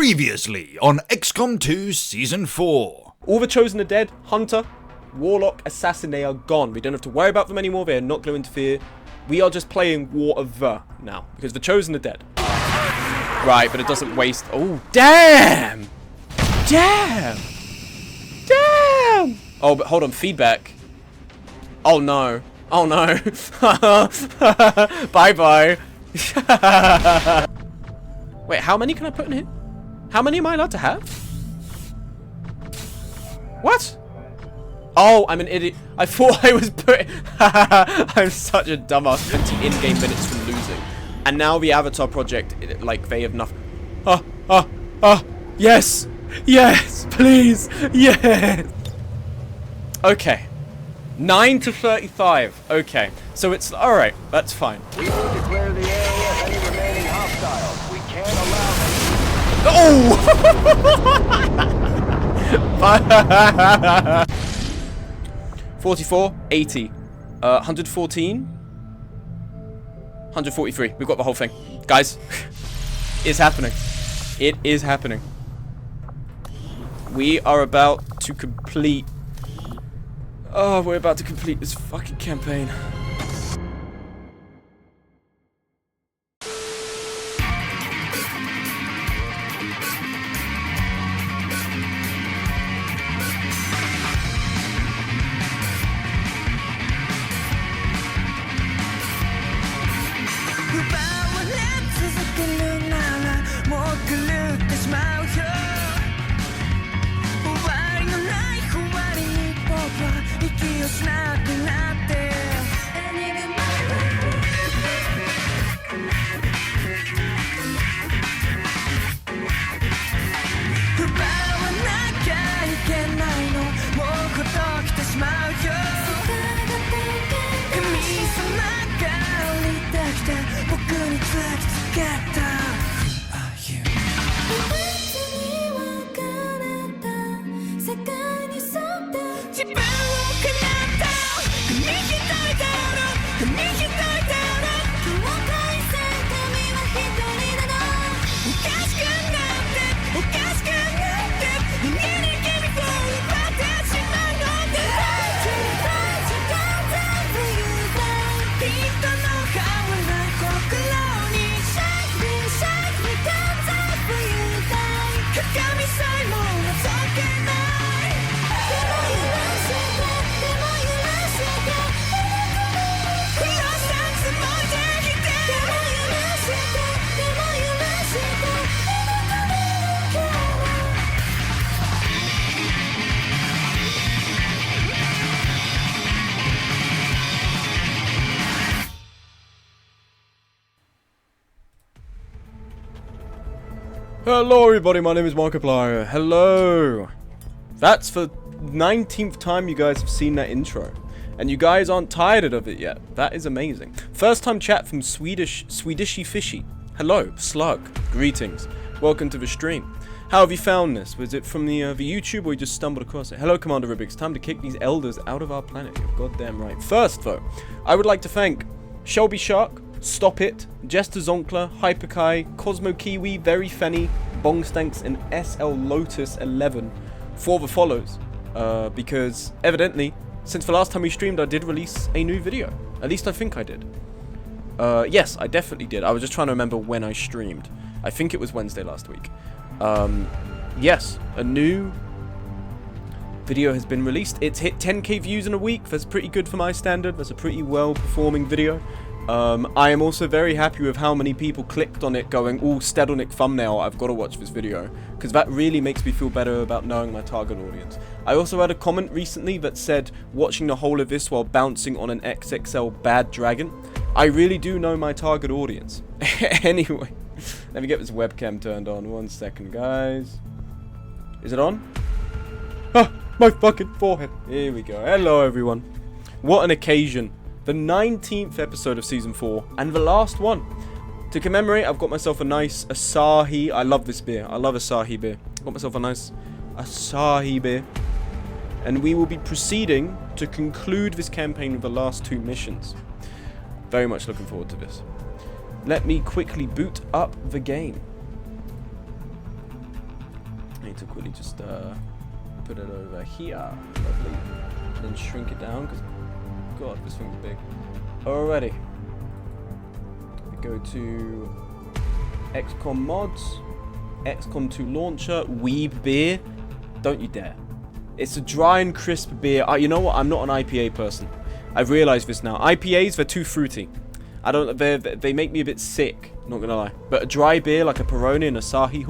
Previously on XCOM 2 Season 4. All the Chosen are dead. Hunter, Warlock, Assassin, they are gone. We don't have to worry about them anymore. They are not going to interfere. We are just playing War of the now, because the Chosen are dead. Right, but it doesn't waste... Oh, damn! Damn! Damn! Oh, but hold on, feedback. Oh, no. Oh, no. Bye-bye. Wait, how many can I put in here? How many am I allowed to have? What? Oh, I'm an idiot. I thought I was putting... I'm such a dumbass. 20 in-game minutes from losing. And now the Avatar project, like, they have nothing. Yes! Yes! Please! Yes! Okay. 9 to 35. Okay. So it's... Alright, that's fine. We will declare the area of any remaining hostiles. We can't allow them. Oh! 44, 80, 114, 143. We've got the whole thing. Guys, it's happening. It is happening. We are about to complete... Oh, we're about to complete this fucking campaign. Hello everybody, my name is Markiplier. Hello. That's the 19th time you guys have seen that intro. And you guys aren't tired of it yet. That is amazing. First time chat from Swedishy Fishy. Hello, Slug. Greetings. Welcome to the stream. How have you found this? Was it from the YouTube or you just stumbled across it? Hello Commander Rubik's time to kick these elders out of our planet. You're goddamn right. First though, I would like to thank Shelby Shark, Stop It, Jester Zonkler, Hyperkai, Cosmo Kiwi, Very Fenny, Bongstanks, and SL Lotus 11 for the follows. Because evidently, since the last time we streamed, I did release a new video. At least I think I did. Yes, I definitely did. I was just trying to remember when I streamed. I think it was Wednesday last week. Yes, a new video has been released. It's hit 10k views in a week. That's pretty good for my standard. That's a pretty well-performing video. I am also very happy with how many people clicked on it going, "Ooh, Stedonic thumbnail, I've got to watch this video." Because that really makes me feel better about knowing my target audience. I also had a comment recently that said, watching the whole of this while bouncing on an XXL bad dragon. I really do know my target audience. Anyway, let me get this webcam turned on. 1 second, guys. Is it on? Ah, my fucking forehead. Here we go. Hello, everyone. What an occasion. The 19th episode of Season 4, and the last one. To commemorate, I've got myself a nice Asahi. I love this beer. I love Asahi beer. Got myself a nice Asahi beer. And we will be proceeding to conclude this campaign with the last 2 missions. Very much looking forward to this. Let me quickly boot up the game. need to quickly just put it over here. Lovely. Then shrink it down, because, God, this thing's big. Alrighty. We go to XCOM mods, XCOM 2 launcher, Weeb beer. Don't you dare. It's a dry and crisp beer. You know what? I'm not an IPA person. I've realized this now. IPAs, they're too fruity. They make me a bit sick, not gonna lie. But a dry beer like a Peroni and Asahi,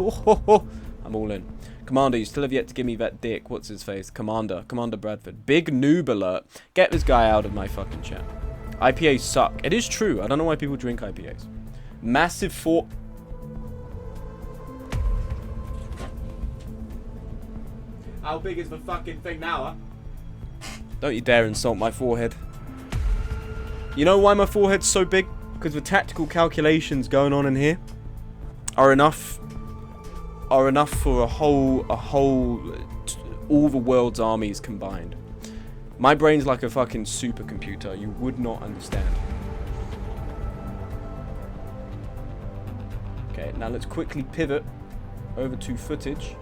I'm all in. Commander, you still have yet to give me that dick. What's his face? Commander Bradford. Big noob alert. Get this guy out of my fucking chat. IPAs suck. It is true. I don't know why people drink IPAs. Massive fort. How big is the fucking thing now, huh? Don't you dare insult my forehead. You know why my forehead's so big? Because the tactical calculations going on in here are enough for all the world's armies combined. My brain's like a fucking supercomputer. You would not understand. Okay, now let's quickly pivot over to footage.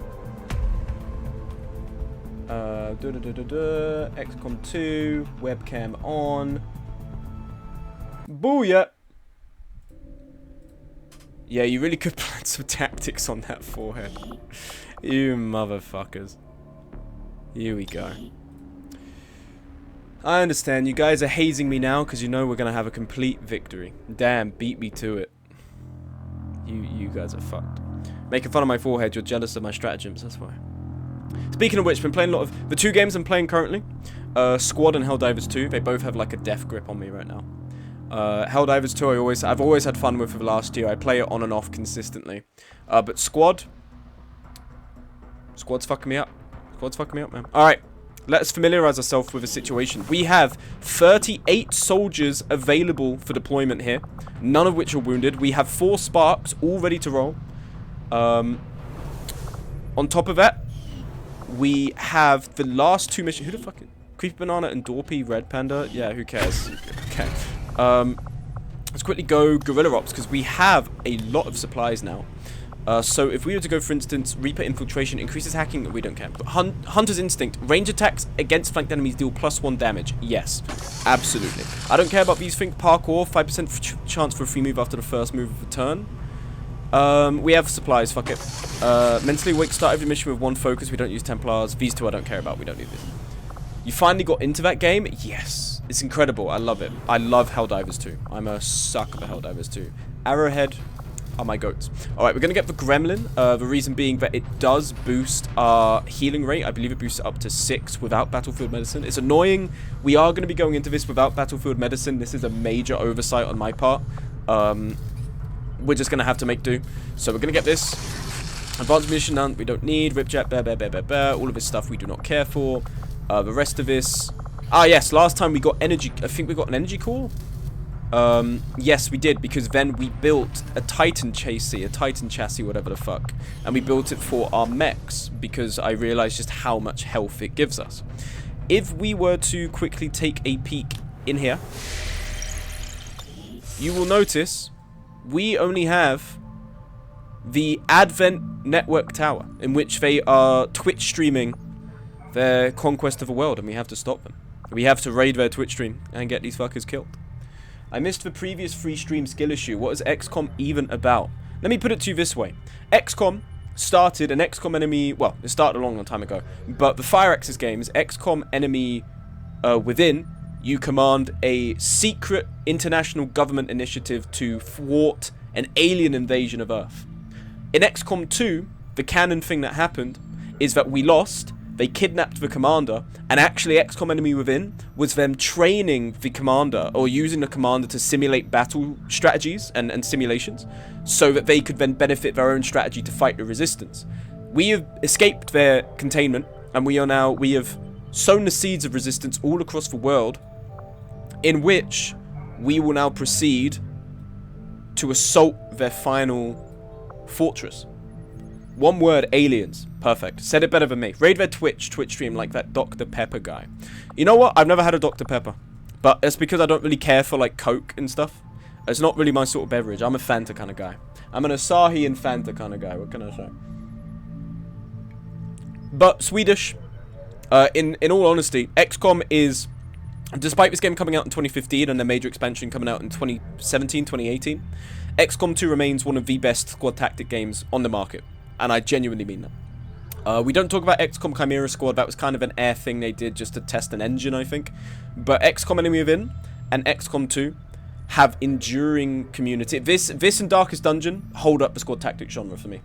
XCOM 2, webcam on. Booyah! Yeah, you really could plan some tactics on that forehead. You motherfuckers. Here we go. I understand. You guys are hazing me now because you know we're going to have a complete victory. Damn, beat me to it. You guys are fucked. Making fun of my forehead, you're jealous of my stratagems, that's why. Speaking of which, been playing a lot of... The two games I'm playing currently, Squad and Helldivers 2, they both have like a death grip on me right now. Helldivers 2 I've always had fun with for the last year. I play it on and off consistently. But Squad's fucking me up. Squad's fucking me up, man. Alright, let's familiarize ourselves with the situation. We have 38 soldiers available for deployment here, none of which are wounded. We have 4 sparks all ready to roll. On top of that, we have the last 2 missions. Who the fuck? Creepy Banana and Dorpy Red Panda? Yeah, who cares? Okay. Let's quickly go Guerrilla Ops, because we have a lot of supplies now. So if we were to go, for instance, Reaper Infiltration, increases hacking, we don't care. But Hunter's Instinct, range attacks against flanked enemies deal +1 damage. Yes, absolutely. I don't care about these things. Parkour, 5% chance for a free move after the first move of the turn. We have supplies, fuck it. Mentally awake, start every mission with 1 focus, we don't use Templars. These 2 I don't care about, we don't need this. You finally got into that game? Yes. It's incredible, I love it. I love Helldivers 2. I'm a sucker for Helldivers 2. Arrowhead are my goats. Alright, we're going to get the Gremlin. The reason being that it does boost our healing rate. I believe it boosts it up to 6 without Battlefield Medicine. It's annoying. We are going to be going into this without Battlefield Medicine. This is a major oversight on my part. We're just going to have to make do. So we're going to get this. Advanced munition none, we don't need. Ripjet, all of this stuff we do not care for. The rest of this... Ah, yes, last time we got energy... I think we got an energy core? Yes, we did, because then we built a Titan chassis, whatever the fuck. And we built it for our mechs, because I realized just how much health it gives us. If we were to quickly take a peek in here, you will notice we only have the Advent Network Tower, in which they are Twitch streaming their conquest of the world, and we have to stop them. We have to raid their Twitch stream and get these fuckers killed. I missed the previous free stream skill issue. What is XCOM even about? Let me put it to you this way. XCOM started an XCOM enemy... Well, it started a long time ago. But the Fire Axis games, XCOM enemy within, you command a secret international government initiative to thwart an alien invasion of Earth. In XCOM 2, the canon thing that happened is that we lost... They kidnapped the commander, and actually XCOM Enemy Within was them training the commander, or using the commander to simulate battle strategies and simulations, so that they could then benefit their own strategy to fight the resistance. We have escaped their containment, and we have sown the seeds of resistance all across the world, in which we will now proceed to assault their final fortress. One word, aliens. Perfect. Said it better than me. Raid their Twitch stream like that Dr. Pepper guy. You know what? I've never had a Dr. Pepper. But it's because I don't really care for, like, Coke and stuff. It's not really my sort of beverage. I'm a Fanta kind of guy. I'm an Asahi and Fanta kind of guy. What can I say? But Swedish. In all honesty, XCOM is, despite this game coming out in 2015 and the major expansion coming out in 2017, 2018, XCOM 2 remains one of the best squad tactic games on the market. And I genuinely mean that. We don't talk about XCOM Chimera Squad. That was kind of an air thing they did just to test an engine, I think. But XCOM Enemy Within and XCOM 2 have enduring community. This and Darkest Dungeon hold up the squad tactic genre for me.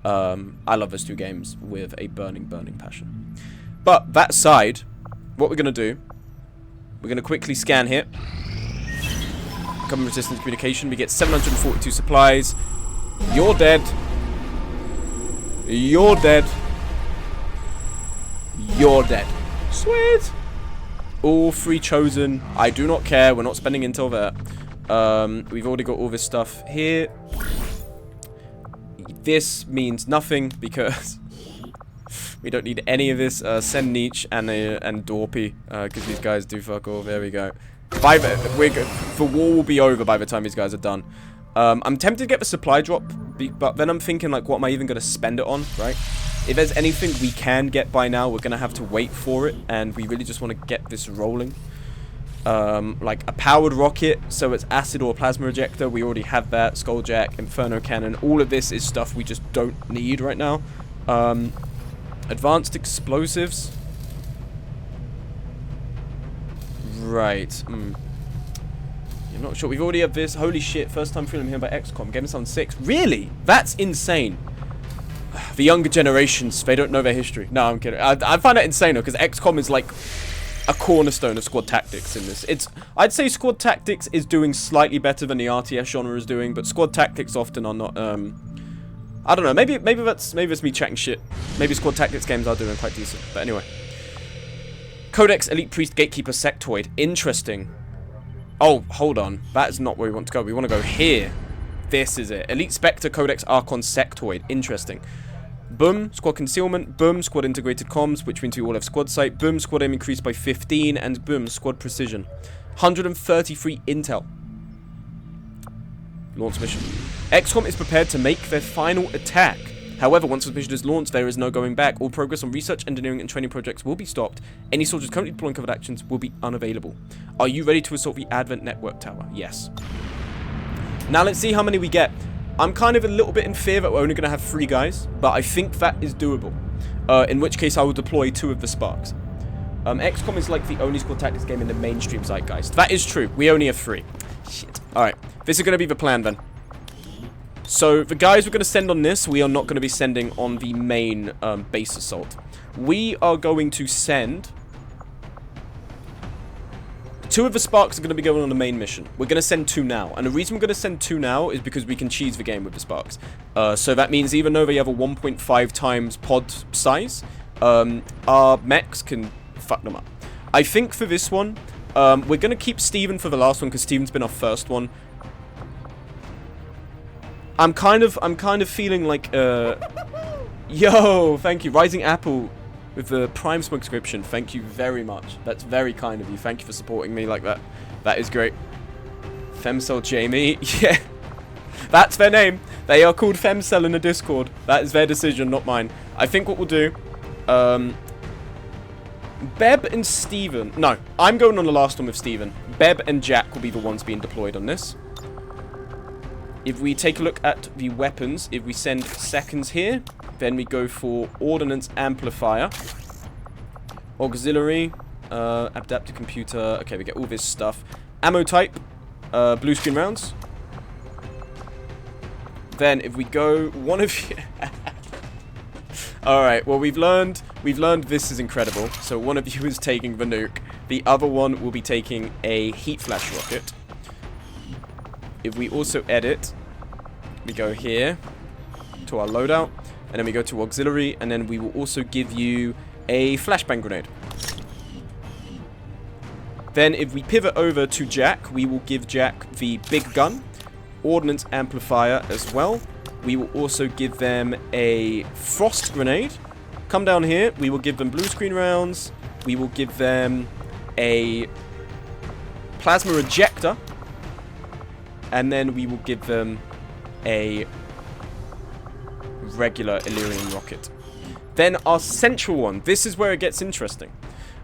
I love those two games with a burning, burning passion. But that aside, what we're going to do, we're going to quickly scan here. Common resistance communication. We get 742 supplies. You're dead. You're dead. You're dead. Sweet. All 3 chosen. I do not care. We're not spending intel there. We've already got all this stuff here. This means nothing because we don't need any of this. Send Nietzsche and Dorpy, because these guys do fuck all. There we go. The war will be over by the time these guys are done. I'm tempted to get the supply drop, but then I'm thinking, like, what am I even going to spend it on, right? If there's anything we can get by now, we're going to have to wait for it, and we really just want to get this rolling. Like a powered rocket, so it's acid or plasma ejector. We already have that. Skulljack, Inferno Cannon. All of this is stuff we just don't need right now. Advanced explosives. Right. I'm not sure. We've already had this. Holy shit. First time feeling here by XCOM. Game Sound 6. Really? That's insane. The younger generations, they don't know their history. No, I'm kidding. I find that insane, though, because XCOM is like a cornerstone of squad tactics in this. I'd say squad tactics is doing slightly better than the RTS genre is doing, but squad tactics often are not, I don't know, maybe that's me chatting shit. Maybe squad tactics games are doing quite decent, but anyway. Codex, Elite Priest, Gatekeeper, Sectoid. Interesting. Oh, hold on. That is not where we want to go. We want to go here. This is it. Elite Spectre, Codex, Archon, Sectoid. Interesting. Boom, squad concealment. Boom, squad integrated comms, which means we all have squad sight. Boom, squad aim increased by 15. And boom, squad precision. 133 intel. Launch mission. XCOM is prepared to make their final attack. However, once the mission is launched, there is no going back. All progress on research, engineering, and training projects will be stopped. Any soldiers currently deploying covered actions will be unavailable. Are you ready to assault the Advent Network Tower? Yes. Now let's see how many we get. I'm kind of a little bit in fear that we're only going to have 3 guys, but I think that is doable. In which case, I will deploy 2 of the Sparks. XCOM is like the only squad tactics game in the mainstream zeitgeist. That is true. We only have 3. Shit. Alright. This is going to be the plan then. So, the guys we're going to send on this, we are not going to be sending on the main base assault. We are going to send 2 of the Sparks are going to be going on the main mission. We're going to send 2 now. And the reason we're going to send 2 now is because we can cheese the game with the Sparks. So that means even though they have a 1.5 times pod size, our mechs can fuck them up. I think for this one, we're going to keep Steven for the last one because Steven's been our first one. I'm kind of feeling like, yo, thank you, Rising Apple. With the Prime subscription, thank you very much. That's very kind of you. Thank you for supporting me like that. That is great. Femcell Jamie. Yeah. That's their name. They are called Femcell in the Discord. That is their decision, not mine. I think what we'll do... Beb and Steven... No, I'm going on the last one with Steven. Beb and Jack will be the ones being deployed on this. If we take a look at the weapons, if we send seconds here... Then we go for Ordnance Amplifier. Auxiliary. Adaptive Computer. Okay, we get all this stuff. Ammo type. Blue screen rounds. Then if we go... One of you... Alright, well we've learned this is incredible. So one of you is taking the nuke. The other one will be taking a heat flash rocket. If we also edit... We go here. To our loadout. And then we go to auxiliary, and then we will also give you a flashbang grenade. Then if we pivot over to Jack, we will give Jack the big gun, ordnance amplifier as well. We will also give them a frost grenade. Come down here, we will give them blue screen rounds. We will give them a plasma ejector. And then we will give them a regular Illyrian rocket. Then our central one. This is where it gets interesting.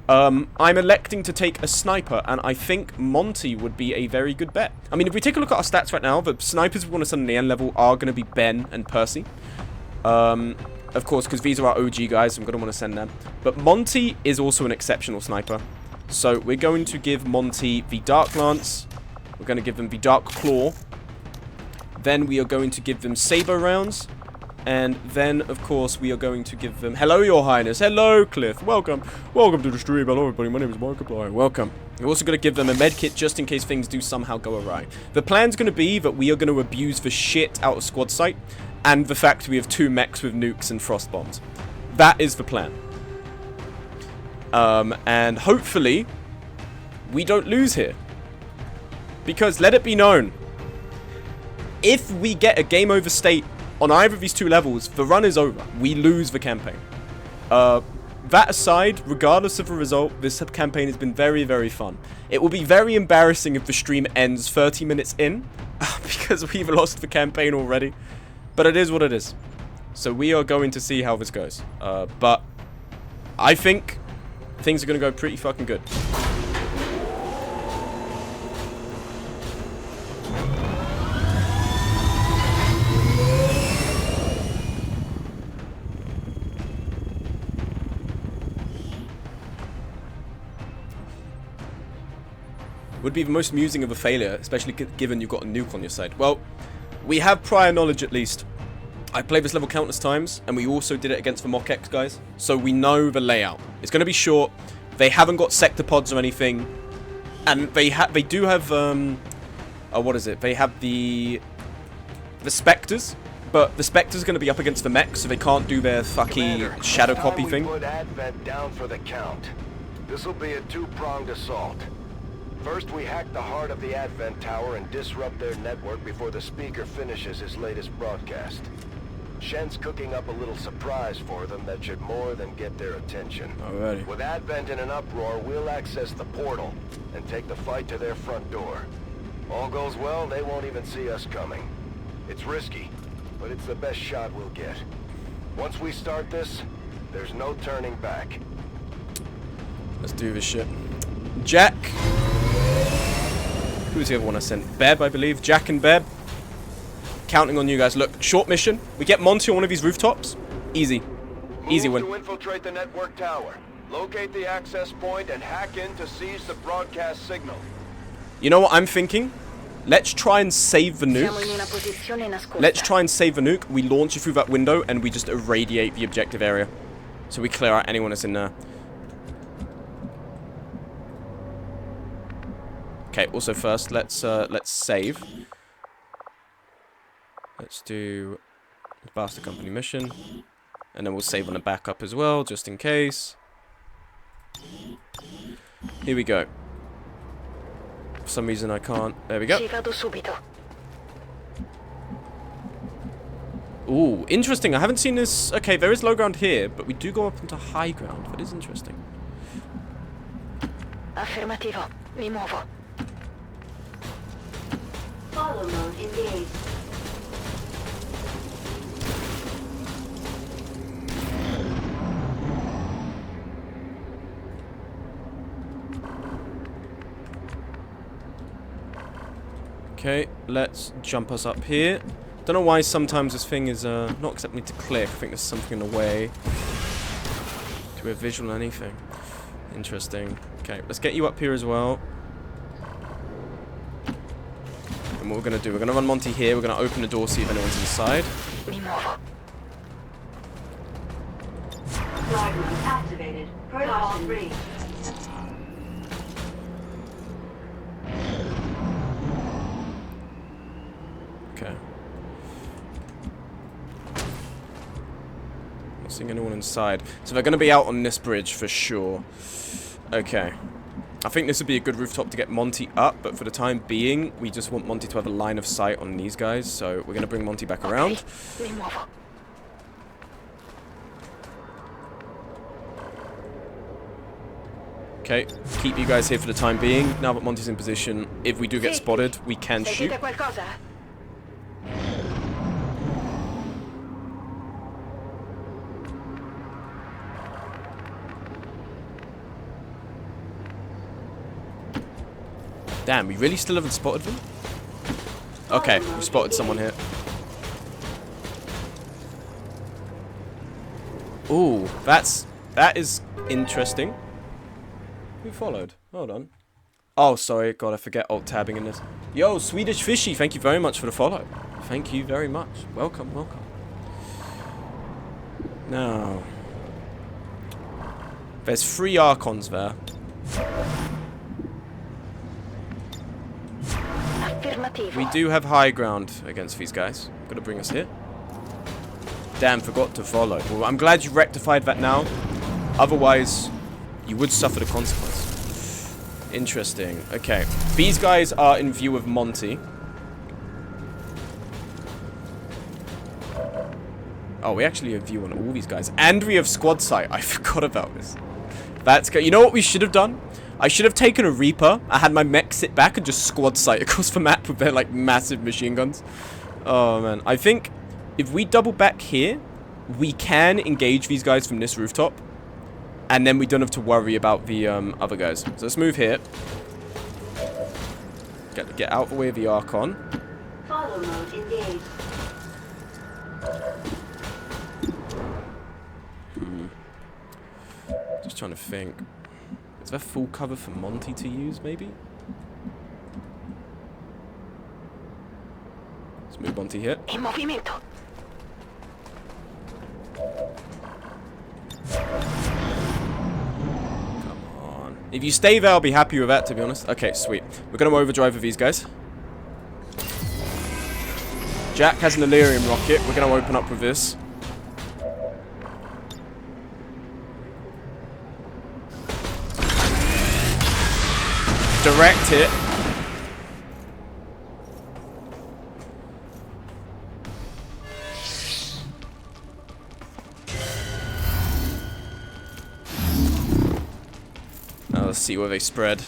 I'm electing to take a sniper, and I think Monty would be a very good bet. I mean, if we take a look at our stats right now, the snipers we want to send on the end level are going to be Ben and Percy. Of course, because these are our OG guys, so I'm going to want to send them. But Monty is also an exceptional sniper. So we're going to give Monty the Dark Lance. We're going to give them the Dark Claw. Then we are going to give them Saber rounds. And then, of course, we are going to give them... Hello, Your Highness. Hello, Cliff. Welcome. Welcome to the stream. Hello, everybody. My name is Markiplier. Welcome. We're also going to give them a medkit just in case things do somehow go awry. The plan's going to be that we are going to abuse the shit out of squad sight and the fact we have 2 mechs with nukes and frost bombs. That is the plan. And hopefully, we don't lose here. Because let it be known, if we get a game over state on either of these 2 levels, the run is over. We lose the campaign. That aside, regardless of the result, this campaign has been very, very fun. It will be very embarrassing if the stream ends 30 minutes in, because we've lost the campaign already. But it is what it is. So we are going to see how this goes. But I think things are going to go pretty fucking good. Would be the most amusing of a failure, especially given you've got a nuke on your side. Well, we have prior knowledge at least. I played this level countless times, and we also did it against the Mock X guys, so we know the layout. It's going to be short. They haven't got sector pods or anything, and they do have what is it? They have the Spectres, but the Spectres are going to be up against the mechs, so they can't do their fucky shadow copy thing. Put Advent down for the count. This will be a 2-pronged assault. First, we hack the heart of the Advent Tower and disrupt their network before the speaker finishes his latest broadcast. Shen's cooking up a little surprise for them that should more than get their attention. Alrighty. With Advent in an uproar, we'll access the portal and take the fight to their front door. All goes well, they won't even see us coming. It's risky, but it's the best shot we'll get. Once we start this, there's no turning back. Let's do this shit. Jack. Who's the other one I sent? Beb, I believe. Jack and Beb. Counting on you guys. Look, short mission. We get Monty on one of these rooftops. Easy. Easy win. Move to infiltrate the network tower. Locate the access point and hack in to seize the broadcast signal. You know what I'm thinking? Let's try and save the nuke. Let's try and save the nuke. We launch it through that window and we just irradiate the objective area. So we clear out anyone that's in there. Okay, also first, let's save. Let's do the Bastard Company mission. And then we'll save on a backup as well, just in case. Here we go. For some reason I can't. There we go. Ooh, interesting. I haven't seen this. Okay, there is low ground here, but we do go up into high ground. That is interesting. Affermativo. Mi muovo. Follow mode engaged. Okay, let's jump us up here. Don't know why sometimes this thing is not accepting me to click. I think there's something in the way to a visual or anything. Interesting. Okay, let's get you up here as well. And what we're going to do, we're going to run Monty here. We're going to open the door, see if anyone's inside. Flag room activated. Protocol free. Okay. Not seeing anyone inside. So they're going to be out on this bridge for sure. Okay. I think this would be a good rooftop to get Monty up, but for the time being, we just want Monty to have a line of sight on these guys, so we're going to bring Monty back around. Okay, keep you guys here for the time being. Now that Monty's in position, if we do get spotted, we can shoot. Damn, we really still haven't spotted them? Okay, we spotted someone here. Ooh, that is interesting. Who followed? Hold on. Oh, sorry. God, I forget alt-tabbing in this. Yo, Swedish Fishy, thank you very much for the follow. Thank you very much. Welcome, welcome. Now, there's 3 Archons there. We do have high ground against these guys. Gonna bring us here. Damn, forgot to follow. Well, I'm glad you rectified that now. Otherwise, you would suffer the consequence. Interesting. Okay. These guys are in view of Monty. Oh, we actually have view on all these guys. And we have squad sight. I forgot about this. That's good. You know what we should have done? I should have taken a Reaper. I had my mech sit back and just squad sight across the map with their, like, massive machine guns. Oh, man. I think if we double back here, we can engage these guys from this rooftop. And then we don't have to worry about the other guys. So let's move here. Get out of the way of the Archon. Follow mode engaged. Just trying to think. Is there full cover for Monty to use, maybe? Let's move Monty here. En movimiento. Come on. If you stay there, I'll be happy with that, to be honest. Okay, sweet. We're going to overdrive with these guys. Jack has an Illyrium rocket. We're going to open up with this. Direct hit. Now let's see where they spread.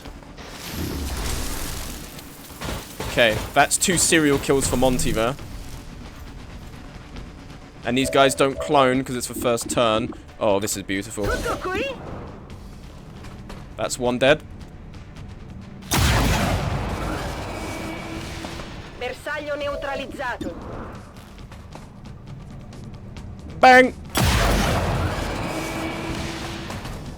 Okay, that's 2 serial kills for Monty there. And these guys don't clone because it's the first turn. Oh, this is beautiful. That's 1 dead. Bersaglio neutralizzato. Bang!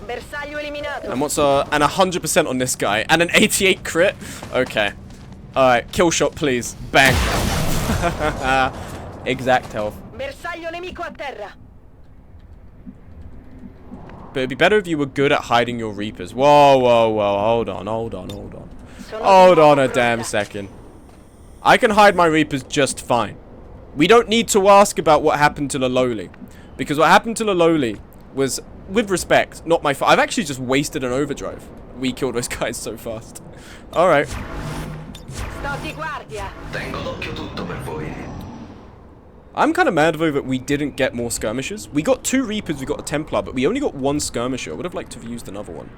Bersaglio eliminato. And what's and 100% on this guy. And an 88 crit? Okay. Alright, kill shot please. Bang. Exact health. Bersaglio nemico a terra. But it'd be better if you were good at hiding your Reapers. Whoa, whoa, whoa. Hold on, hold on, hold on. Hold on a damn second. I can hide my Reapers just fine. We don't need to ask about what happened to the lowly. Because what happened to the lowly was, with respect, not my fault. I've actually just wasted an overdrive. We killed those guys so fast. Alright. I'm kind of mad though that we didn't get more skirmishers. We got 2 Reapers, we got a Templar, but we only got 1 skirmisher. I would have liked to have used another one.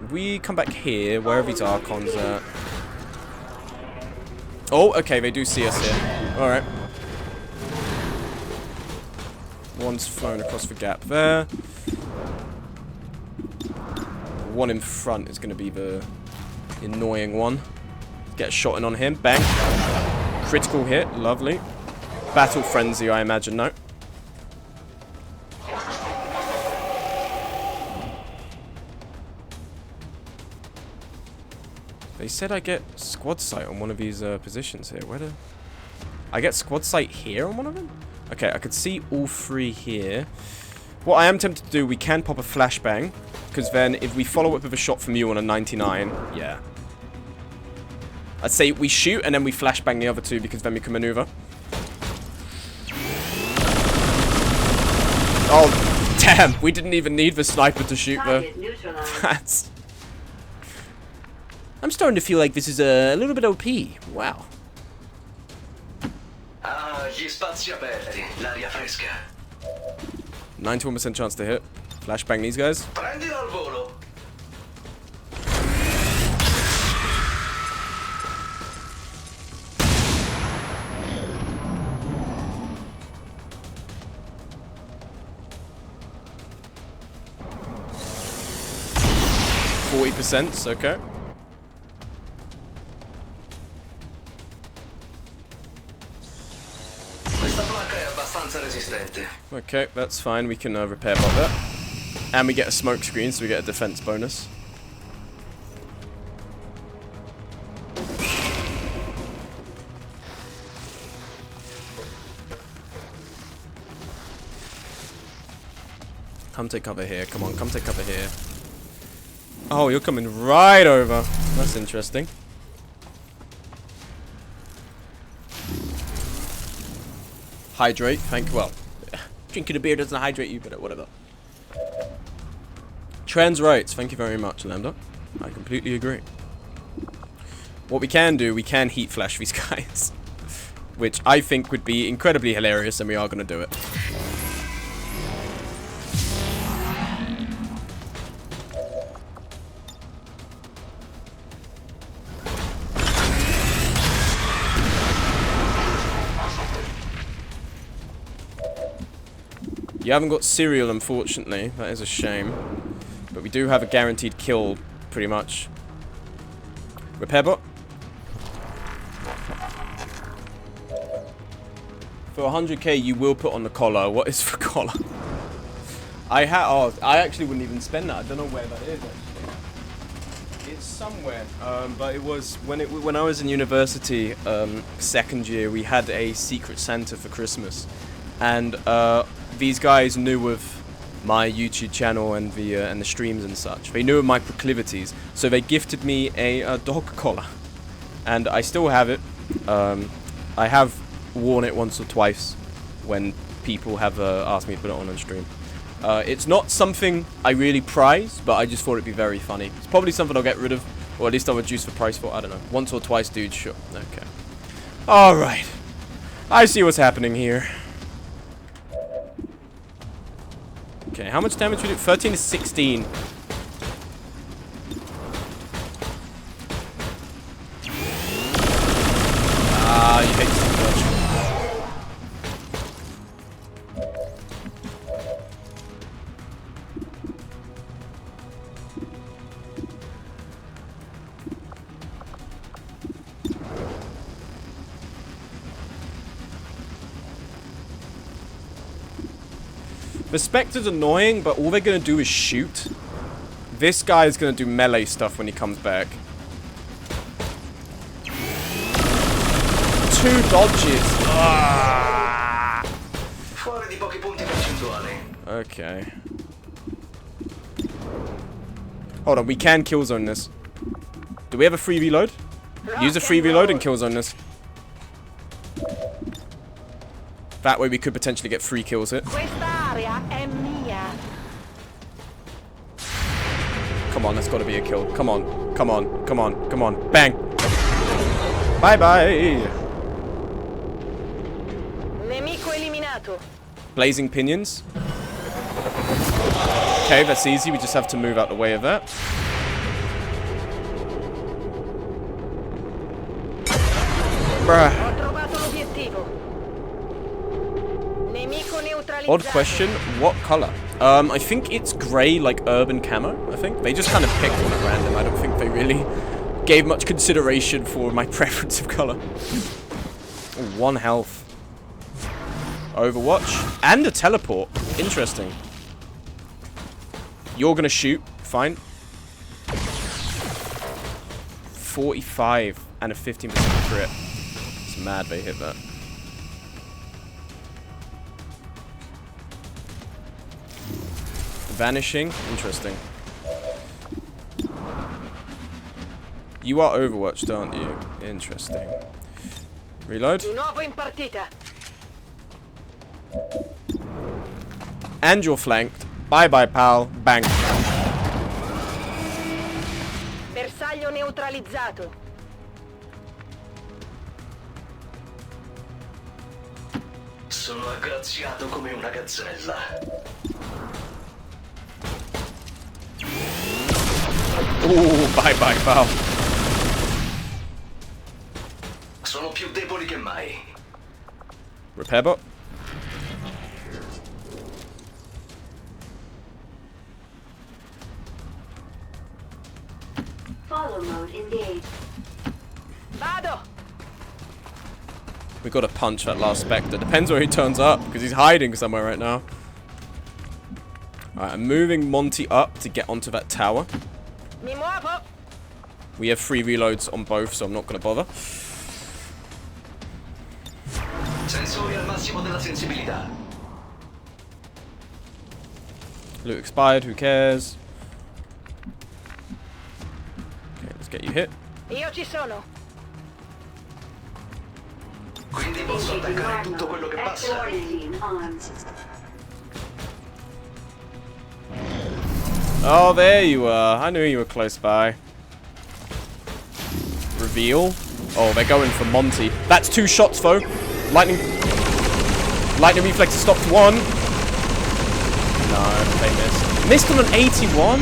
We come back here, wherever these Archons at. Oh, okay, they do see us here. Alright. One's thrown across the gap there. One in front is going to be the annoying one. Get a shot in on him. Bang. Critical hit. Lovely. Battle frenzy, I imagine, no. They said I get squad sight on one of these positions here. Where do I get squad sight here on one of them? Okay, I could see all 3 here. What I am tempted to do, we can pop a flashbang, because then if we follow up with a shot from you on a 99, yeah. I'd say we shoot and then we flashbang the other 2, because then we can maneuver. Oh, damn! We didn't even need the sniper to shoot though. That's... I'm starting to feel like this is a little bit OP. Wow. Ah, gli spazi aperti, l'aria fresca. 91% chance to hit. Flashbang these guys. Prendilo al volo. %, okay. Sta placca è abbastanza resistente. Okay, that's fine. We can repair bot that. And we get a smoke screen, so we get a defense bonus. Come take cover here. Come on, come take cover here. Oh, you're coming right over. That's interesting. Hydrate, thank you. Well, drinking a beer doesn't hydrate you, but whatever. Trans rights, thank you very much, Lambda. I completely agree. What we can do, we can heat flash these guys. Which I think would be incredibly hilarious, and we are going to do it. You haven't got cereal, unfortunately. That is a shame. But we do have a guaranteed kill, pretty much. Repair bot. For 100k, you will put on the collar. What is for collar? I actually wouldn't even spend that. I don't know where that is, actually. It's somewhere. But it was when I was in university, second year, we had a Secret Santa for Christmas. And these guys knew of my YouTube channel and the streams and such. They knew of my proclivities, so they gifted me a dog collar, and I still have it. I have worn it once or twice when people have asked me to put it on stream. It's not something I really prize, but I just thought it'd be very funny. It's probably something I'll get rid of, or at least I'll reduce the price for. I don't know. Once or twice, dude. Sure. Okay. All right. I see what's happening here. Okay, how much damage we do? 13 to 16. Ah, you hate too much. The Spectre's annoying, but all they're going to do is shoot. This guy is going to do melee stuff when he comes back. 2 dodges. Ah. Fuori di pochi punti percentuali. Okay. Hold on, we can killzone this. Do we have a free reload? Use a free reload and killzone this. That way we could potentially get 3 kills here. Quest'area è mia. Come on, that's got to be a kill. Come on, come on, come on, come on. Bang. Bye-bye. Nemico eliminato. Blazing pinions. Okay, that's easy. We just have to move out the way of that. Bruh. Ho trovato l'obiettivo. Nemico neutralizzato. Odd question. What color? I think it's grey, like urban camo, I think. They just kind of picked one at random. I don't think they really gave much consideration for my preference of color. 1 health. Overwatch. And a teleport. Interesting. You're gonna shoot. Fine. 45 and a 15% crit. It's mad they hit that. Vanishing. Interesting. You are Overwatched, aren't you? Interesting. Reload. Di nuovo in partita. And you're flanked. Bye-bye, pal. Bang. Bersaglio neutralizzato. Sono aggraziato come una gazzella. Ooh, bye-bye, pal. Sono più deboli che mai. Repair bot. Follow mode engaged. Vado. We got to punch that last Spectre. Depends where he turns up, because he's hiding somewhere right now. Alright, I'm moving Monty up to get onto that tower. Mi muovo. We have 3 reloads on both, so I'm not going to bother. Sensori al massimo della sensibilità. Loot expired, who cares? Okay, let's get you hit. Io ci sono. Quindi posso attaccare tutto quello che passa. Oh, there you were. I knew you were close by. Reveal. Oh, they're going for Monty. That's 2 shots, though. Lightning reflex stopped 1. No, they missed. Missed on an 81?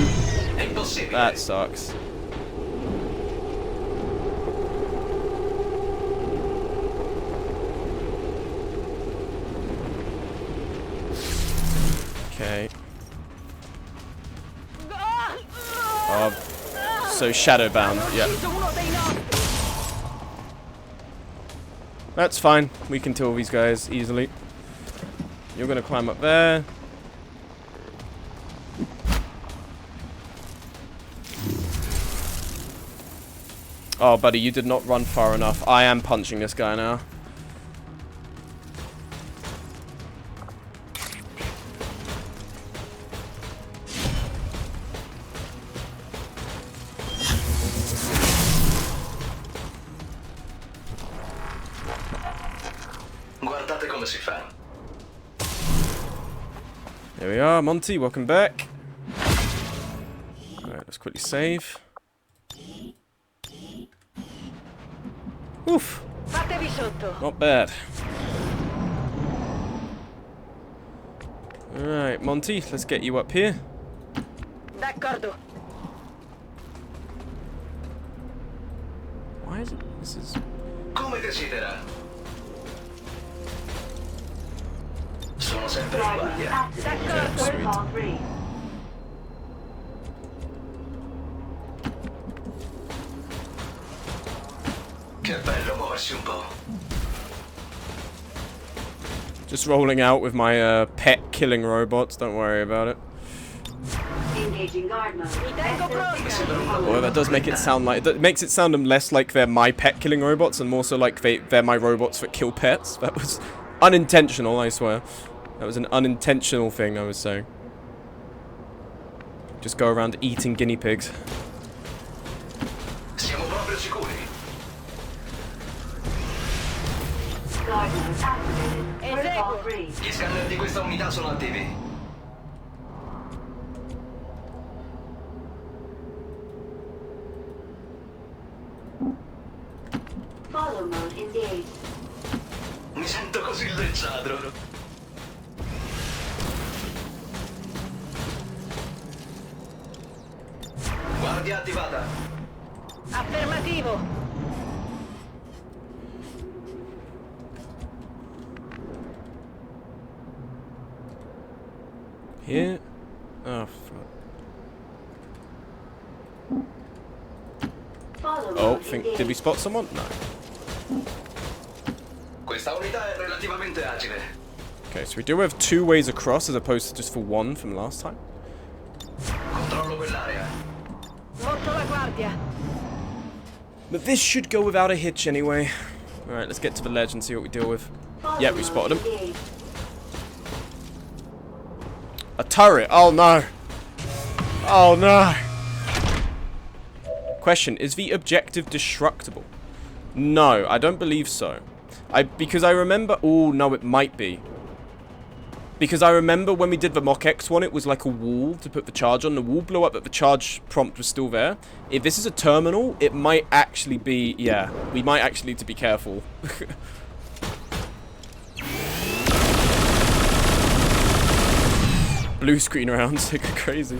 È impossibile. That sucks. Okay. So Shadowbound, yeah. That's fine. We can kill these guys easily. You're gonna climb up there. Oh, buddy, you did not run far enough. I am punching this guy now. Guardate come si fa. There we are, Monty, welcome back. Alright, let's quickly save. Oof. Fatevi sotto. Not bad. Alright, Monty, let's get you up here. D'accordo. Why is it? This is... Come desidera. Sono sempre in guardia. D'accordo. Sweet. Che bello muoversi un po'. Just rolling out with my pet killing robots, don't worry about it. Mi tengo pronta. Although that does make it sound like... It makes it sound less like they're my pet killing robots and more so like they're my robots that kill pets. That was unintentional, I swear. That was an unintentional thing I was saying. Just go around eating guinea pigs. Siamo proprio sicuri. Eseguo. Gli scanner di questa unità sono attivi. Follow mode engaged. Mi sento così leggiadro. Guardia attivata. Affermativo. Here? Oh, fuck. Follow Oh, mode did engaged. we spot someone? No. Questa unità è relativamente agile. Okay, so we do have 2 ways across as opposed to just for 1 from last time. Controllo quell'area. Monto la guardia. But this should go without a hitch anyway. Alright, let's get to the ledge and see what we deal with. Follow Yeah, we mode spotted him. engaged. A turret! Oh no! Oh no! Question, is the objective destructible? No, I don't believe so. Because I remember... Oh, no, it might be. Because I remember when we did the Mock X one, it was like a wall to put the charge on. The wall blew up, but the charge prompt was still there. If this is a terminal, it might actually be... Yeah, we might actually need to be careful. Blue screen rounds, they go crazy.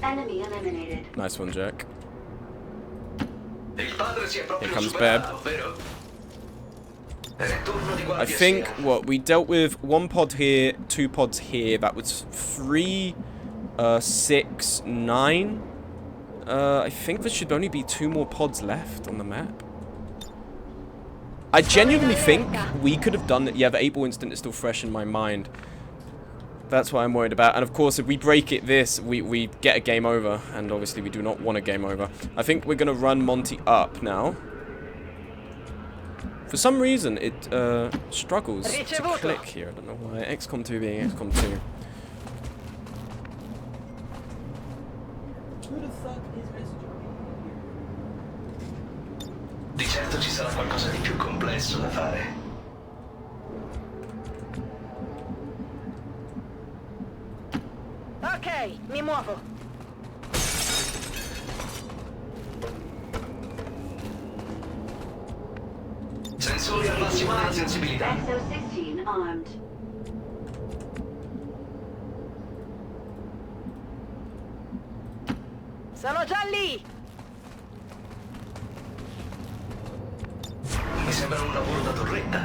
Enemy eliminated. Nice one, Jack. Il padre si è proprio Here comes superato, vero? È il turno di I guardia think, sia. what, we dealt with 1 pod here, 2 pods here. That was 3, 6, 9. I think there should only be 2 more pods left on the map. I genuinely think we could have done it. Yeah, the 8-ball incident is still fresh in my mind. That's what I'm worried about. And of course, if we break it we get a game over. And obviously, we do not want a game over. I think we're going to run Monty up now. For some reason, it struggles to click here. I don't know why. XCOM 2 being XCOM 2. Di certo ci sarà qualcosa di più complesso da fare. Ok, mi muovo. Sensori al massimo della sensibilità. XO-16 armed. Sono già lì. Mi sembra un lavoro da torretta.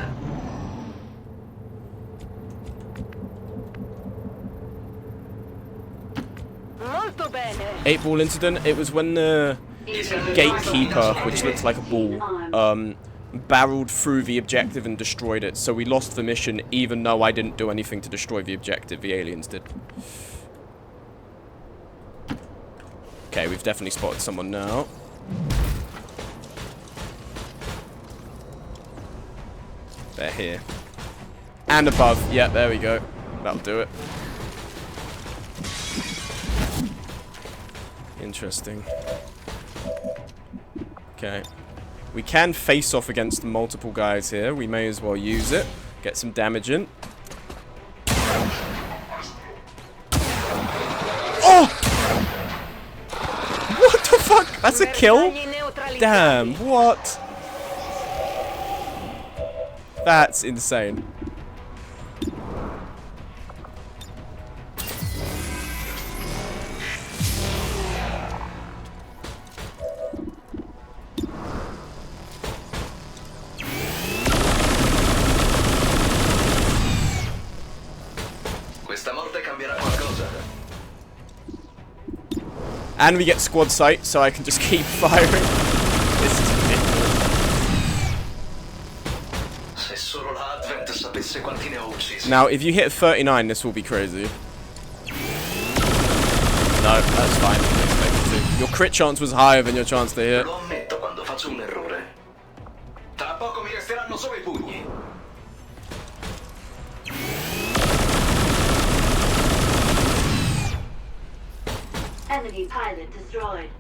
Molto bene. 8-ball incident. It was when the gatekeeper, which looks like a ball, barreled through the objective and destroyed it. So we lost the mission, even though I didn't do anything to destroy the objective. The aliens did. Okay, we've definitely spotted someone now. They're here. And above. Yeah, there we go. That'll do it. Interesting. Okay. We can face off against multiple guys here. We may as well use it. Get some damage in. Oh! What the fuck? That's a kill? Damn, what? That's insane. Questa morte cambierà qualcosa. And we get squad sight, so I can just keep firing. This is ridiculous. Se solo la Advent sapesse quanti ne ho uccisi. Now, if you hit 39, this will be crazy. No, that's fine. I didn't expect it to. Your crit chance was higher than your chance to hit. Lo ammetto quando faccio un errore. Tra poco mi resteranno solo I pugni. Enemy pilot destroyed.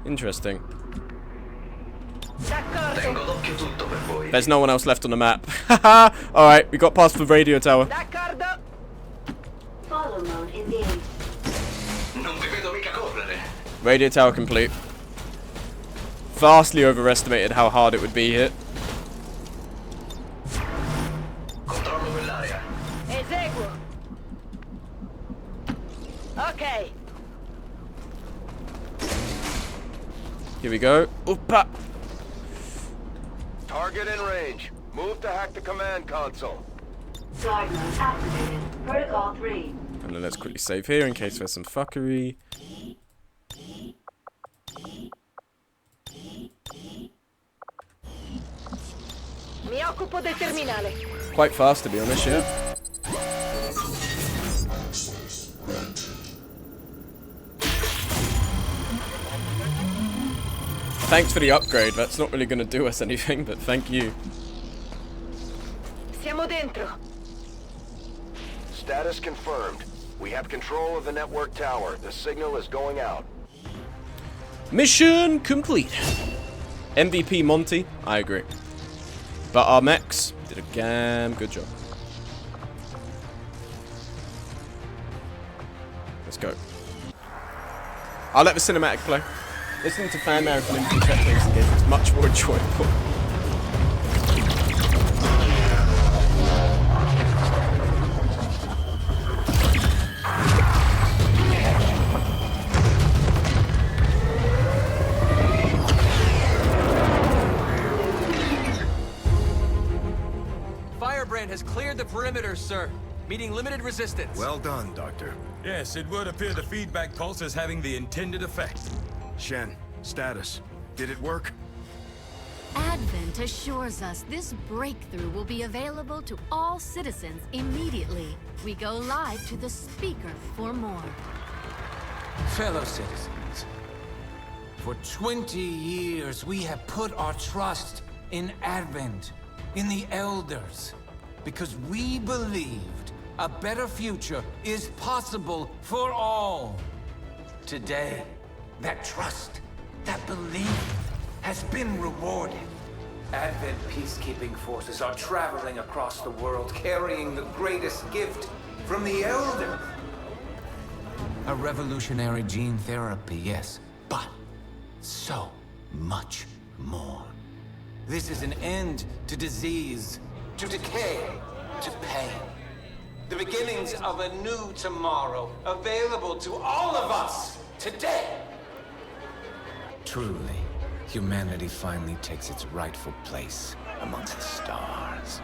Interesting. D'accordo. Tengo d'occhio tutto per voi. There's no one else left on the map. Haha! Alright, we got past the radio tower. D'accordo. Follow mode engaged. Non vi vedo mica correre. Radio tower complete. Vastly overestimated how hard it would be hit. Controllo quell'area. Eseguo. Ok. Here we go. Oopa! Target in range. Move to hack the command console. Guard mode activated. Protocol 3. And then let's quickly save here in case there's some fuckery. Mi occupo del terminale. Quite fast to be honest, yeah. Thanks for the upgrade. That's not really going to do us anything, but thank you. Siamo dentro. Status confirmed. We have control of the network tower. The signal is going out. Mission complete. MVP Monty, I agree. But our mechs did a damn good job. Let's go. I'll let the cinematic play. Listening to fan narrative and interactive engagement is much more enjoyable. Firebrand has cleared the perimeter, sir. Meeting limited resistance. Well done, Doctor. Yes, it would appear the feedback pulse is having the intended effect. Shen, status. Did it work? Advent government assures us this breakthrough will be available to all citizens immediately. We go live to the speaker for more. Fellow citizens, for 20 years we have put our trust in Advent, in the Elders, because we believed a better future is possible for all. Today, that trust, that belief, has been rewarded. Advent peacekeeping forces are traveling across the world carrying the greatest gift from the Elder. A revolutionary gene therapy, yes, but so much more. This is an end to disease, to decay, to pain. The beginnings of a new tomorrow, available to all of us today. Truly, humanity finally takes its rightful place amongst the stars.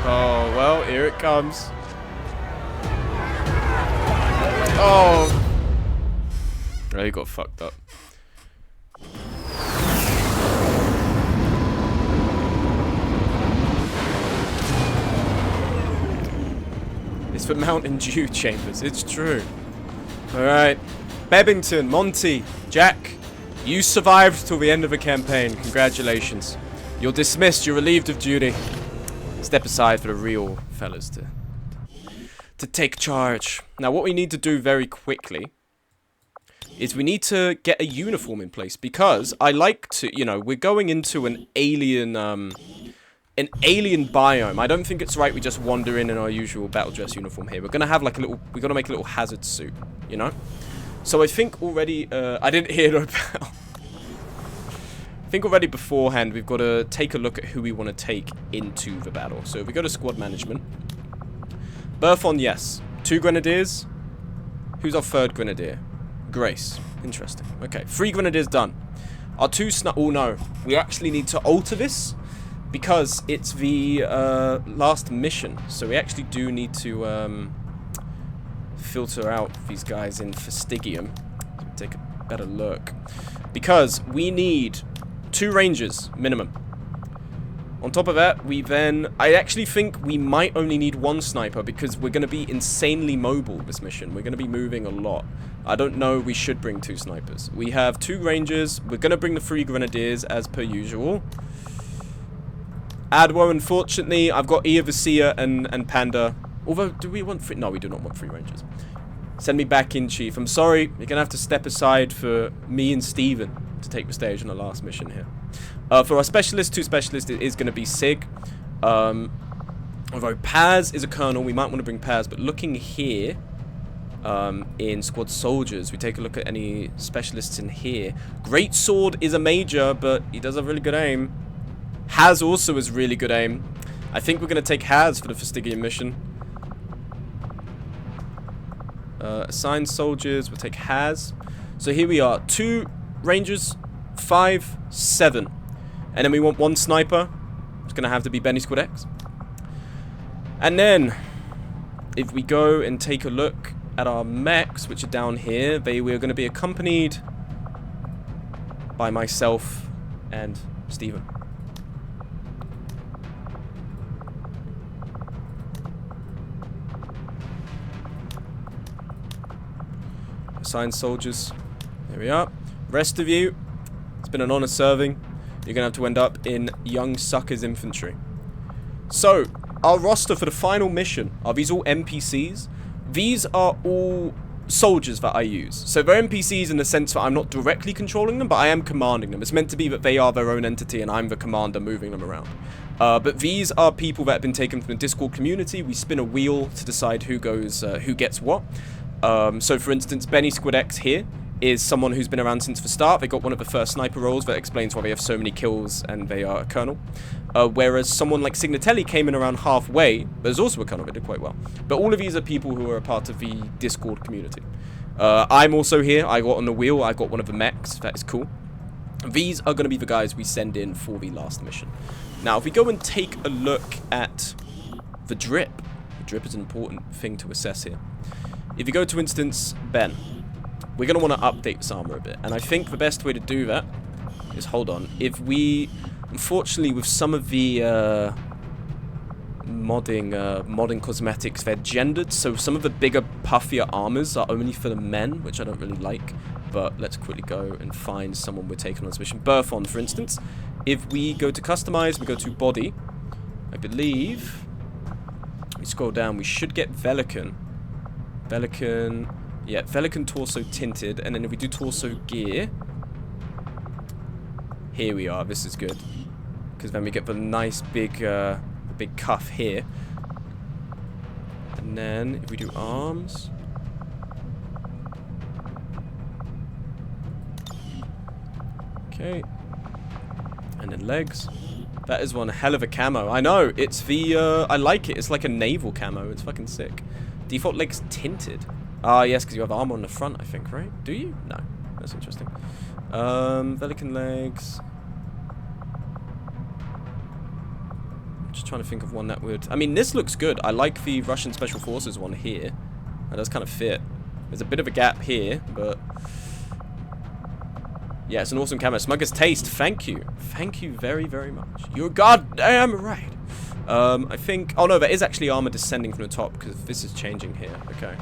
Oh, well, here it comes. Oh. Oh, he got fucked up. It's for Mountain Dew chambers. It's true. Alright. Bebbington, Monty, Jack, you survived till the end of the campaign. Congratulations. You're dismissed. You're relieved of duty. Step aside for the real fellas to take charge. Now, what we need to do very quickly is we need to get a uniform in place, because I like to, you know, we're going into an alien biome. I don't think it's right we just wander in our usual battle dress uniform here. We're gonna have like a little, we're gonna make a little hazard suit, you know? So I think already, I didn't hear no bell. I think already beforehand we've got to take a look at who we want to take into the battle. So if we go to squad management. Birth on, yes. 2 grenadiers. Who's our 3rd grenadier? Grace. Interesting. Okay, 3 grenadiers done. Our 2 oh no. We actually need to alter this, because it's the last mission. So we actually do need to filter out these guys in Fastigium. Take a better look. Because we need 2 rangers minimum. On top of that, I actually think we might only need 1 sniper, because we're going to be insanely mobile this mission. We're going to be moving a lot. I don't know, we should bring 2 snipers. We have 2 rangers. We're going to bring the 3 grenadiers as per usual. Adwo, unfortunately, I've got Eovasia and Panda. Although, do we want 3? No, we do not want 3 rangers. Send me back in, Chief. I'm sorry, you're going to have to step aside for me and Steven to take the stage on the last mission here. For our specialist, 2 specialists, it is going to be Sig. Although Paz is a colonel, we might want to bring Paz. But looking here, in squad soldiers, we take a look at any specialists in here. Great Sword is a major, but he does have really good aim. Haz also has really good aim. I think we're going to take Haz for the Fastigian mission. Assigned soldiers, we'll take Haz. So here we are. 2 rangers, 5, 7. And then we want 1 sniper. It's going to have to be Benny Squad X. And then, if we go and take a look at our mechs, which are down here, we're going to be accompanied by myself and Steven. Assigned soldiers. There we are. Rest of you, it's been an honor serving. You're going to have to end up in Young Suckers Infantry. So, our roster for the final mission, are these all NPCs? These are all soldiers that I use. So they're NPCs in the sense that I'm not directly controlling them, but I am commanding them. It's meant to be that they are their own entity and I'm the commander moving them around. But these are people that have been taken from the Discord community. We spin a wheel to decide who goes, who gets what. So for instance, Benny Squad X here is someone who's been around since the start. They got one of the first sniper roles that explains why they have so many kills and they are a colonel. Whereas someone like Signatelli came in around halfway, but is also a colonel, they did quite well. But all of these are people who are a part of the Discord community. I'm also here. I got on the wheel. I got one of the mechs. That is cool. These are going to be the guys we send in for the last mission. Now, if we go and take a look at the drip. The drip is an important thing to assess here. If you go to instance Ben, we're going to want to update this armor a bit. And I think the best way to do that is, hold on, if we, unfortunately with some of the modding cosmetics, they're gendered, so some of the bigger, puffier armors are only for the men, which I don't really like. But let's quickly go and find someone we're taking on this mission. Burthon, for instance. If we go to customize, we go to body. I believe we scroll down, we should get Velikan. Velikan, yeah, Velikan torso tinted, and then if we do torso gear, here we are. This is good because then we get the nice big cuff here, and then if we do arms. Okay, and then legs. That is one hell of a camo. I know, it's the, I like it. It's like a naval camo. It's fucking sick. Default legs tinted. Ah, yes, because you have armor on the front, I think, right? Do you? No. That's interesting. Velikan legs. I'm just trying to think of one that would... I mean, this looks good. I like the Russian Special Forces one here. That does kind of fit. There's a bit of a gap here, but... yeah, it's an awesome camo. Smugger's Taste, thank you. Thank you very, very much. You're goddamn right. I think... oh, no, there is actually armor descending from the top, because this is changing here. Okay.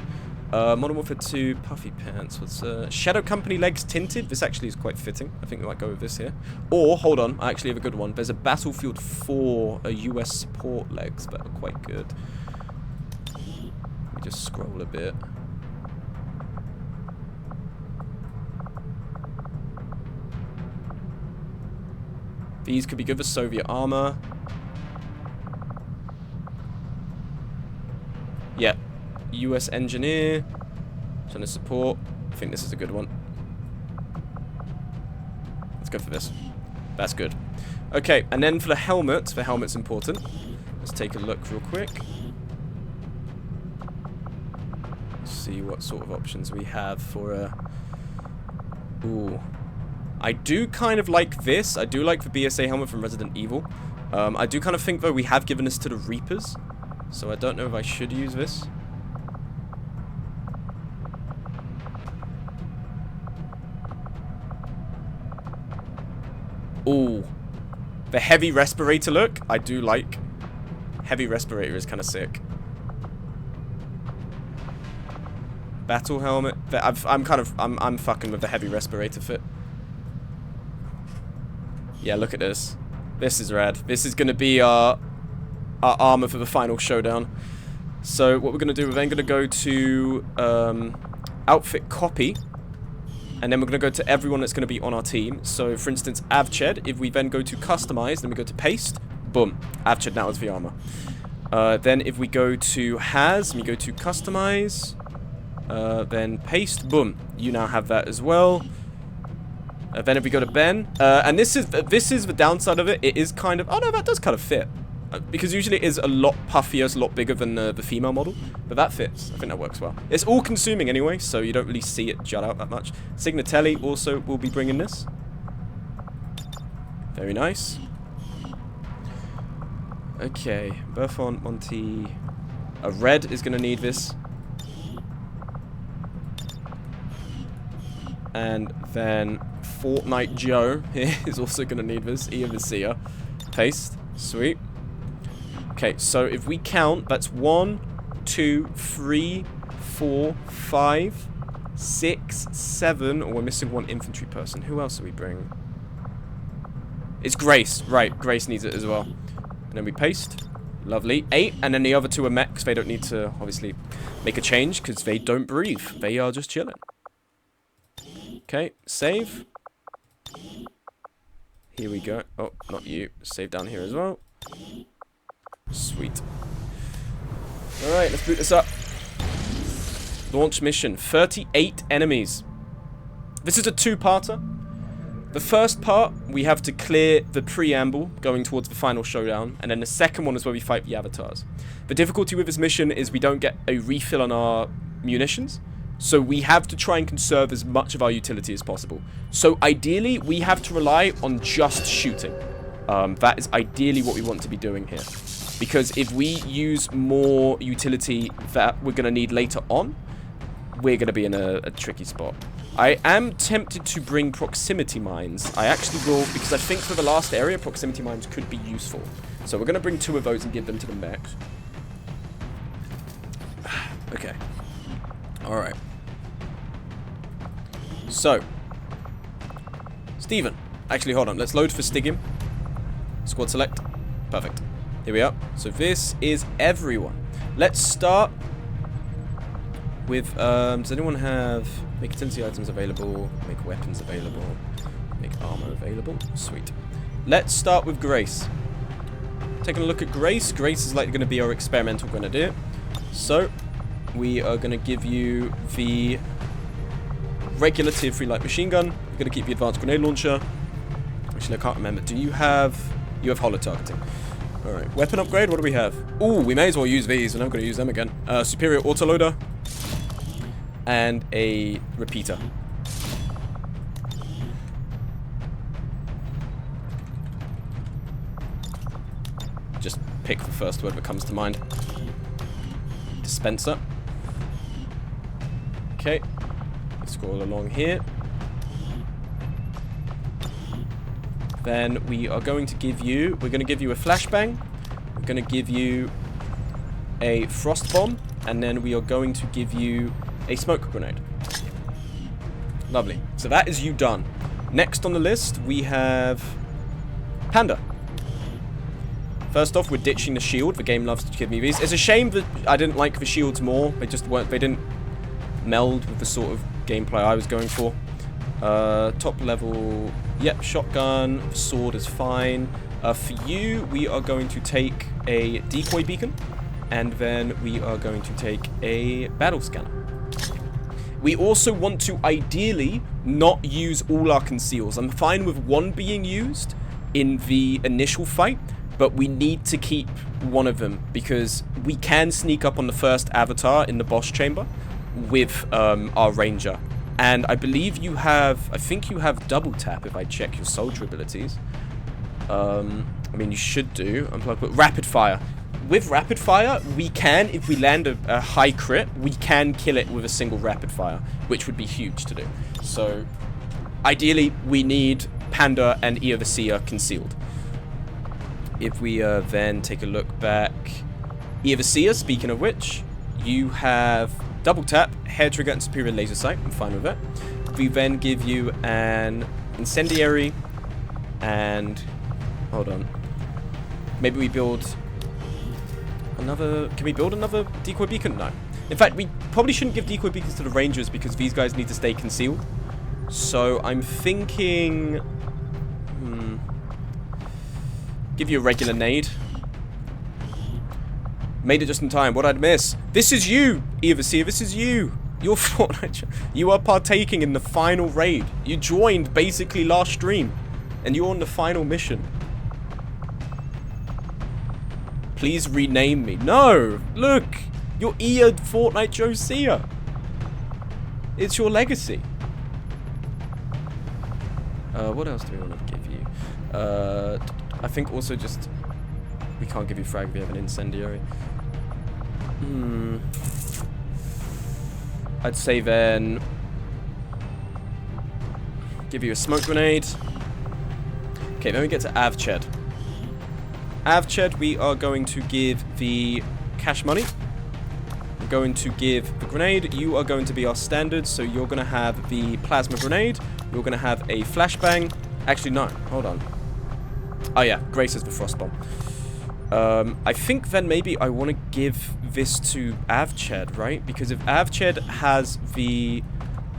Modern Warfare 2, puffy pants. What's Shadow Company legs tinted? This actually is quite fitting. I think we might go with this here. Or, hold on, I actually have a good one. There's a Battlefield 4 US support legs that are quite good. Let me just scroll a bit. These could be good for Soviet armor. Yeah. US engineer. Trying to support. I think this is a good one. Let's go for this. That's good. Okay, and then for the helmet's important. Let's take a look real quick. Let's see what sort of options we have for a... ooh. I do kind of like this. I do like the BSA helmet from Resident Evil. I do kind of think, though, we have given this to the Reapers. So I don't know if I should use this. Ooh. The heavy respirator look, I do like. Heavy respirator is kind of sick. Battle helmet. I'm fucking with the heavy respirator fit. Yeah, look at this. This is rad. This is going to be our armor for the final showdown. So what we're going to do, we're then going to go to outfit copy. And then we're going to go to everyone that's going to be on our team. So, for instance, Avched. If we then go to customize, then we go to paste. Boom. Avched now is the armor. Then if we go to Has, we go to customize. Then paste. Boom. You now have that as well. Then if we go to Ben, and this is the downside of it. It is kind of... oh, no, that does kind of fit. Because usually it is a lot puffier, it's a lot bigger than the female model. But that fits. I think that works well. It's all consuming anyway, so you don't really see it jut out that much. Signatelli also will be bringing this. Very nice. Okay. Burthon, Monty... a red is going to need this. And then Fortnite Joe is also going to need this. Ian Vicia. Paste. Sweet. Okay, so if we count, that's 1, 2, 3, 4, 5, 6, 7. Oh, we're missing one infantry person. Who else do we bring? It's Grace. Right, Grace needs it as well. And then we paste. Lovely. 8, and then the other 2 are mechs. They don't need to, obviously, make a change because they don't breathe. They are just chilling. Okay, save. Here we go. Oh, not you. Save down here as well. Sweet. Alright, let's boot this up. Launch mission. 38 enemies. This is a 2-parter. The first part, we have to clear the preamble going towards the final showdown. And then the second one is where we fight the avatars. The difficulty with this mission is we don't get a refill on our munitions. So we have to try and conserve as much of our utility as possible. So ideally, we have to rely on just shooting. That is ideally what we want to be doing here. Because if we use more utility that we're going to need later on, we're going to be in a tricky spot. I am tempted to bring proximity mines. I actually will, because I think for the last area, proximity mines could be useful. So we're going to bring 2 of those and give them to the mechs. Okay. Alright. So. Steven. Actually, hold on. Let's load for Stigim. Squad select. Perfect. Here we are. So this is everyone. Let's start with, does anyone have, make utility items available, make weapons available, make armor available. Sweet. Let's start with Grace. Taking a look at Grace. Grace is like going to be our experimental grenadier. So, we are going to give you the regular tier 3 light machine gun. We're going to keep the advanced grenade launcher. Actually, I can't remember. Do you have... You have holo targeting. Alright. Weapon upgrade, what do we have? Ooh, we may as well use these, and I'm going to use them again. Superior autoloader. And a repeater. Just pick the first word that comes to mind. Dispenser. Okay. Let's scroll along here. Then we are going to give you... We're going to give you a flashbang. We're going to give you a frost bomb. And then we are going to give you a smoke grenade. Lovely. So that is you done. Next on the list, we have Panda. First off, we're ditching the shield. The game loves to give me these. It's a shame that I didn't like the shields more. They just weren't... They didn't meld with the sort of gameplay I was going for. Top level... Yep, shotgun. Sword is fine. For you, we are going to take a decoy beacon. And then we are going to take a battle scanner. We also want to ideally not use all our conceals. I'm fine with one being used in the initial fight, but we need to keep one of them because we can sneak up on the first avatar in the boss chamber with our ranger. And I believe you have, I think you have double tap if I check your soldier abilities. I mean, you should do. Unplug, but rapid fire. With rapid fire, we can, if we land a high crit, we can kill it with a single rapid fire, which would be huge to do. So, ideally, we need Panda and Ear the Seer concealed. If we then take a look back, Ear the Seer, speaking of which, you have double tap, hair trigger, and superior laser sight. I'm fine with it. We then give you an incendiary, and hold on. Maybe we build another... Can we build another decoy beacon? No. In fact, we probably shouldn't give decoy beacons to the rangers because these guys need to stay concealed. So I'm thinking... Give you a regular nade. Made it just in time. What I'd miss. This is you, Evaseer. This is you. You're Fortnite. You are partaking in the final raid. You joined basically last stream. And you're on the final mission. Please rename me. No! Look! You're Eared Fortnite Josiah. It's your legacy. What else do we want to give you? I think also just... We can't give you frag, we have an incendiary. I'd say then... Give you a smoke grenade. Okay, then we get to Avched. Avched, we are going to give the cash money. We're going to give the grenade. You are going to be our standard, so you're going to have the plasma grenade. You're going to have a flashbang. Actually, no. Hold on. Oh, yeah. Grace is the frost bomb. I think then maybe I want to give this to Avched, right? Because if Avched has the...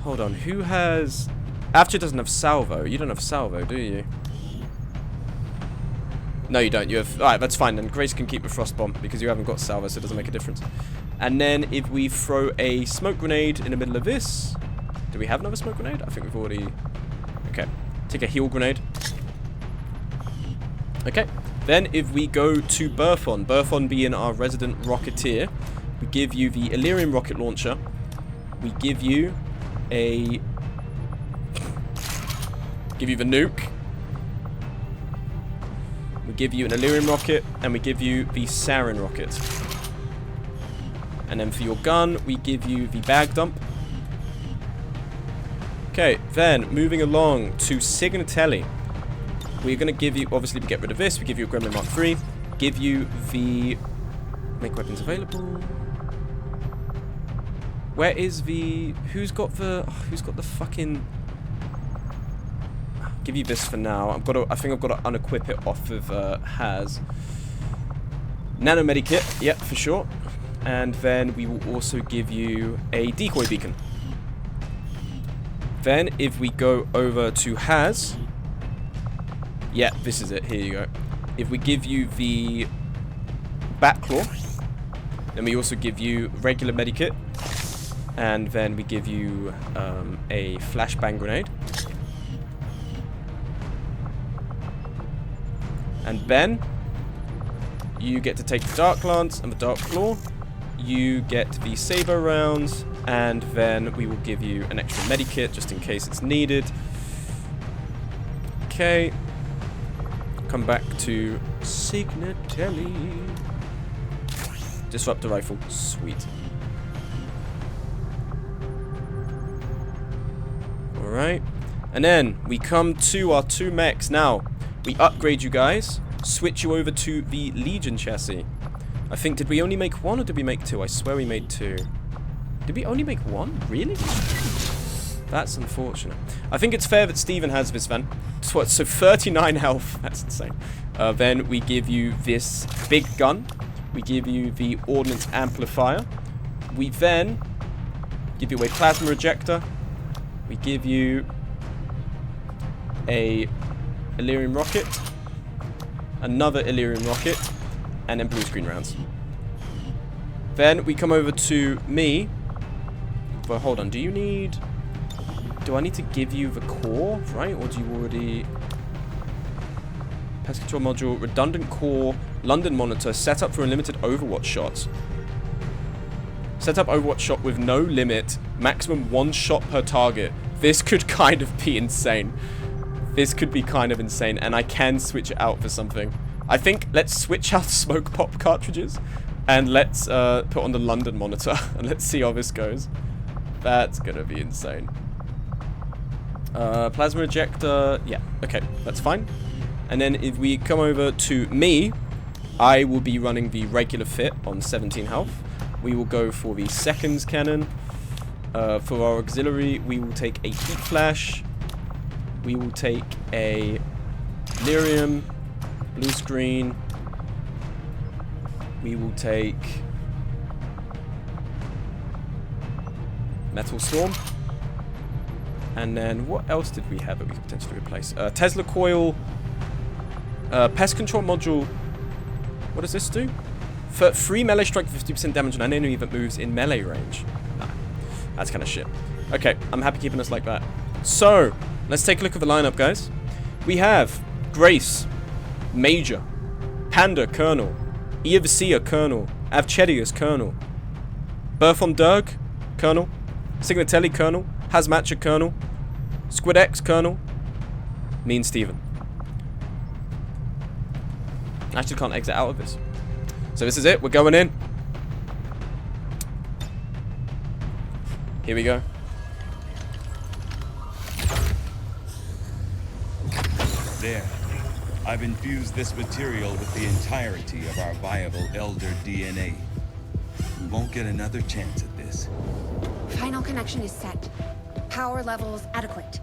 Hold on. Who has... Avched doesn't have salvo. You don't have salvo, do you? No, you don't. You have... Alright, that's fine. Then Grace can keep the frost bomb because you haven't got salvo, so it doesn't make a difference. And then if we throw a smoke grenade in the middle of this... Do we have another smoke grenade? I think we've already... Okay. Take a heal grenade. Okay. Then if we go to Burthon, Burthon being our resident rocketeer, we give you the Illyrium rocket launcher. We give you a... Give you the nuke. We give you an Illyrium rocket, and we give you the Sarin rocket. And then for your gun, we give you the bag dump. Okay, then moving along to Signatelli. We're going to give you, obviously we get rid of this, we give you a Gremlin Mark III, give you the, make weapons available. Where is the, who's got the fucking, give you this for now. I think I've got to unequip it off of Has. Nano Medikit, yep, for sure. And then we will also give you a decoy beacon. Then if we go over to Has, yeah, this is it, here you go. If we give you the Bat Claw, then we also give you regular Medikit, and then we give you a flashbang grenade. And then you get to take the Dark Lance and the Dark Claw. You get the Saber rounds, and then we will give you an extra Medikit just in case it's needed. Okay. Come back to Signatelli. Disruptor rifle. Sweet. Alright. And then we come to our 2 mechs. Now, we upgrade you guys. Switch you over to the Legion chassis. I think, did we only make 1 or did we make 2? I swear we made 2. Did we only make 1? Really? That's unfortunate. I think it's fair that Steven has this then. So 39 health. That's insane. Then we give you this big gun. We give you the ordnance amplifier. We then give you a plasma ejector. We give you a Illyrium rocket. Another Illyrium rocket. And then blue screen rounds. Then we come over to me. But hold on, do I need to give you the core, right? Or do you already... Pest control module, redundant core, London monitor, set up for unlimited Overwatch shots. Set up Overwatch shot with no limit, maximum 1 shot per target. This could kind of be insane. This could be kind of insane, and I can switch it out for something. I think let's switch out smoke pop cartridges, and let's put on the London monitor, and let's see how this goes. That's gonna be insane. Plasma ejector, yeah, okay, that's fine. And then if we come over to me, I will be running the regular fit on 17 health. We will go for the seconds cannon. For our auxiliary, we will take a heat flash. We will take a Lyrium, blue screen. We will take Metal Storm. And then what else did we have that we could potentially replace? Tesla coil, pest control module. What does this do? For free melee strike, 50% damage on an enemy that moves in melee range. Nah, that's kind of shit. Okay, I'm happy keeping us like that. So, let's take a look at the lineup, guys. We have Grace, Major, Panda, Colonel, Eovasia, Colonel, Avchedius, Colonel, Berthon Durg, Colonel, Signatelli, Colonel, Hazmatcha, Colonel, Squid X, Colonel, me and Steven. I actually can't exit out of this. So this is it, we're going in. Here we go. There. I've infused this material with the entirety of our viable Elder DNA. We won't get another chance at this. Final connection is set. Power levels adequate.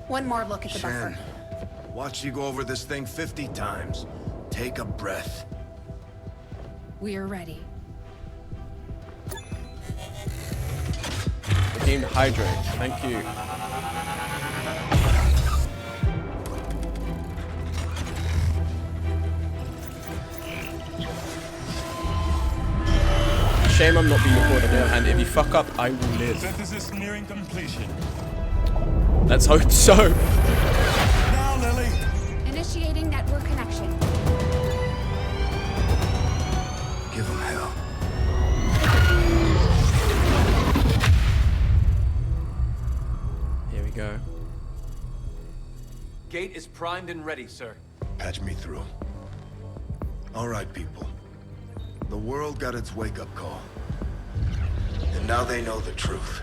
One more look at the buffer. Watch you go over this thing 50 times. Take a breath. We're ready. Redeemed Hydrate, thank you. Shame I'm not being recorded on the other hand. If you fuck up, I will live. Synthesis nearing completion. Let's hope so. Now, Lily. Initiating network connection. Give him hell. Here we go. Gate is primed and ready, sir. Patch me through. All right, people. The world got its wake-up call. And now they know the truth.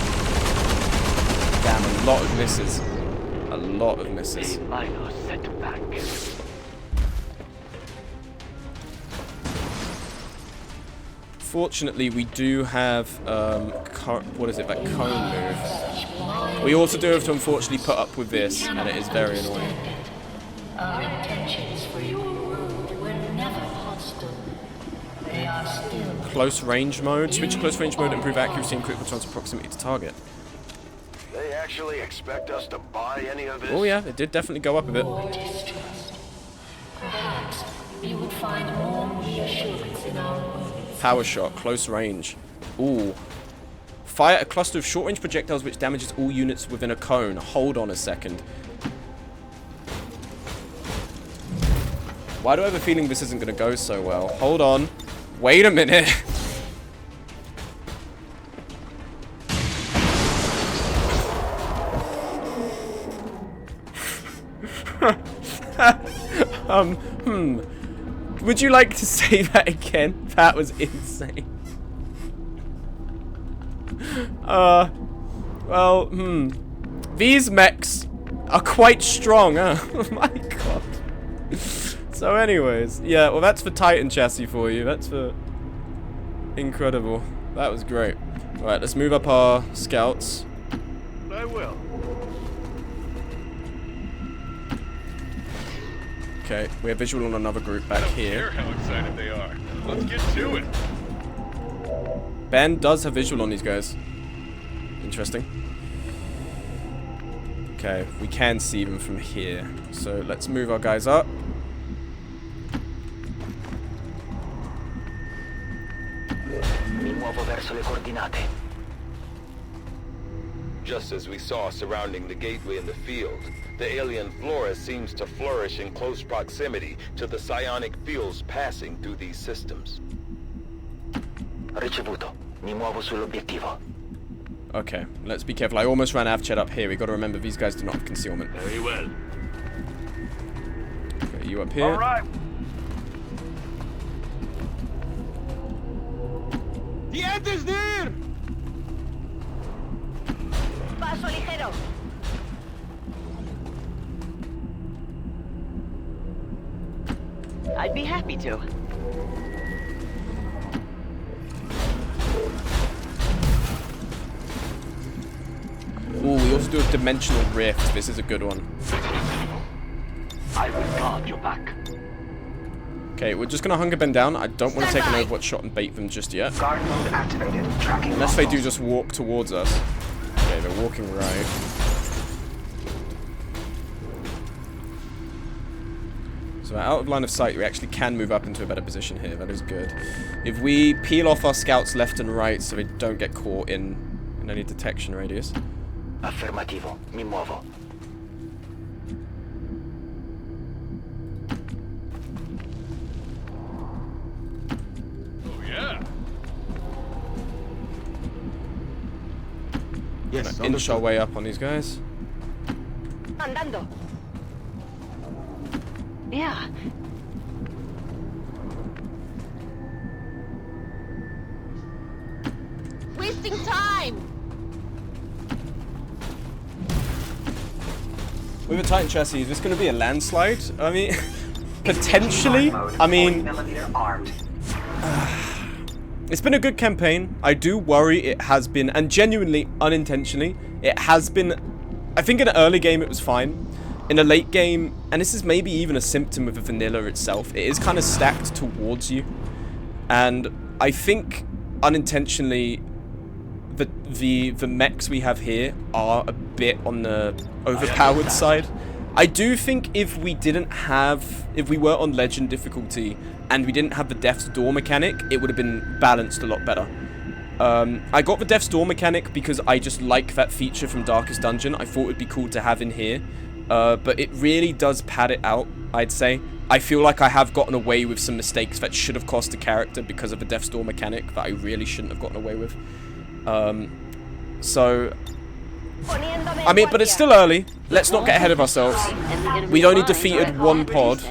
lot of misses. A lot of misses. Minor setback. Fortunately, we do have, what is it, that cone move. We also do have to unfortunately put up with this, and it is very annoying. Our intentions for your world were never hostile. They are still. Close range mode. Switch to close range mode to improve accuracy and critical chance of proximity to target. They actually expect us to buy any of this? Oh yeah, it did definitely go up a bit. More distrust. Perhaps you would find more reassurance in our words. Power shot, close range. Ooh. Fire a cluster of short-range projectiles which damages all units within a cone. Hold on a second. Why do I have a feeling this isn't going to go so well? Hold on. Wait a minute. Would you like to say that again? That was insane. Well, These mechs are quite strong, huh? Oh my god. So anyways, yeah, well that's the Titan chassis for you. That's the... incredible. That was great. Alright, let's move up our scouts. I will. Okay, we have visual on another group back here. How excited they are. Let's get to it. Ben does have visual on these guys. Interesting. Okay, we can see them from here. So let's move our guys up. Mi muovo verso le coordinate. Just as we saw surrounding the gateway in the field, the alien flora seems to flourish in close proximity to the psionic fields passing through these systems. Ricevuto. Mi muovo sull'obiettivo. Okay, let's be careful. I almost ran Avched up here. We got to remember these guys do not have concealment. Very well. Okay, you up here. All right. The end is near! Paso ligero. I'd be happy to. Ooh, we also do a dimensional rift. This is a good one. I will guard your back. Okay, we're just going to hunger Ben down. I don't want to take an overwatch shot and bait them just yet. Guard mode activated. Tracking. Unless they do just walk towards us. Okay, they're walking right. So out of line of sight, we actually can move up into a better position here. That is good. If we peel off our scouts left and right so they don't get caught in any detection radius. Affermativo. Mi muovo. Oh yeah. Yes, inch our way up on these guys. Andando. Yeah. Wasting time. With a Titan chassis, is this going to be a landslide? I mean, potentially. I mean, it's been a good campaign. I do worry it has been, and genuinely, unintentionally, it has been. I think in an early game it was fine. In a late game, and this is maybe even a symptom of the vanilla itself, it is kind of stacked towards you. And I think unintentionally the mechs we have here are a bit on the overpowered side. I do think if we were on legend difficulty and we didn't have the Death's Door mechanic, it would have been balanced a lot better. I got the Death's Door mechanic because I just like that feature from Darkest Dungeon. I thought it'd be cool to have in here. But it really does pad it out, I'd say. I feel like I have gotten away with some mistakes that should have cost a character because of the Death's Door mechanic that I really shouldn't have gotten away with. So, I mean, but it's still early. Let's not get ahead of ourselves. We only defeated one pod.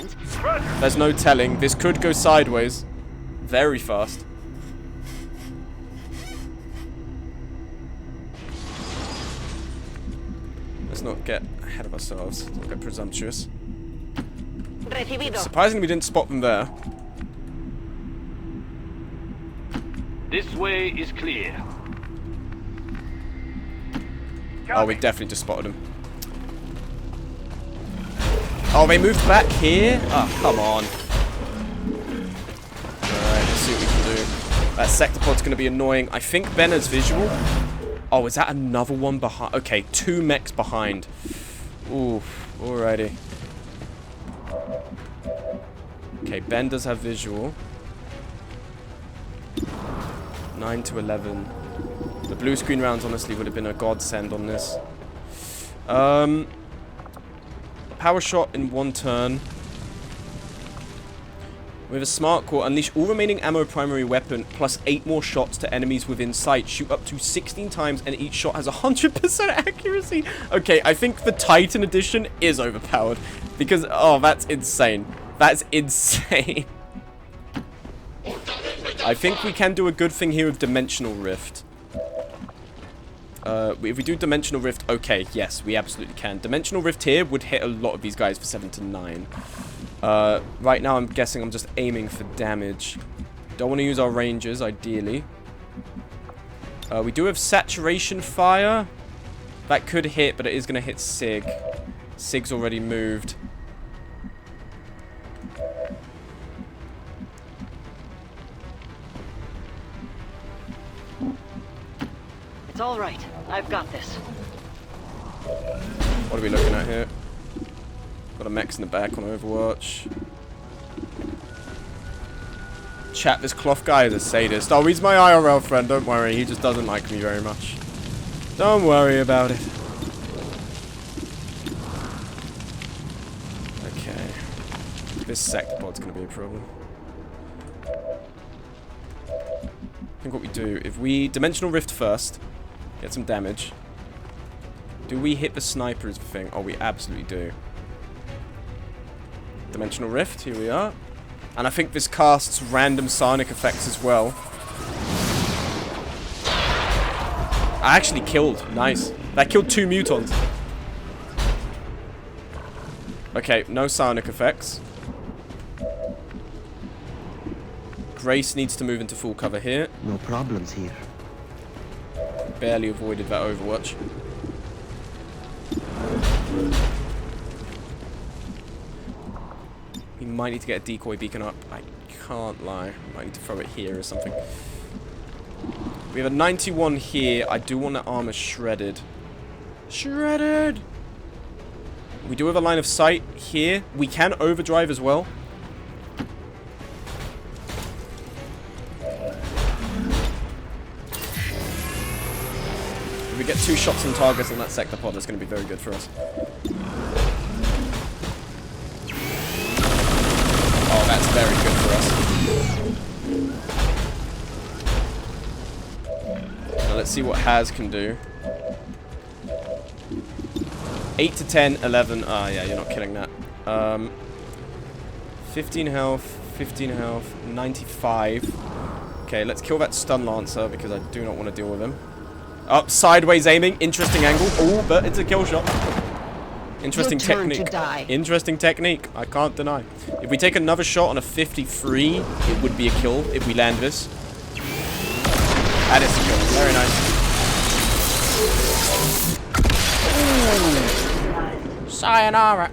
There's no telling. This could go sideways very fast. Let's not get ahead of ourselves. Let's not get presumptuous. Recibido. Surprisingly, we didn't spot them there. This way is clear. Oh, we definitely just spotted them. Oh, they moved back here? Oh, come on. Alright, let's see what we can do. That sector pod's going to be annoying. I think Ben has visual. Oh, is that another one behind? Okay, 2 mechs behind. Ooh, alrighty. Okay, Ben does have visual. 9 to 11. The blue screen rounds honestly would have been a godsend on this. Power shot in 1 turn. With a smart core, unleash all remaining ammo primary weapon plus 8 more shots to enemies within sight. Shoot up to 16 times and each shot has 100% accuracy. Okay, I think the Titan edition is overpowered. Because, oh, that's insane. That's insane. I think we can do a good thing here with Dimensional Rift. If we do Dimensional Rift, okay, yes, we absolutely can. Dimensional Rift here would hit a lot of these guys for 7 to 9. Right now I'm guessing I'm just aiming for damage. Don't want to use our rangers, ideally. We do have Saturation Fire. That could hit, but it is going to hit Sig. Sig's already moved. It's all right. I've got this. What are we looking at here? Got a mechs in the back on Overwatch. Chat, this cloth guy is a sadist. Oh, he's my IRL friend, don't worry. He just doesn't like me very much. Don't worry about it. Okay. This sector pod's going to be a problem. I think what we do, if we Dimensional Rift first, get some damage. Do we hit the sniper is the thing? Oh, we absolutely do. Dimensional Rift, here we are. And I think this casts random sonic effects as well. I actually killed. Nice. That killed 2 mutons. Okay, no sonic effects. Grace needs to move into full cover here. No problems here. Barely avoided that Overwatch. We might need to get a decoy beacon up. I can't lie. Might need to throw it here or something. We have a 91 here. I do want that armor shredded. Shredded! We do have a line of sight here. We can overdrive as well. If we get 2 shots on targets on that sector pod, that's going to be very good for us. Oh, that's very good for us. Now let's see what Haz can do. 8 to 10, 11. Ah, yeah, you're not killing that. 15 health, 15 health, 95. Okay, let's kill that stun lancer because I do not want to deal with him. Up, sideways aiming, interesting angle. Oh, but it's a kill shot. Interesting technique. Interesting technique, I can't deny. If we take another shot on a 53, it would be a kill if we land this. That is a kill, very nice. Ooh. Sayonara.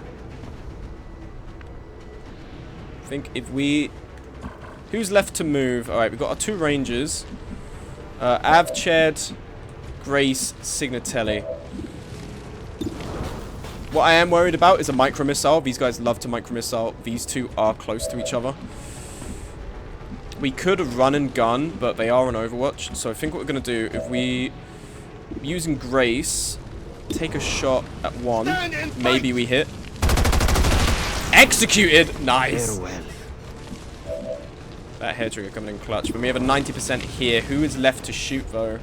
I think if we... Who's left to move? Alright, we've got our 2 rangers. Avched, Grace, Signatelli. What I am worried about is a micro-missile. These guys love to micro-missile. These 2 are close to each other. We could run and gun, but they are on Overwatch. So I think what we're going to do, if we, using Grace, take a shot at 1, maybe we hit. Executed! Nice! That hair trigger coming in clutch. But we have a 90% here. Who is left to shoot, though?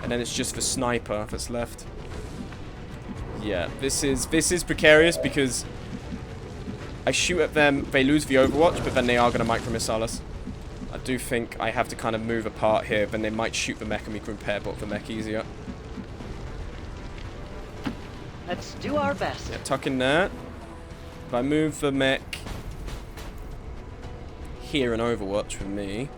And then it's just the sniper that's left. Yeah, this is precarious because I shoot at them, they lose the Overwatch, but then they are going to micro-missile us. I do think I have to kind of move apart here, then they might shoot the mech and we can repair bot the mech easier. Let's do our best. Yeah, tuck in there. If I move the mech here in Overwatch with me.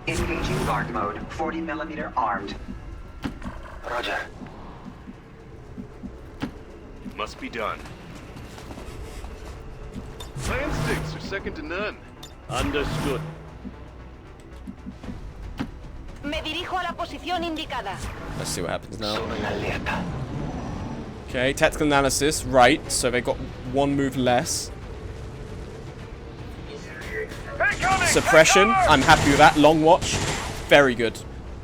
Engaging guard mode. 40mm armed. Roger. Must be done. My instincts are second to none. Understood. Me dirijo a la posición indicada. Let's see what happens now. Okay, tactical analysis. Right, so they got one move less. Suppression, I'm happy with that. Long watch, very good.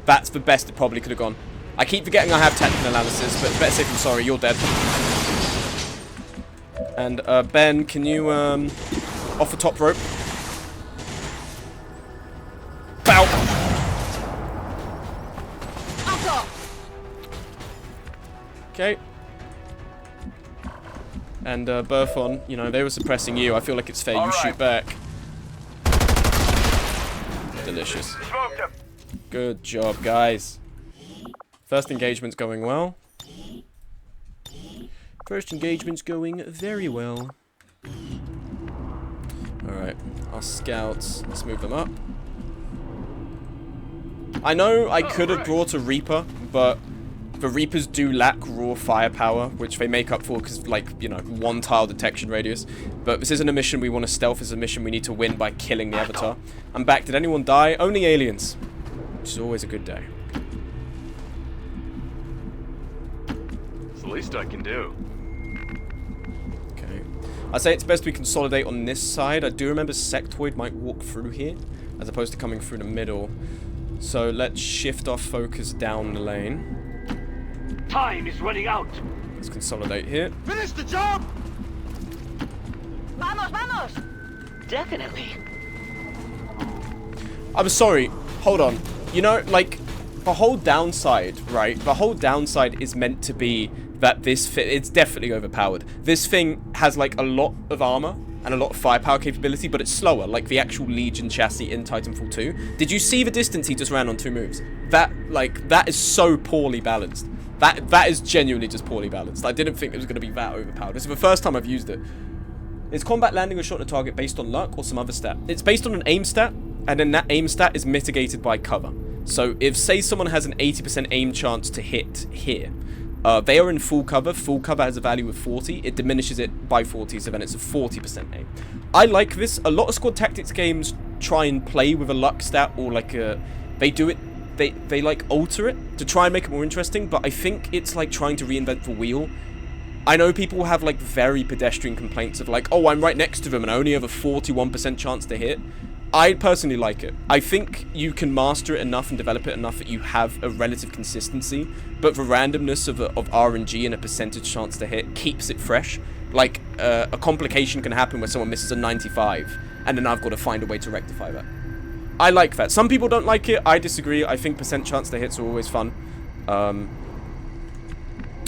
That's the best it probably could have gone. I keep forgetting I have tactical analysis, but better safe than sorry, you're dead. And Ben, can you off the top rope? Bow! Okay. And Burfon, you know, they were suppressing you. I feel like it's fair you shoot back. Delicious. Good job, guys. First engagement's going well. First engagement's going very well. Alright, our scouts, let's move them up. I know I could have brought a Reaper, but the Reapers do lack raw firepower, which they make up for because, like, you know, 1 tile detection radius. But this isn't a mission we want to stealth, it's a mission we need to win by killing the Avatar. I'm back. Did anyone die? Only aliens. Which is always a good day. It's the least I can do. Okay. I say it's best we consolidate on this side. I do remember Sectoid might walk through here, as opposed to coming through the middle. So let's shift our focus down the lane. Time is running out. Let's consolidate here. Finish the job. Vamos, vamos. Definitely. I'm sorry. Hold on. You know, like, the whole downside, right? The whole downside is meant to be that it's definitely overpowered. This thing has, like, a lot of armor and a lot of firepower capability, but it's slower, like the actual Legion chassis in Titanfall 2. Did you see the distance he just ran on 2 moves? That is so poorly balanced. That is genuinely just poorly balanced. I didn't think it was going to be that overpowered. This is the first time I've used it. Is combat landing a shot on a target based on luck or some other stat? It's based on an aim stat, and then that aim stat is mitigated by cover. So if, say, someone has an 80% aim chance to hit here, they are in full cover. Full cover has a value of 40. It diminishes it by 40, so then it's a 40% aim. I like this. A lot of squad tactics games try and play with a luck stat, or like they do it. They like alter it to try and make it more interesting, but I think it's like trying to reinvent the wheel. I know people have like very pedestrian complaints of like, oh, I'm right next to them and I only have a 41% chance to hit. I personally like it. I think you can master it enough and develop it enough that you have a relative consistency, but the randomness of RNG and a percentage chance to hit keeps it fresh. Like, a complication can happen where someone misses a 95, and then I've got to find a way to rectify that. I like that. Some people don't like it. I disagree. I think percent chance to hits are always fun.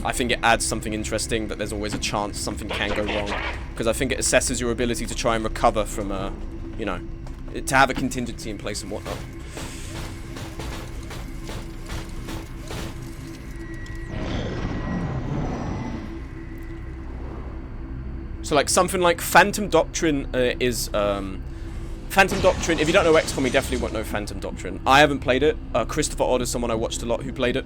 I think it adds something interesting, that there's always a chance something can go wrong. Because I think it assesses your ability to try and recover from, you know, to have a contingency in place and whatnot. So, like, something like Phantom Doctrine is... Phantom Doctrine, if you don't know XCOM, you definitely won't know Phantom Doctrine. I haven't played it. Christopher Odd is someone I watched a lot who played it.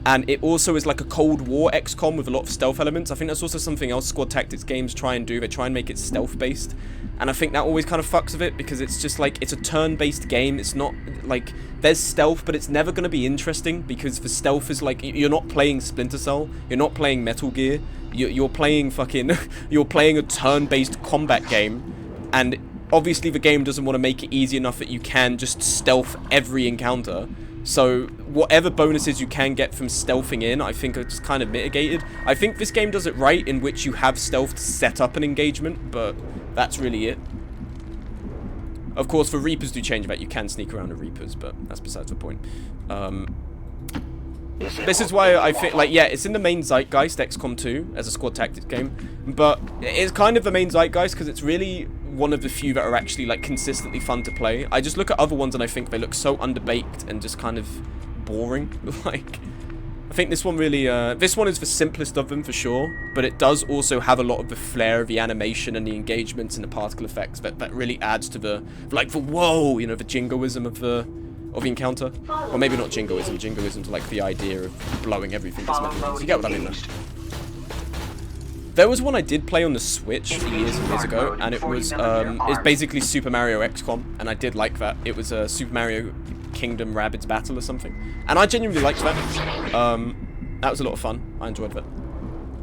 And it also is like a Cold War XCOM with a lot of stealth elements. I think that's also something else squad tactics games try and do. They try and make it stealth-based. And I think that always kind of fucks with it, because it's just like, it's a turn-based game. It's not, like, there's stealth, but it's never going to be interesting, because the stealth is like, you're not playing Splinter Cell. You're not playing Metal Gear. You're playing fucking, you're playing a turn-based combat game. And obviously the game doesn't want to make it easy enough that you can just stealth every encounter. So whatever bonuses you can get from stealthing in, I think are just kind of mitigated. I think this game does it right, in which you have stealth to set up an engagement, but that's really it. Of course, the Reapers do change that. You can sneak around the Reapers, but that's besides the point. This is why I think, like, yeah, it's in the main zeitgeist, XCOM 2, as a squad tactics game, but it's kind of the main zeitgeist because it's really one of the few that are actually like consistently fun to play. I just look at other ones and I think they look so underbaked and just kind of boring. Like, I think this one really, this one is the simplest of them for sure, but it does also have a lot of the flair of the animation and the engagements and the particle effects that really adds to the, like, the whoa, you know, the jingoism of the encounter. Or maybe not jingoism. Jingoism's like the idea of blowing everything to smithereens. You get what I mean, though. There was one I did play on the Switch years and years ago, and it was, it's basically Super Mario XCOM, and I did like that. It was a Super Mario Kingdom Rabbids Battle or something, and I genuinely liked that. That was a lot of fun. I enjoyed that.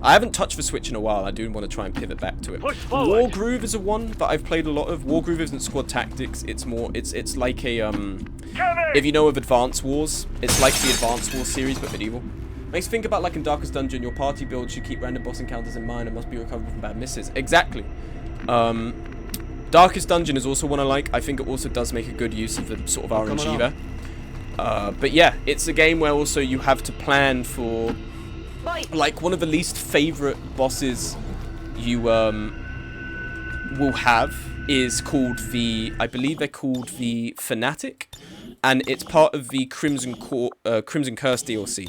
I haven't touched the Switch in a while. I do want to try and pivot back to it. Wargroove is a one that I've played a lot of. Wargroove isn't squad tactics. It's more, it's like a, if you know of Advance Wars, it's like the Advance Wars series, but medieval. Makes me think about, like, in Darkest Dungeon, your party build should keep random boss encounters in mind and must be recoverable from bad misses. Exactly. Darkest Dungeon is also one I like. I think it also does make a good use of the sort of RNG there. But yeah, it's a game where also you have to plan for, like, one of the least favorite bosses you will have is called the, I believe they're called the Fanatic, and it's part of the Crimson Curse DLC.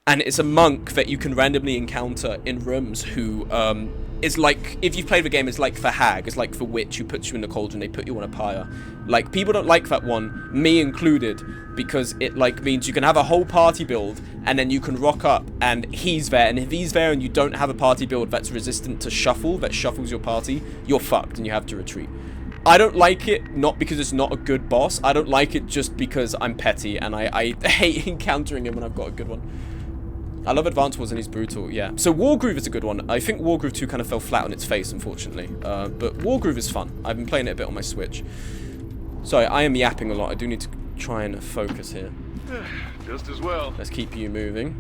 And it's a monk that you can randomly encounter in rooms who, is like, if you've played the game, it's like the hag, it's like the witch who puts you in the cauldron, they put you on a pyre. Like, people don't like that one, me included, because it, like, means you can have a whole party build, and then you can rock up, and he's there, and if he's there and you don't have a party build that's resistant to shuffle, that shuffles your party, you're fucked, and you have to retreat. I don't like it, not because it's not a good boss, I don't like it just because I'm petty, and I hate encountering him when I've got a good one. I love Advance Wars and he's brutal, yeah. So Wargroove is a good one. I think Wargroove 2 kind of fell flat on its face, unfortunately. But Wargroove is fun. I've been playing it a bit on my Switch. Sorry, I am yapping a lot. I do need to try and focus here. Just as well. Let's keep you moving.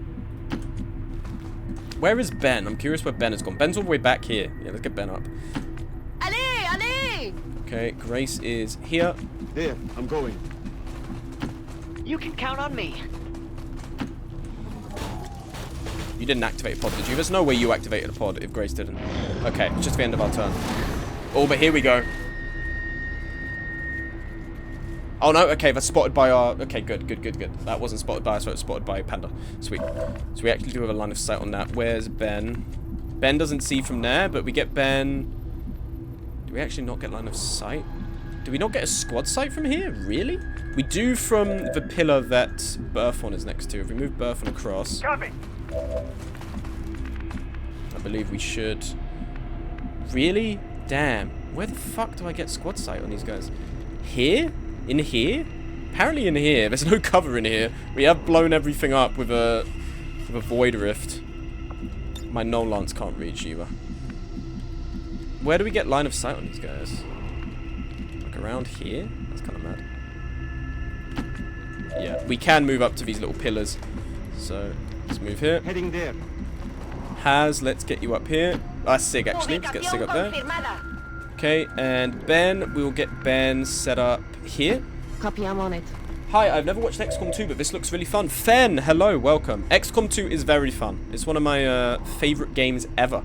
Where is Ben? I'm curious where Ben has gone. Ben's all the way back here. Yeah, let's get Ben up. Allez! Okay, Grace is here. There, I'm going. You can count on me. You didn't activate a pod, did you? There's no way you activated a pod if Grace didn't. Okay, it's just the end of our turn. Oh, but here we go. Oh, no, okay, that's spotted by our... Okay, good. That wasn't spotted by us, so it was spotted by Panda. Sweet. So we actually do have a line of sight on that. Where's Ben? Ben doesn't see from there, but we get Ben... Do we actually not get line of sight? Do we not get a squad sight from here? Really? We do from the pillar that Burthon is next to. If we move Burthon across... Copy. I believe we should. Really? Damn. Where the fuck do I get squad sight on these guys? Here? In here? Apparently in here. There's no cover in here. We have blown everything up with a void rift. My no lance can't reach either. Where do we get line of sight on these guys? Like around here? That's kind of mad. Yeah, we can move up to these little pillars. So let's move here. Heading there. Let's get you up here. Sig, actually. Let's get Sig up there. Okay, and Ben, we will get Ben set up here. Copy, I'm on it. Hi, I've never watched XCOM 2, but this looks really fun. Fen, hello, welcome. XCOM 2 is very fun. It's one of my favorite games ever.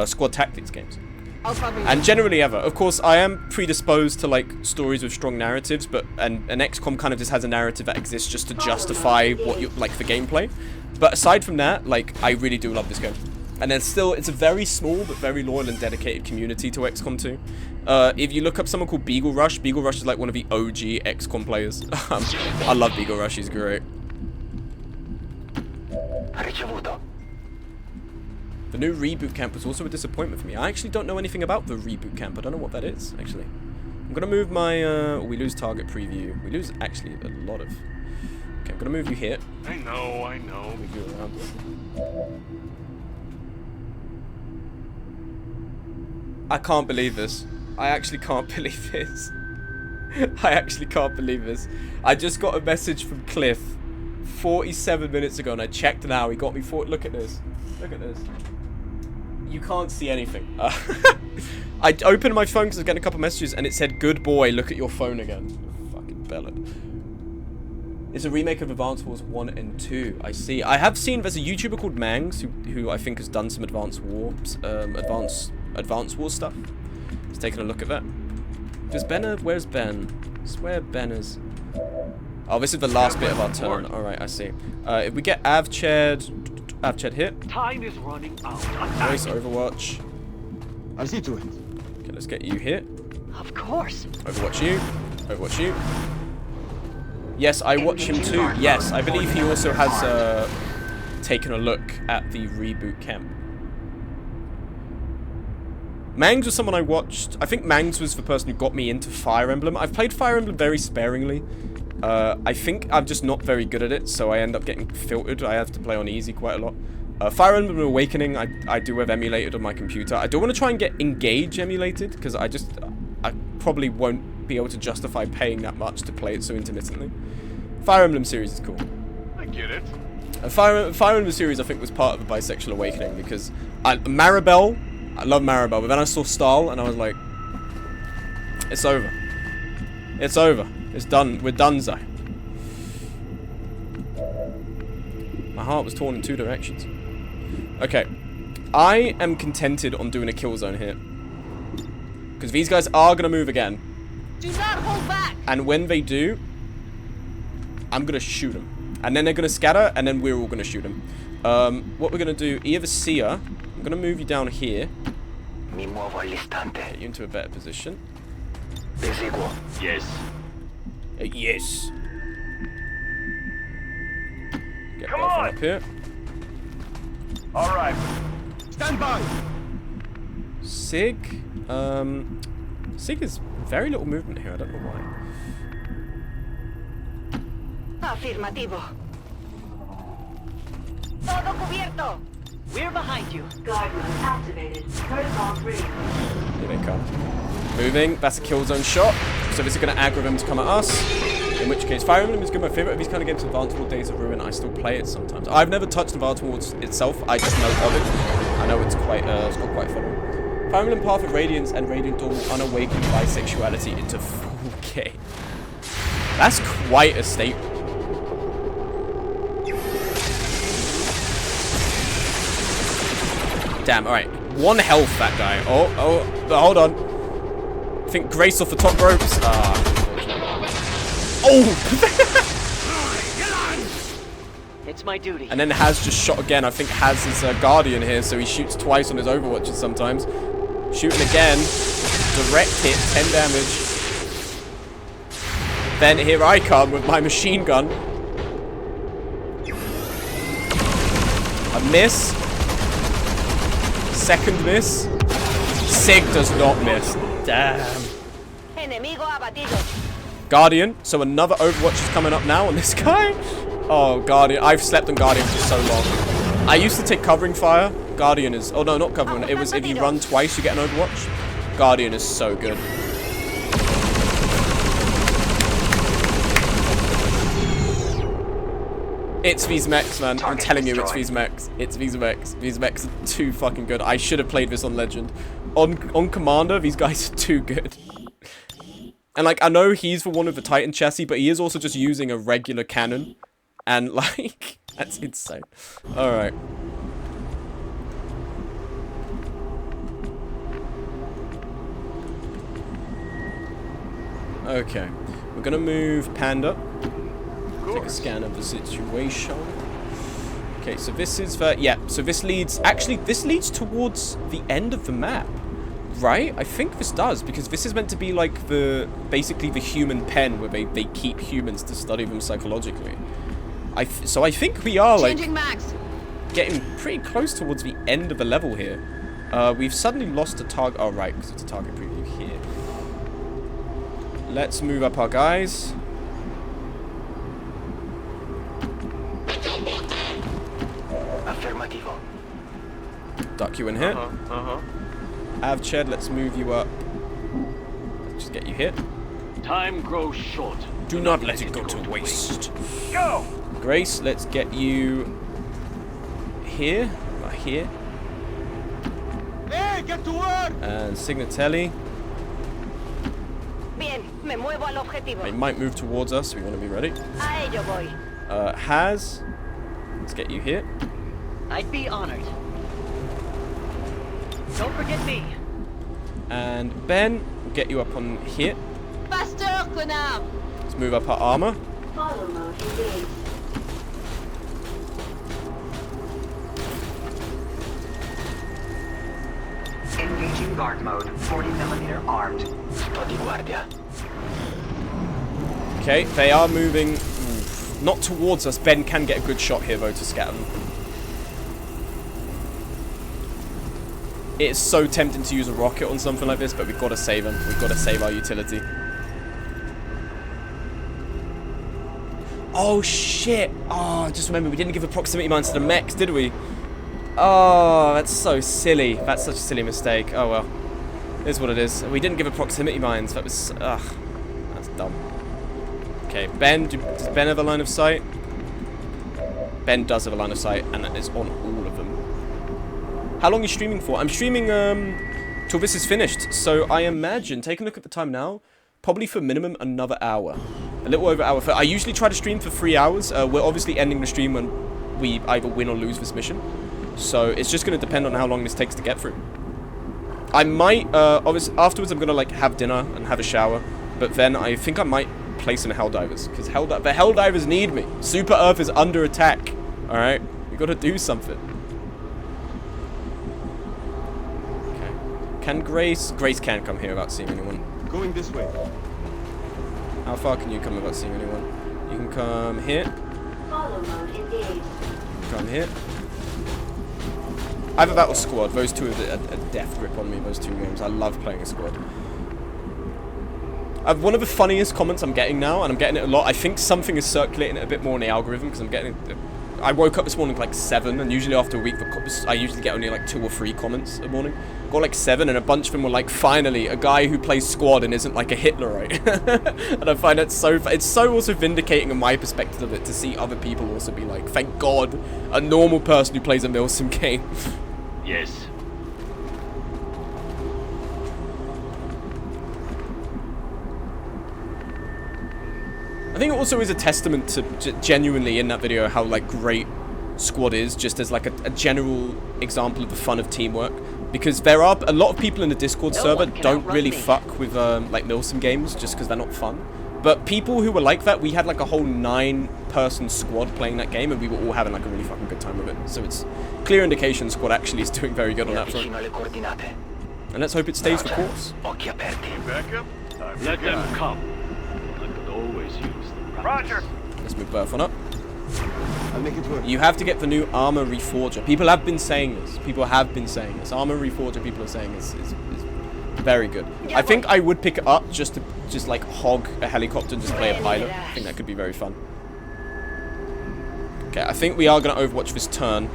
Squad tactics games. And generally ever. Of course, I am predisposed to, like, stories with strong narratives, but and XCOM kind of just has a narrative that exists just to justify what you like for gameplay. But aside from that, like, I really do love this game. And there's still, it's a very small but very loyal and dedicated community to XCOM 2. If you look up someone called Beagle Rush is like one of the OG XCOM players. I love Beagle Rush, he's great. The new reboot camp was also a disappointment for me. I actually don't know anything about the reboot camp. I don't know what that is, actually. I'm going to move my... we lose target preview. We lose, actually, a lot of... Okay, I'm going to move you here. I know. Move you around. I can't believe this. I actually can't believe this. I actually can't believe this. I just got a message from Cliff 47 minutes ago, and I checked now. He got me for... Look at this. Look at this. You can't see anything. I opened my phone because I was getting a couple messages, and it said, "Good boy, look at your phone again." Fucking bellend. It's a remake of Advance Wars 1 and 2. I see. I have seen there's a YouTuber called Mangs who I think has done some Advance Wars stuff. Just taking a look at that. Does Ben... Where's Ben? I swear Ben is... Oh, this is the last bit of our turn. Alright, I see. If we get Avched hit. Time is running out. Nice Overwatch. I'll see to it. Okay, let's get you hit. Of course. Overwatch you. Overwatch you. Yes, I watch him too. Yes, I believe he also has taken a look at the reboot camp. Mangs was someone I watched. I think Mangs was the person who got me into Fire Emblem. I've played Fire Emblem very sparingly. I think I'm just not very good at it, so I end up getting filtered. I have to play on easy quite a lot. Fire Emblem Awakening, I do have emulated on my computer. I do want to try and get Engage emulated, because I probably won't be able to justify paying that much to play it so intermittently. Fire Emblem series is cool. I get it. Fire Emblem series, I think, was part of the bisexual awakening, because Maribel, I love Maribel, but then I saw Stahl, and I was like, it's over. It's over. It's done. We're done, Zai. My heart was torn in 2 directions. Okay. I am contented on doing a kill zone here. Because these guys are going to move again. Do not hold back. And when they do, I'm going to shoot them. And then they're going to scatter, and then we're all going to shoot them. What we're going to do, either Sia, I'm going to move you down here. Get you into a better position. Yes. Yes. Get Come both on. up here. All right. Stand by. Sig. Sig has very little movement here. I don't know why. Afirmativo. Todo cubierto. We're behind you. Guardian activated. Protocol 3. Here they come. Moving. That's a kill zone shot. So this is going to aggro them to come at us. In which case, Fire Emblem is good. My favorite of these kind of games, Advanced War Days of Ruin. I still play it sometimes. I've never touched Advanced War itself. I just know of it. I know it's quite, it's got quite fun. Fire Emblem Path of Radiance and Radiant Dawn unawakened bisexuality into 4K. That's quite a statement. Damn, alright. 1 health, that guy. Oh, hold on. I think Grace off the top ropes. Oh! It's my duty. And then Haz just shot again. I think Haz is a Guardian here, so he shoots twice on his Overwatches sometimes. Shooting again. Direct hit, 10 damage. Then here I come with my machine gun. A miss. Second miss. Sig does not miss. Damn. Enemigo abatido. Guardian. So another Overwatch is coming up now on this guy. Oh, Guardian. I've slept on Guardian for so long. I used to take covering fire. Guardian is... Oh, no, not covering. It was if you run twice, you get an Overwatch. Guardian is so good. It's these mechs, man. I'm telling you, it's these mechs. It's these mechs. These mechs are too fucking good. I should have played this on Legend. On Commander, these guys are too good. And, like, I know he's the one with the Titan chassis, but he is also just using a regular cannon. And, like, that's insane. Alright. Okay. We're gonna move Panda. Take a scan of the situation. Okay, so this is the... Yeah, so this leads... Actually, this leads towards the end of the map. Right? I think this does, because this is meant to be like the... Basically the human pen, where they keep humans to study them psychologically. So I think we are, like... getting pretty close towards the end of the level here. We've suddenly lost a target... Oh, right, because it's a target preview here. Let's move up our guys. Affirmativo. Duck you in here. Avched, let's move you up. Let's just get you hit. Time grows short. Do not let it go to waste. Go! Grace, let's get you here. Right here. Hey, get to work! And Signatelli. Bien, me muevo al objetivo. They might move towards us. We want to be ready. A ello voy. Haz, let's get you here. I'd be honored. Don't forget me. And Ben, we'll get you up on here. Faster, connard! Let's move up our armor. Auto mode engaged. Engaging guard mode. 40mm armed. Sto di guardia. Okay, they are moving. Not towards us. Ben can get a good shot here, though, to scatter them. It's so tempting to use a rocket on something like this, but we've got to save them. We've got to save our utility. Oh, shit. Oh, just remember, we didn't give a proximity mines to the mechs, did we? Oh, that's so silly. That's such a silly mistake. Oh, well. It is what it is. We didn't give a proximity mines. That was... Ugh. That's dumb. Okay, Ben, does Ben have a line of sight? Ben does have a line of sight, and it is on all of them. How long are you streaming for? I'm streaming till this is finished. So I imagine, take a look at the time now, probably for minimum another hour. A little over an hour. I usually try to stream for 3 hours. We're obviously ending the stream when we either win or lose this mission. So it's just going to depend on how long this takes to get through. I might, obviously, afterwards I'm going to like have dinner and have a shower. But then I think I might play some Helldivers. Because the Helldivers need me. Super Earth is under attack. Alright? We got to do something. Can Grace can come here without seeing anyone. Going this way. How far can you come without seeing anyone? You can come here. Auto mode engaged. Come here. I have a battle squad. Those two have a death grip on me, those two games. I love playing a squad. One of the funniest comments I'm getting now, and I'm getting it a lot, I think something is circulating it a bit more in the algorithm, because I'm getting... I woke up this morning like 7, and usually after a week, I usually get only like 2 or 3 comments a morning. Got like 7, and a bunch of them were like, finally, a guy who plays squad and isn't like a Hitlerite. And I find it so... It's so also vindicating in my perspective of it to see other people also be like, thank God, a normal person who plays a Milsim game. Yes. I think it also is a testament to genuinely in that video how like great squad is, just as like a general example of the fun of teamwork. Because there are a lot of people in the Discord server don't really fuck with like Milsim games just because they're not fun. But people who were like that, we had like a whole 9-person squad playing that game, and we were all having like a really fucking good time with it. So it's clear indication squad actually is doing very good on that front. And let's hope it stays the course. Backup? Let them come. I could always use them. Roger. Let's move Burf on up. I'll make it work. You have to get the new Armor Reforger. People have been saying this. People have been saying this. Armor Reforger, people are saying is very good. I think I would pick it up just to like hog a helicopter and just play a pilot. I think that could be very fun. Okay, I think we are going to Overwatch this turn.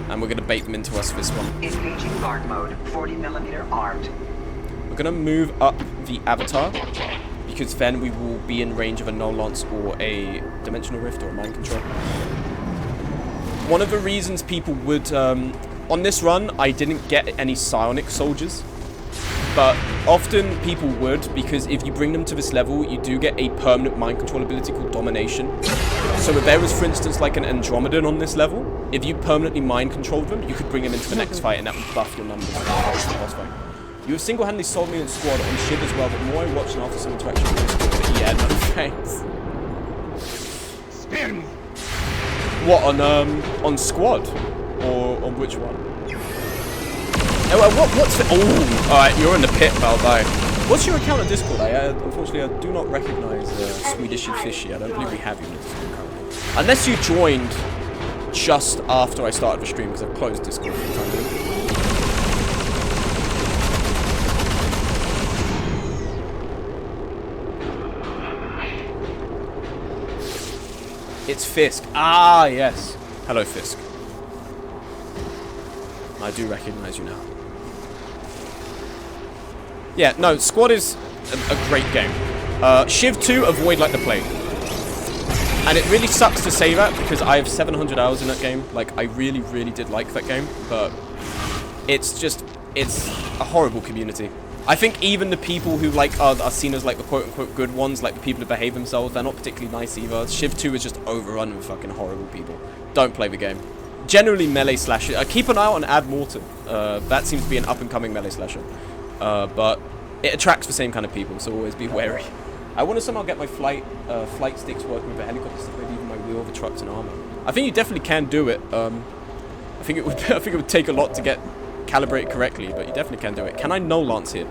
And we're going to bait them into us this one. Engaging guard mode. 40mm armed. We're going to move up the avatar. Because then we will be in range of a null lance or a dimensional rift or a mind control. One of the reasons people would... on this run, I didn't get any psionic soldiers. But often people would, because if you bring them to this level, you do get a permanent mind control ability called Domination. So if there was, for instance, like an Andromedan on this level, if you permanently mind controlled them, you could bring them into the next fight and that would buff your numbers. You have single-handedly sold me in squad on Shiv as well, but more I watched and after some interaction with Discord, yeah, no thanks. Spare me. What, on squad? Or on which one? Oh, what's the... Oh, alright, you're in the pit, pal, bye. What's your account on Discord? Unfortunately, I do not recognize Swedish and Fishy. I don't believe we have you in Discord currently. Unless you joined just after I started the stream, because I've closed Discord for the time being. It's Fisk. Ah, yes. Hello, Fisk. I do recognize you now. Yeah, no, Squad is a great game. Shiv 2, avoid like the plague. And it really sucks to say that, because I have 700 hours in that game. Like, I really, really did like that game. But it's just, it's a horrible community. I think even the people who like are seen as like the quote-unquote good ones, like the people who behave themselves, they're not particularly nice either. Shiv 2 is just overrun with fucking horrible people. Don't play the game. Generally melee slasher. Keep an eye out on Ad Mortem. That seems to be an up-and-coming melee slasher. but it attracts the same kind of people, so always be wary. I want to somehow get my flight sticks working with the helicopter stuff, maybe even my wheel of the trucks and armor. I think you definitely can do it. I think it would take a lot to get calibrated correctly, but you definitely can do it. Can I no lance here?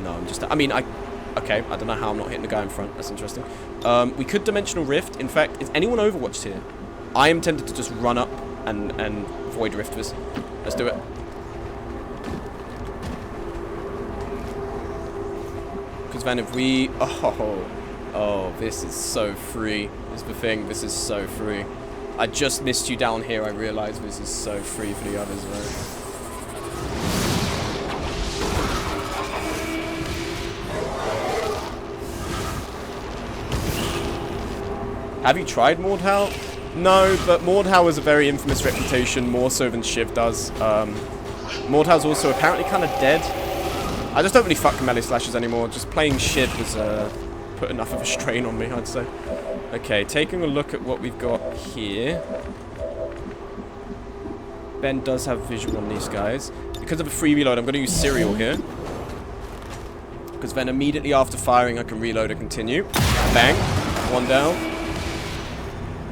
No, I'm just. I mean, okay, I don't know how I'm not hitting the guy in front. That's interesting. We could dimensional rift. In fact, is anyone Overwatched here? I am tempted to just run up and void rift this. Let's do it. Because then if we... Oh, this is so free. Is the thing. This is so free. I just missed you down here. I realize this is so free for the others, right? Have you tried Mordhau? No, but Mordhau has a very infamous reputation, more so than Shiv does. Mordhau's also apparently kind of dead. I just don't really fuck melee slashes anymore. Just playing Shiv has put enough of a strain on me, I'd say. Okay, taking a look at what we've got here. Ben does have visual on these guys. Because of a free reload, I'm going to use Serial here. Because then immediately after firing, I can reload and continue. Bang. One down.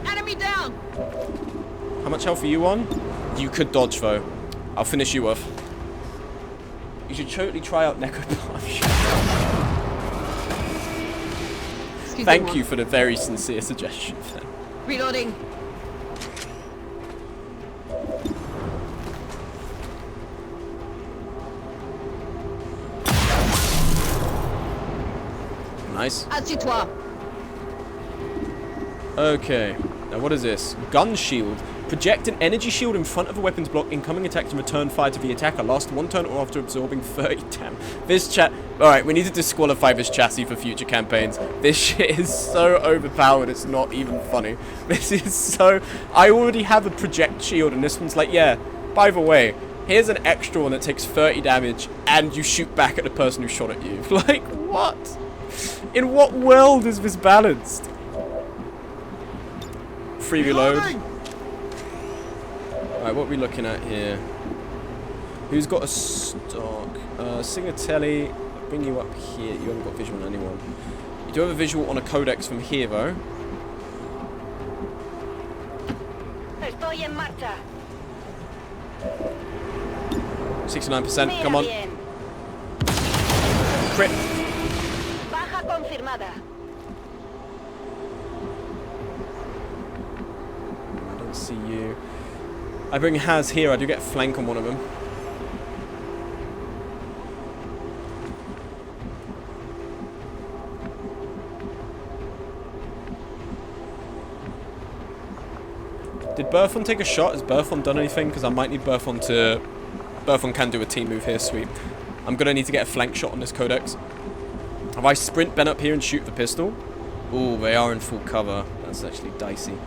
Enemy down. How much health are you on? You could dodge, though. I'll finish you off. You should totally try out Neko Punch. Thank you for the very sincere suggestion. Reloading. Nice. Assis-toi. Okay. Now what is this? Gun shield. Project an energy shield in front of a weapons block. Incoming attacks and return fire to the attacker. Last one turn or after absorbing 30 damage. This chat. Alright, we need to disqualify this chassis for future campaigns. This shit is so overpowered, it's not even funny. This is so... I already have a project shield, and this one's like, yeah, by the way, here's an extra one that takes 30 damage, and you shoot back at the person who shot at you. Like, what? In what world is this balanced? Free reload. Alright, what are we looking at here? Who's got a stock? Singatelli, I'll bring you up here. You haven't got visual on anyone. You do have a visual on a codex from here, though. Estoy en marcha. 69%, come on. Crit. Baja confirmada. I don't see you. I bring Haz here. I do get a flank on one of them. Did Burthon take a shot? Has Burthon done anything? Because I might need Burthon to... Burthon can do a team move here, sweet. I'm going to need to get a flank shot on this codex. If I sprint Ben up here and shoot the pistol... Ooh, they are in full cover. That's actually dicey.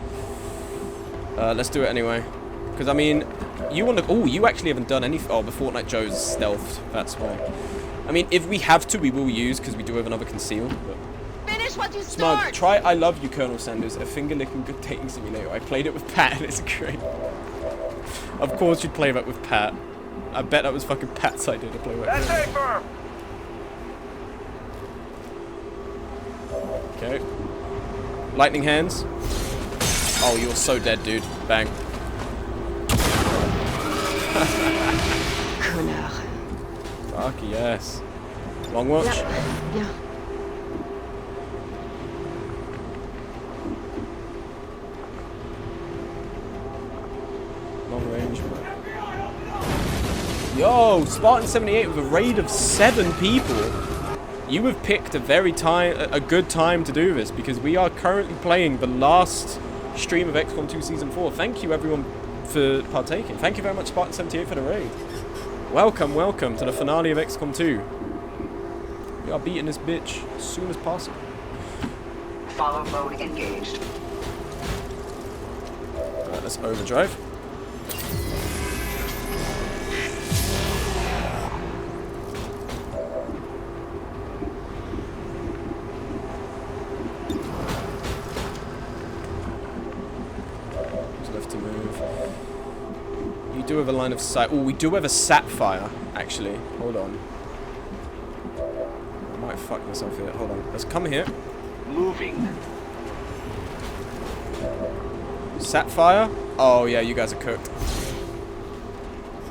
Let's do it anyway. Because, I mean, you want to... Oh, you actually haven't done any... Oh, the Fortnite Joe's stealthed. That's why. I mean, if we have to, we will use, because we do have another conceal. But... Finish what you Smug, start. try I Love You, Colonel Sanders, a finger-licking good dating simulator. I played it with Pat, and it's great. Of course you'd play that with Pat. I bet that was fucking Pat's idea to play with. That's it, firm. Okay. Lightning hands. Oh, you're so dead, dude. Bang. Connard. Fuck yes. Long watch. Yeah. Long range. Yo, Spartan 78 with a raid of 7 people. You have picked a good time to do this, because we are currently playing the last stream of XCOM 2 Season 4. Thank you everyone for partaking. Thank you very much, Spartan 78, for the raid. Welcome, welcome to the finale of XCOM 2. We are beating this bitch as soon as possible. Follow mode engaged. Alright, let's overdrive. We do have a line of sight. Oh, we do have a sapphire, actually. Hold on. I might fuck myself here. Hold on. Let's come here. Moving. Sapphire? Oh, yeah, you guys are cooked.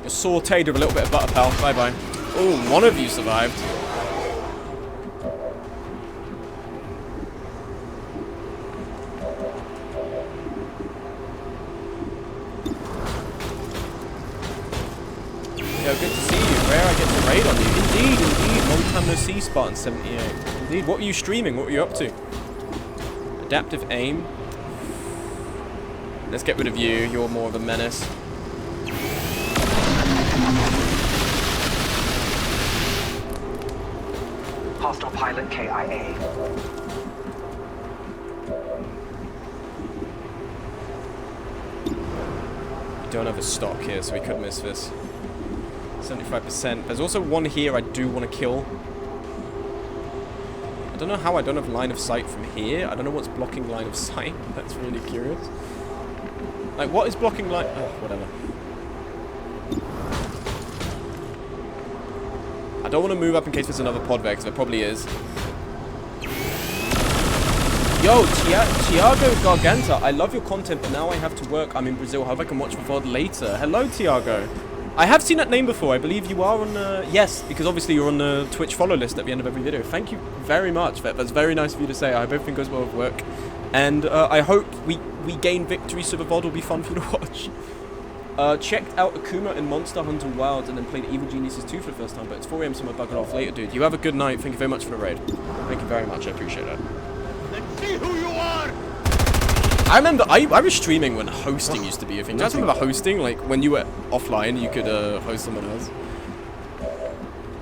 You're sauteed with a little bit of butter, pal. Bye-bye. Oh, one of you survived. Yo, good to see you. Rare I get to raid on you. Indeed, indeed. Long time no see, Spartan 78. Indeed. What were you streaming? What were you up to? Adaptive aim. Let's get rid of you. You're more of a menace. Hostile pilot KIA. We don't have a stock here, so we could miss this. 75%. There's also one here I do want to kill. I don't know how I don't have line of sight from here. I don't know what's blocking line of sight. That's really curious. Like, what is blocking line... Oh, whatever. I don't want to move up in case there's another pod there, because there probably is. Yo, Tiago Garganta, I love your content, but now I have to work. I'm in Brazil. Hope I can watch the VOD later. Hello, Tiago. I have seen that name before. I believe you are on the... Yes, because obviously you're on the Twitch follow list at the end of every video. Thank you very much. That's very nice of you to say. I hope everything goes well with work. And I hope we gain victory, so the VOD will be fun for you to watch. Checked out Akuma and Monster Hunter Wilds and then played Evil Geniuses 2 for the first time, but it's 4 AM, so I'm bugging off later, dude. You have a good night. Thank you very much for the raid. Thank you very much. I appreciate that. Let's see who you are! I remember I was streaming when hosting used to be a thing. Do you guys remember hosting? Like, when you were offline, you could host someone else.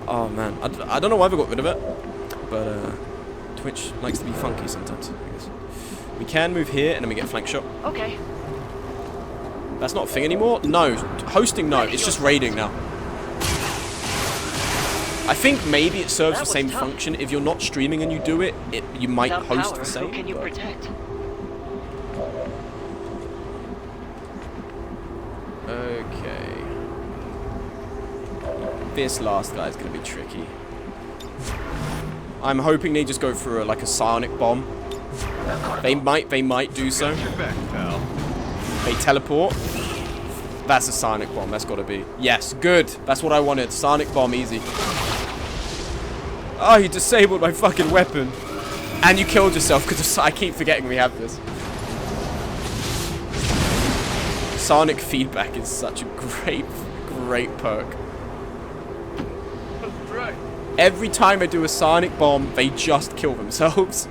Oh, man. I don't know why they got rid of it, but Twitch likes to be funky sometimes, I guess. We can move here, and then we get flank shot. Okay. That's not a thing anymore? No. Hosting, no. It's just raiding now. I think maybe it serves the same function. If you're not streaming and you do it, you might host the same. Who can you protect? Okay. This last guy is going to be tricky. I'm hoping they just go for like a sonic bomb. They might do so. They teleport. That's a sonic bomb. That's got to be. Yes, good. That's what I wanted. Sonic bomb, easy. Oh, you disabled my fucking weapon. And you killed yourself because I keep forgetting we have this. Sonic feedback is such a great perk. That's right. Every time I do a sonic bomb, they just kill themselves.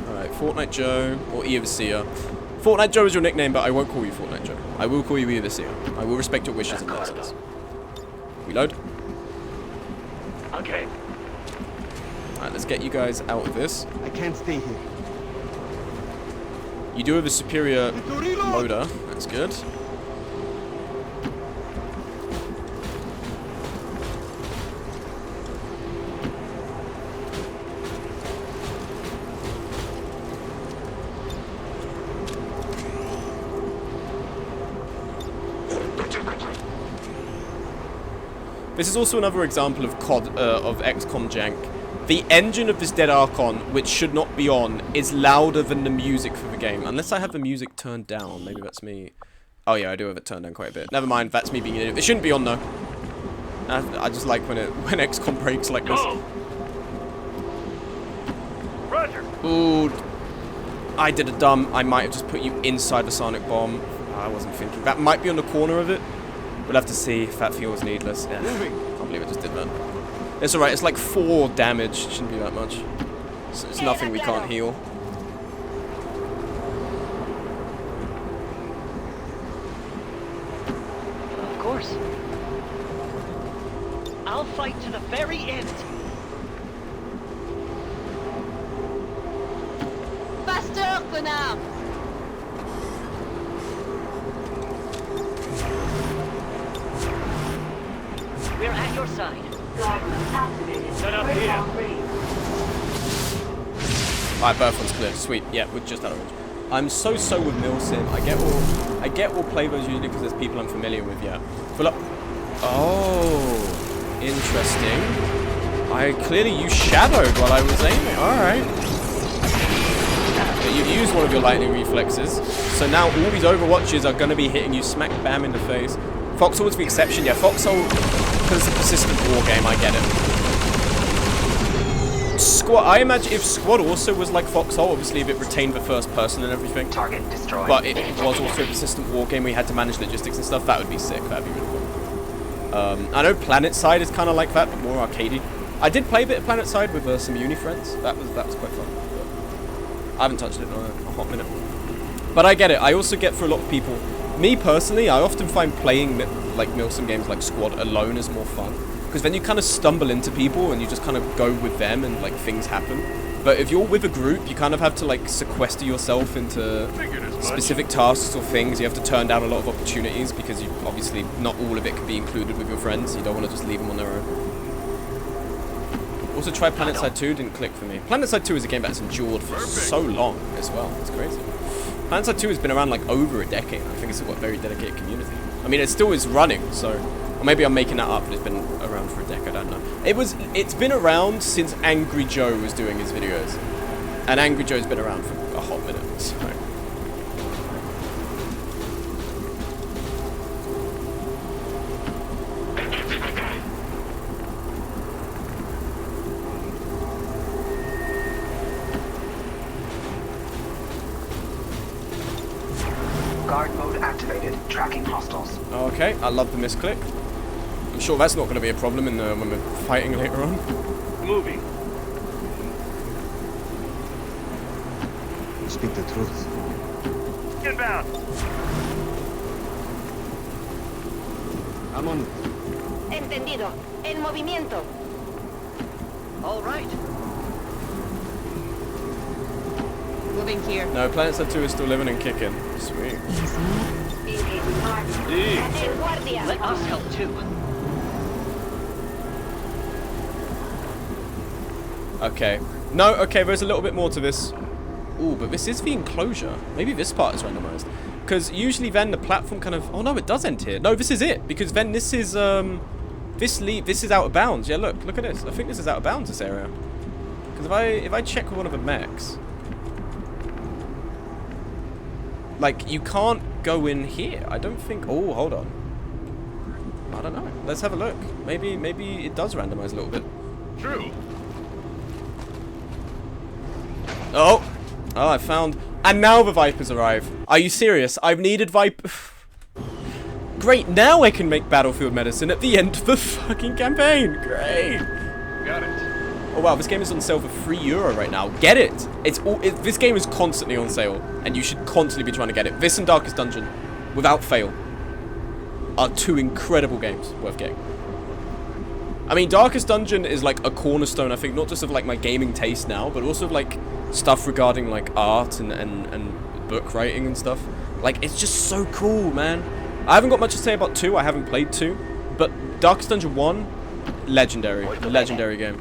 Alright, Fortnite Joe or Eovasia. Fortnite Joe is your nickname, but I won't call you Fortnite Joe. I will call you Eovasia. I will respect your wishes in that sense. Reload. Okay. Alright, let's get you guys out of this. I can't stay here. You do have a superior loader. That's good. This is also another example of XCOM jank. The engine of this Dead Archon, which should not be on, is louder than the music for the game. Unless I have the music turned down. Maybe that's me. Oh yeah, I do have it turned down quite a bit. Never mind, that's me being an idiot. It shouldn't be on though. I just like when XCOM breaks like this. Roger. Ooh. I did a dumb. I might have just put you inside the sonic bomb. I wasn't thinking. That might be on the corner of it. We'll have to see if that feels needless. Yeah. Can't believe it just did that. It's alright, it's like 4 damage. It shouldn't be that much. It's nothing we can't heal. Of course. I'll fight to the very end. Faster, connard! We're at your side. Set up here. Alright, both ones clear. Sweet. Yeah, we're just out of range. I'm so-so with Milsim. I get all play those usually because there's people I'm familiar with, yeah. But look, oh, interesting. I clearly used Shadowed while I was aiming. Alright. But you've used one of your lightning reflexes. So now all these Overwatches are going to be hitting you smack bam in the face. Foxhole was the exception. Yeah, Foxhole, because it's a persistent war game, I get it. Squad, I imagine if Squad also was like Foxhole, obviously if it retained the first person and everything. Target destroyed. But it was also a persistent war game, we had to manage logistics and stuff, that would be sick, that'd be really cool. I know PlanetSide is kind of like that, but more arcadey. I did play a bit of PlanetSide with some uni friends, that was quite fun. But I haven't touched it in a hot minute. But I get it, I also get for a lot of people, me personally, I often find playing like Milsim games like Squad alone is more fun. Because then you kind of stumble into people and you just kind of go with them and like things happen. But if you're with a group, you kind of have to like sequester yourself into specific tasks or things. You have to turn down a lot of opportunities because you obviously not all of it can be included with your friends. You don't want to just leave them on their own. Also tried PlanetSide 2, didn't click for me. PlanetSide 2 is a game that's endured for so long as well. It's crazy. PlanetSide 2 has been around like over a decade. I think it's got a very dedicated community. I mean, it still is running, so... Or maybe I'm making that up, but it's been around for a decade, I don't know. It's been around since Angry Joe was doing his videos. And Angry Joe's been around for a hot minute, so... Guard mode activated. Tracking hostiles. Okay, I love the misclick. I'm sure that's not going to be a problem in when we're fighting later on. Moving. Speak the truth. Inbound. I'm on it. Entendido. En movimiento. All right. Moving here. No, PlanetSide 2 is still living and kicking. Sweet. Let us help too. Okay. No, okay, there's a little bit more to this. Ooh, but this is the enclosure. Maybe this part is randomized. Because usually then the platform kind of... Oh no, it does end here. No, this is it. Because then this is, this is out of bounds. Yeah, look at this. I think this is out of bounds, this area. Because if I check with one of the mechs... Like, you can't go in here. I don't think... Oh, hold on. I don't know. Let's have a look. Maybe it does randomize a little bit. True. Oh, I found... And now the Vipers arrive. Are you serious? I've needed Viper... Great, now I can make Battlefield Medicine at the end of the fucking campaign. Great. Got it. Oh wow, this game is on sale for €3 right now. Get it! This game is constantly on sale, and you should constantly be trying to get it. This and Darkest Dungeon, without fail, are two incredible games worth getting. I mean, Darkest Dungeon is like a cornerstone, I think, not just of like my gaming taste now, but also of like stuff regarding like art and book writing and stuff. Like, it's just so cool, man. I haven't got much to say about 2, I haven't played 2, but Darkest Dungeon 1, legendary game.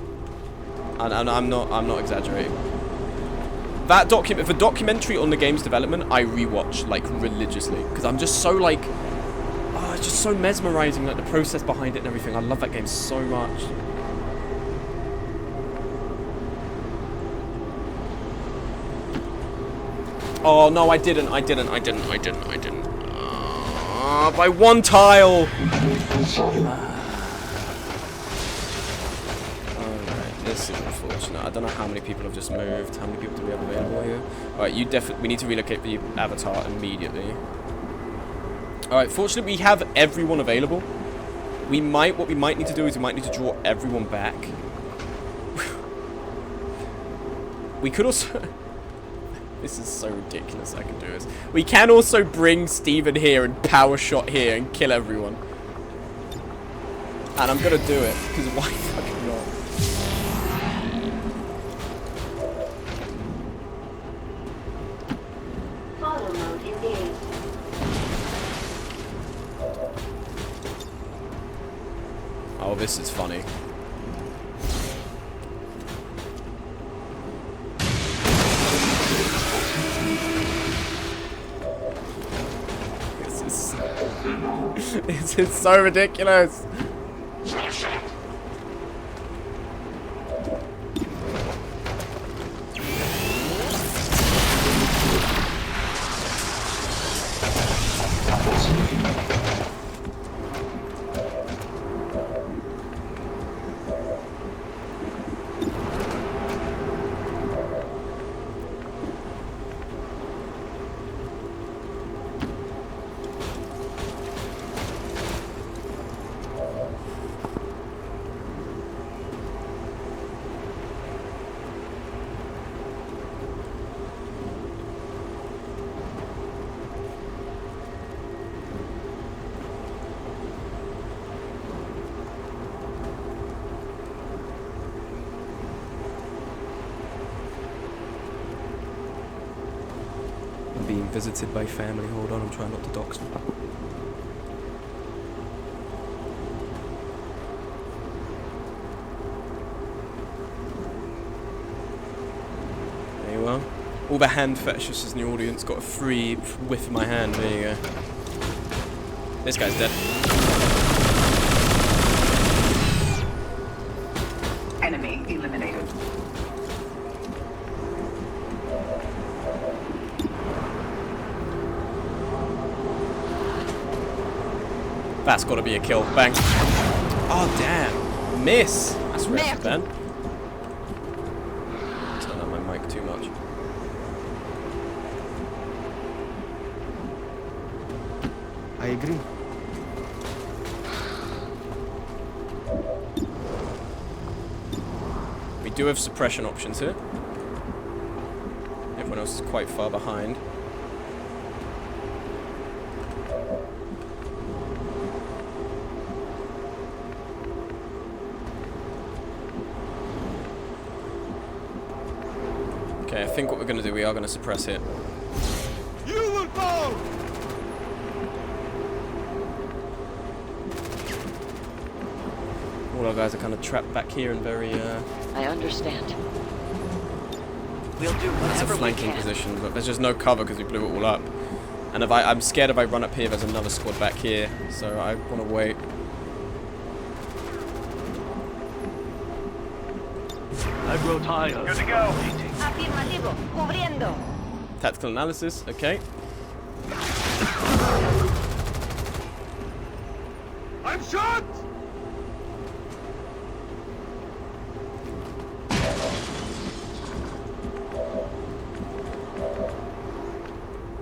And I'm not exaggerating. The documentary on the game's development, I rewatch like religiously because I'm just so like, oh, it's just so mesmerizing, like the process behind it and everything. I love that game so much. Oh no, I didn't. By one tile. This is unfortunate. I don't know how many people have just moved. How many people do we have available here? Alright, we need to relocate the avatar immediately. Alright, fortunately we have everyone available. What we might need to do is we might need to draw everyone back. We could also... This is so ridiculous I can do this. We can also bring Steven here and power shot here and kill everyone. And I'm gonna do it, because why fucking not? Oh, this is funny. It's so ridiculous. Being visited by family. Hold on, I'm trying not to dox them. There you are. All the hand fetishists in the audience got a free whiff of my hand. There you go. This guy's dead. Enemy eliminated. That's got to be a kill. Bang. Oh, damn. Miss. That's rough, Ben. Turn on my mic too much. I agree. We do have suppression options here. Everyone else is quite far behind. Okay, I think what we're going to do, we are going to suppress it. You will fall! All our guys are kind of trapped back here and very, I understand. We'll do That's a whatever we flanking can. position, but there's just no cover because we blew it all up. And if I'm scared if I run up here, there's another squad back here, so I want to wait. I grow tired. Good to go. Afirmativo. Cubriendo. Tactical analysis, okay. I'm shot!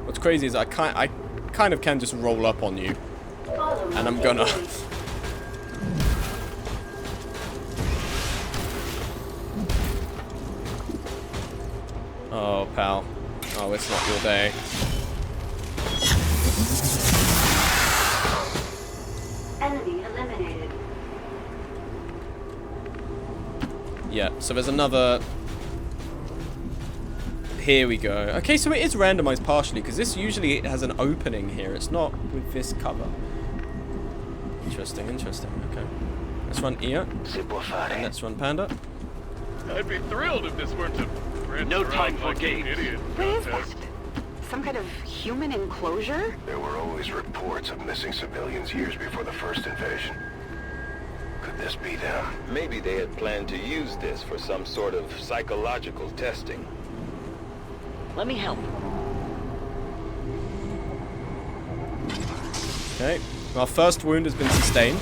What's crazy is I kind of can just roll up on you, and I'm gonna. Oh, pal. Oh, it's not your day. Enemy eliminated. Yeah, so there's another. Here we go. Okay, so it is randomized partially, because this usually has an opening here. It's not with this cover. Interesting, interesting. Okay. Let's run Ia. And let's run Panda. I'd be thrilled if this weren't a No time for games. idiot What is that? contest. Some kind of human enclosure? There were always reports of missing civilians years before the first invasion. Could this be them? Maybe they had planned to use this for some sort of psychological testing. Let me help. Okay. Our first wound has been sustained.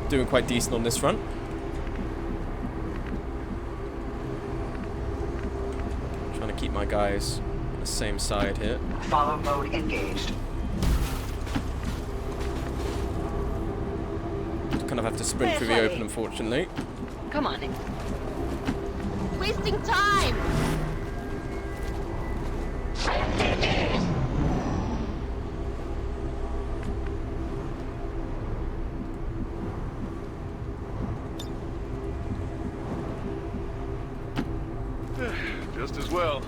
Doing quite decent on this front. Trying to keep my guys on the same side here. Follow mode engaged. Kind of have to sprint through the open, unfortunately. Come on. Wasting time! Just as well.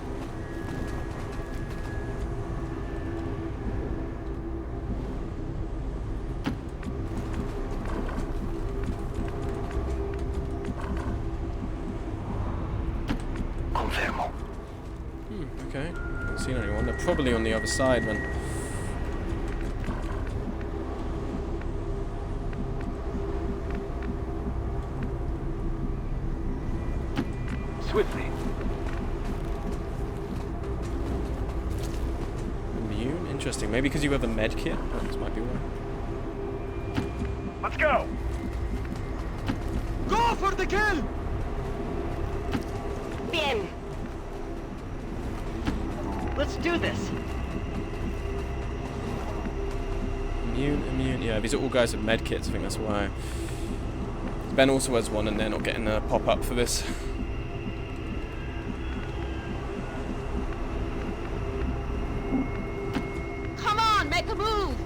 Confirmo. Okay. Haven't seen anyone. They're probably on the other side then. with me. Immune? Interesting. Maybe because you have a med kit? Oh, this might be why. Let's go! Go for the kill! Bien. Let's do this. Immune. Yeah, these are all guys with med kits. I think that's why. Ben also has one, and they're not getting a pop up for this. Come on, make a move!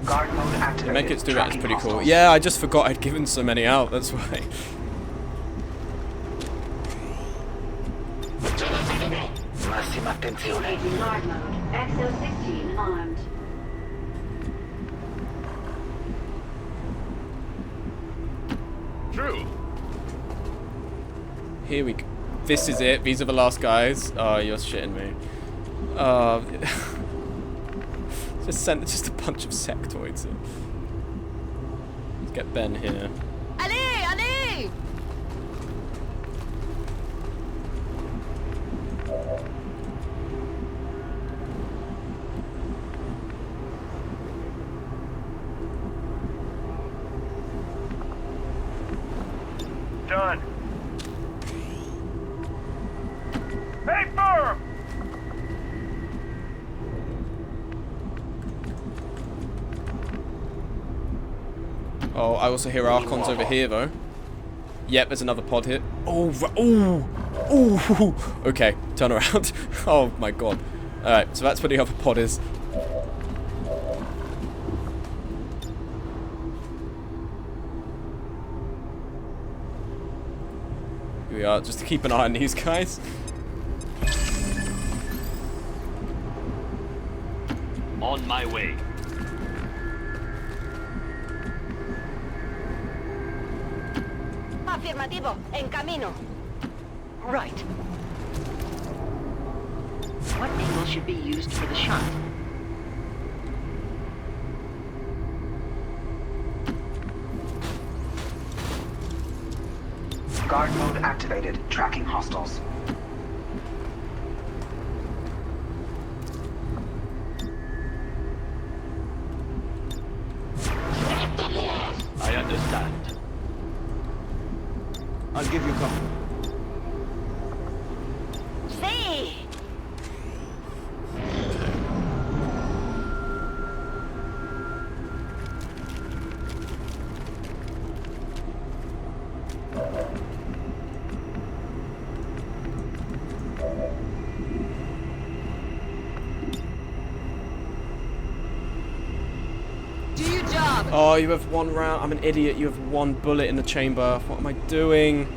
Guard mode The activated. med kits do that. It's Tracking pretty cool. hostiles. Yeah, I just forgot I'd given so many out. That's why. Massima attenzione. Engaging guard mode. XO-16 armed. True. Here we go. This is it. These are the last guys. Oh, you're shitting me. Just sent just a bunch of sectoids in. Let's get Ben here. Allez, allez! Done. Hey, firm! Oh, I also hear Archons over here, though. Yep, there's another pod here. Oh, okay, turn around. Oh my god. Alright, so that's where the other pod is. Here we are, just to keep an eye on these guys. On my way. Afirmativo. En camino. Right. What angle should be used for the shot? Guard mode activated. Tracking hostiles. I understand. I'll give you cover. Sí. Do your job! Oh, you have one round. I'm an idiot. You have one bullet in the chamber. What am I doing?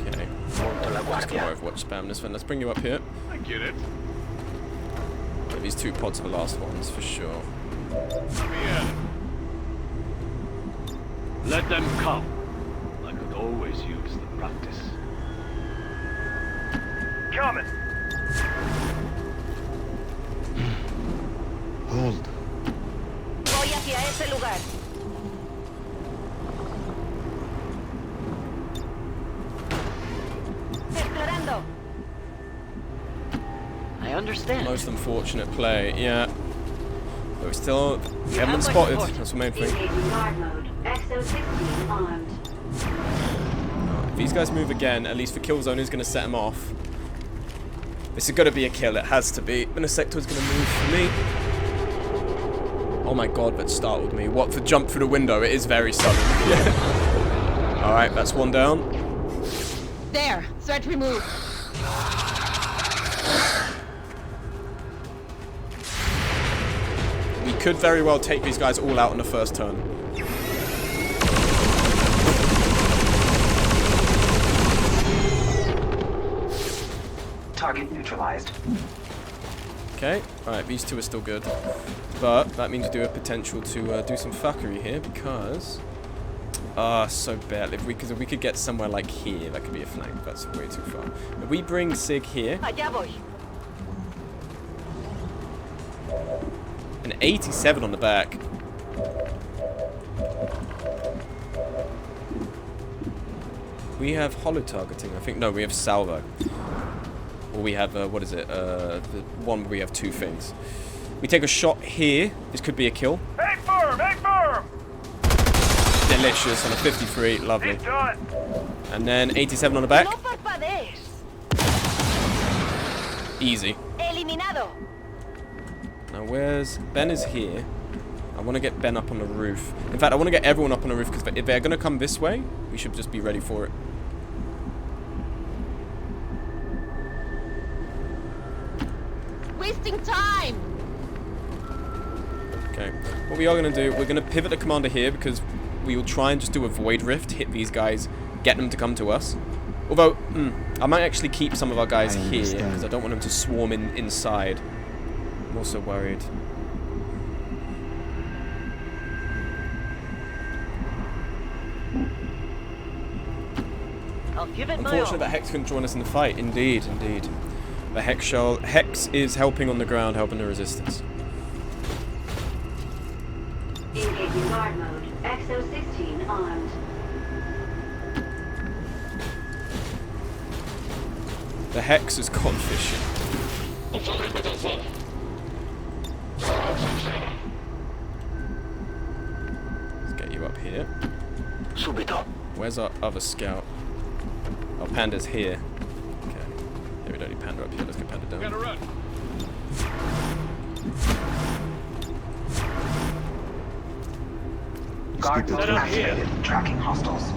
Okay. Just gonna Overwatch spam this one. Let's bring you up here. I get it. But these two pods are the last ones for sure. Let them come. I could always use the practice. Coming. Hold. Voy hacia ese lugar. Explorando. I understand. Most unfortunate play, yeah. But we still haven't been spotted. That's the main thing. Engaging guard mode. XO-16 armed. If these guys move again, at least the kill zone is going to set them off. This is going to be a kill. It has to be. And the sector is going to move for me. Oh my god, that startled me. What, for jump through the window? It is very sudden. Yeah. Alright, that's one down. There, threat removed. We could very well take these guys all out on the first turn. Target neutralized. Okay, alright, these two are still good. But that means we do have potential to do some fuckery here because So bad. If we could get somewhere like here, that could be a flank. That's way too far. If we bring Sig here. Allá voy. An 87 on the back. We have holo targeting, I think. No, we have salvo. Or we have, what is it? The one where we have two things. We take a shot here. This could be a kill. Aim firm! Aim firm! Delicious on a 53. Lovely. And then 87 on the back. No parpadees. Easy. Eliminado. Now where's... Ben is here. I want to get Ben up on the roof. In fact, I want to get everyone up on the roof, because if they're going to come this way, we should just be ready for it. Wasting time. Okay. What we are going to do, we're going to pivot the commander here, because we will try and just do a void rift, hit these guys, get them to come to us. Although, I might actually keep some of our guys here, because I don't want them to swarm inside. I'm also worried. I'll give it Unfortunate that Hex couldn't join us in the fight. Indeed, indeed. But Hex is helping on the ground, helping the resistance. Engaging guard mode. XO-16 armed. The Hex has gone fishing. Let's get you up here. Where's our other scout? Oh, Panda's here. Okay. Yeah, we don't need Panda up here. Let's get Panda down. Gotta run. Guard mode activated. Tracking hostiles.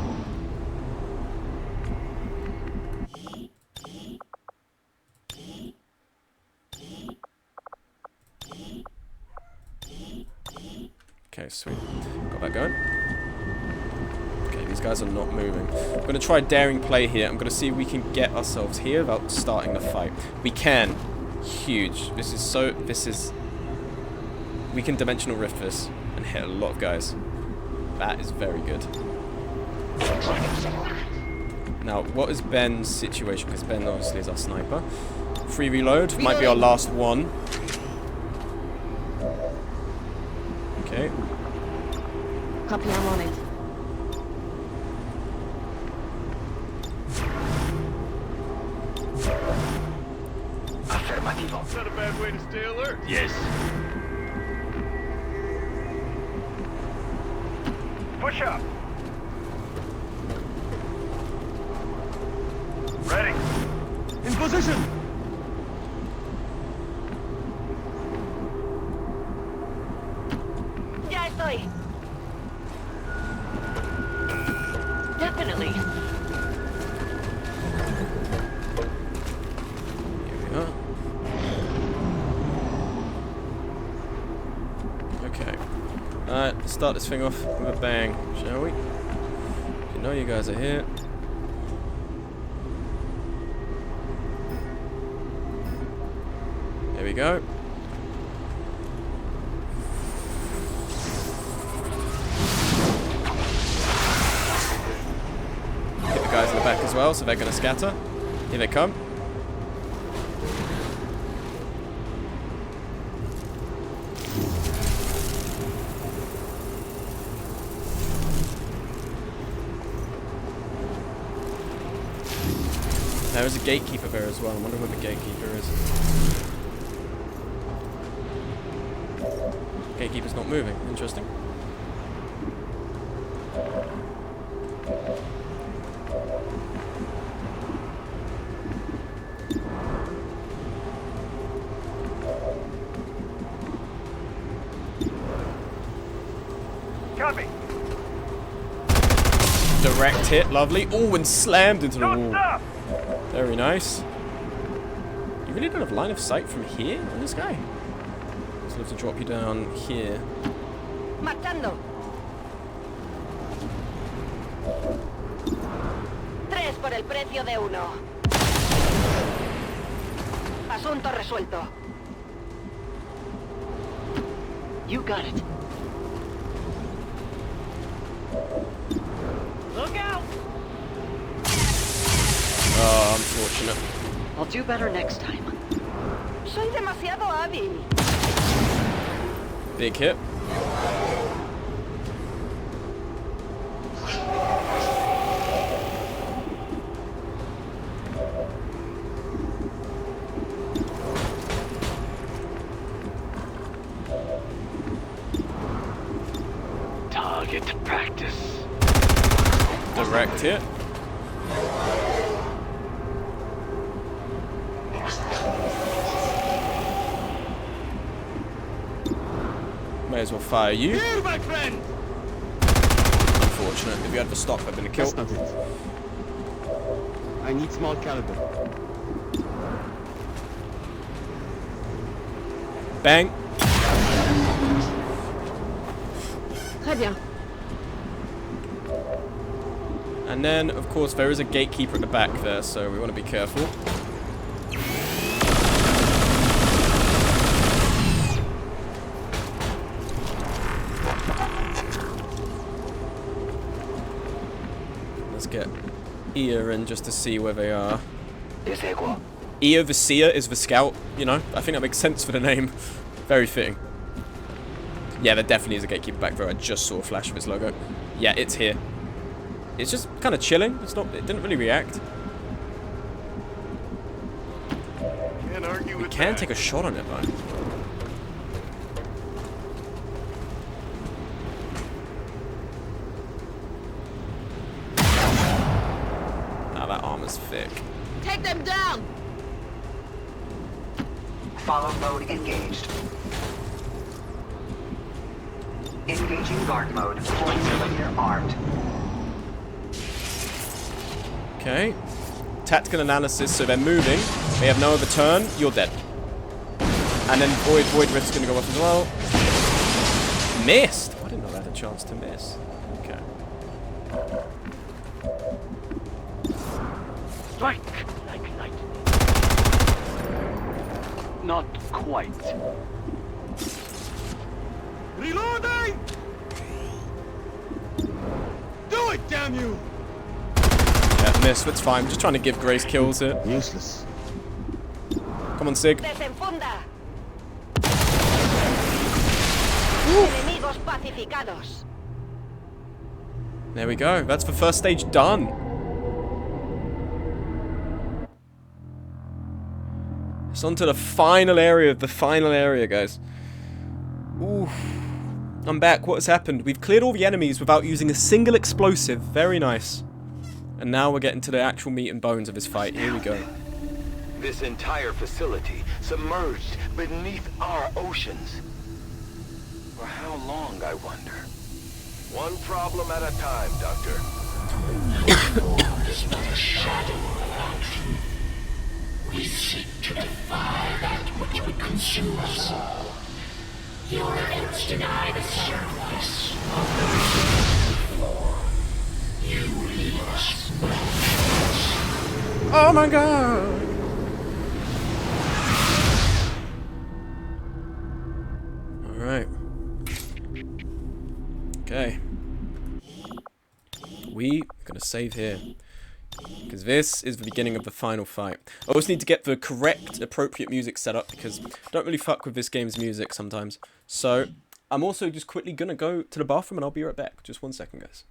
Okay, sweet. Got that going. Okay, these guys are not moving. I'm going to try a daring play here. I'm going to see if we can get ourselves here without starting the fight. We can. Huge. This is... We can dimensional rift this and hit a lot of guys. That is very good. Now, what is Ben's situation? Because Ben obviously is our sniper. Free reload. Might be our last one. Okay. Copy, I'm on it. Affirmativo. Is that a bad way to stay alert? Yes. Push up. Ready. In position. Ya estoy. Definitely. Here we are. Okay. Alright, let's start this thing off with a bang, shall we? You know you guys are here. There we go. Hit the guys in the back as well, so they're going to scatter. Here they come. There is a gatekeeper there as well. I wonder what the gatekeeper is. Gatekeeper's not moving. Interesting. Copy. Direct hit, lovely. Oh, and slammed into the Don't wall. stop. Very nice. You really don't have line of sight from here on this guy? So I have to drop you down here. Marchando. 3 por el precio de 1. Asunto resuelto. You got it. unfortunate. I'll do better next time. Soy demasiado hábil. Big hit. Target practice. Direct hit. May as well fire you. Here, my friend. Unfortunate. If you had the stock, I'd been a kill. That's not it. I need small caliber. Bang. Très bien. And then, of course, there is a gatekeeper at the back there, so we want to be careful. Let's get Ia in just to see where they are. Ia the Seer is the scout, you know? I think that makes sense for the name. Very fitting. Yeah, there definitely is a gatekeeper back there. I just saw a flash of his logo. Yeah, it's here. It's just kind of chilling. It's not. It didn't really react. Can't argue We with can that. take a shot on it though. Now that armor's thick. Take them down. Follow mode engaged. Engaging guard mode. 40mm armed. Okay. Tactical analysis. So they're moving. They have no other turn. You're dead. And then Void Rift's gonna go off as well. Missed. I didn't know I had a chance to miss. Okay. Strike like lightning. Not quite. Reloading! Do it, damn you! Yeah, missed. It's fine. Just trying to give Grace kills here. Useless. Come on, Sig. Desenfunda. Enemigos pacificados. There we go. That's the first stage done. It's on to the final area, guys. Ooh. I'm back. What has happened? We've cleared all the enemies without using a single explosive. Very nice. And now we're getting to the actual meat and bones of this fight. Here we go. This entire facility submerged beneath our oceans. For how long, I wonder? One problem at a time, Doctor. Is but a shadow of action. We seek to defy that which would consume us all. Your efforts deny the sacrifice of the before. You leave us no choice. Oh my god! Alright. Okay. We are gonna save here. Because this is the beginning of the final fight. I always need to get the correct, appropriate music set up because I don't really fuck with this game's music sometimes. So, I'm also just quickly gonna go to the bathroom and I'll be right back. Just 1 second, guys.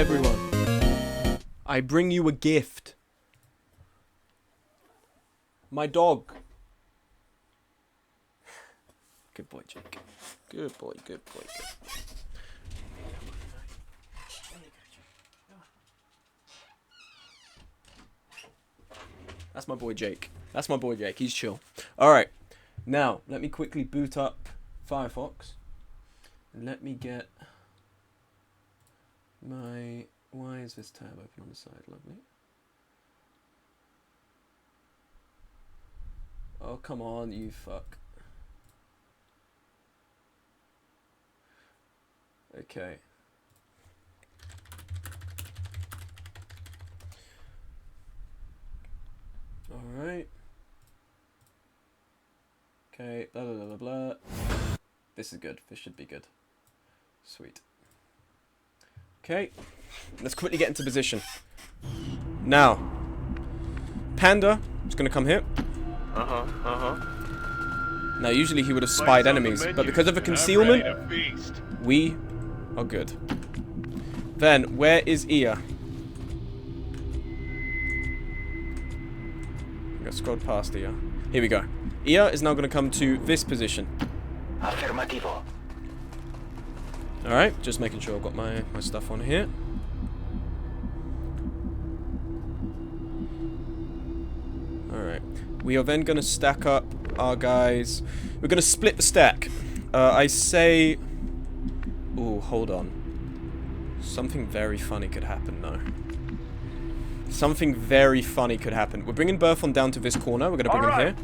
everyone. I bring you a gift. My dog. Good boy, Jake. Good boy, good boy, good boy. That's my boy Jake. That's my boy Jake. He's chill. Alright. Now, let me quickly boot up Firefox. And let me get my... Why is this tab open on the side? Lovely. Oh, come on, you fuck. Okay. Alright. Okay, blah blah blah blah blah. This is good. This should be good. Sweet. Okay. Let's quickly get into position. Now. Panda is going to come here. Now, usually he would have spied enemies, but because of the concealment, we are good. Then, where is Ia? I scrolled past Ia. Here we go. Ia is now going to come to this position. Affirmativo. Alright, just making sure I've got my stuff on here. Alright. We are then going to stack up our guys. We're going to split the stack. I say... Ooh, hold on. Something very funny could happen, though. Something very funny could happen. We're bringing Berthon down to this corner. We're going to bring him here.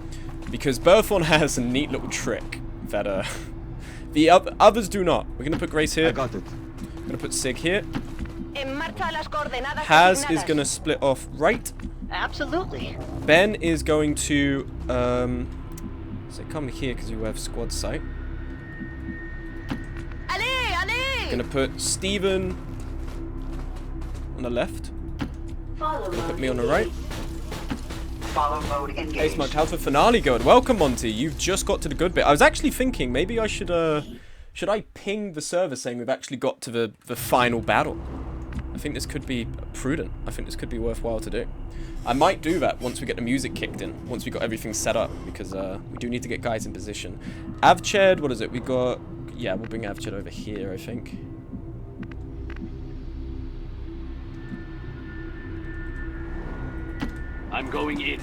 Because Berthon has a neat little trick that the others do not. We're going to put Grace here. I got it. We're going to put Sig here. Haz is going to split off right. Absolutely. Ben is going to so come here because you have squad sight. Going to put Steven on the left. Put me on the right. Follow mode engaged. Hey Smudge, how's the finale going? Welcome, Monty. You've just got to the good bit. I was actually thinking maybe I should I ping the server saying we've actually got to the final battle? I think this could be prudent. I think this could be worthwhile to do. I might do that once we get the music kicked in, once we got everything set up, because we do need to get guys in position. Avched, what is it? We got... Yeah, we'll bring Avched over here, I think. I'm going in.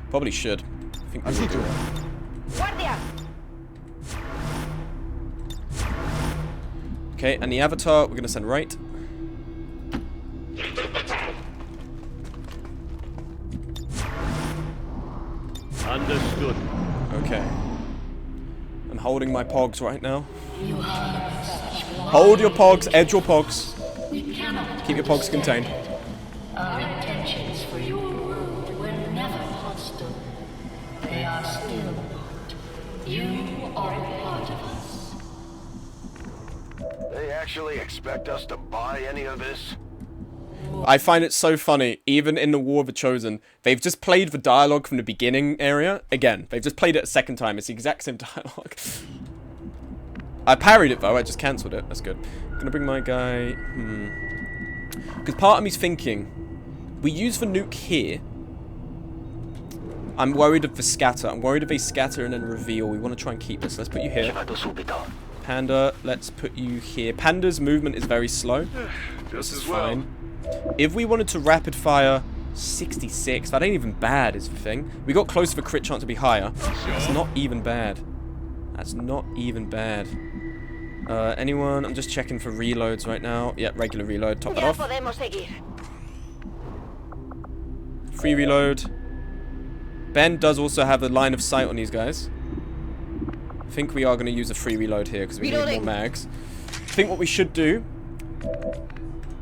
Probably should. I think we will do it. Guardia. Okay, and the Avatar, we're going to send right. Understood. Okay. I'm holding my pogs right now. Hold your pogs, edge your pogs. Keep your pogs contained. Our intentions for your world were never hostile. They are still not. You are a part of us. They actually expect us to buy any of this? I find it so funny, even in the War of the Chosen, they've just played the dialogue from the beginning area. Again, they've just played it a second time. It's the exact same dialogue. I parried it though, I just cancelled it. That's good. I'm gonna bring my guy... Because part of me's thinking, we use the nuke here. I'm worried of the scatter. I'm worried if they scatter and then reveal. We want to try and keep this. Let's put you here. Panda, let's put you here. Panda's movement is very slow. This is fine. If we wanted to rapid fire 66, that ain't even bad is the thing. We got close for crit chance to be higher. That's not even bad. That's not even bad. Anyone? I'm just checking for reloads right now. Yeah, regular reload. Top it off. Free reload. Ben does also have a line of sight on these guys. I think we are going to use a free reload here because we need more mags. I think what we should do...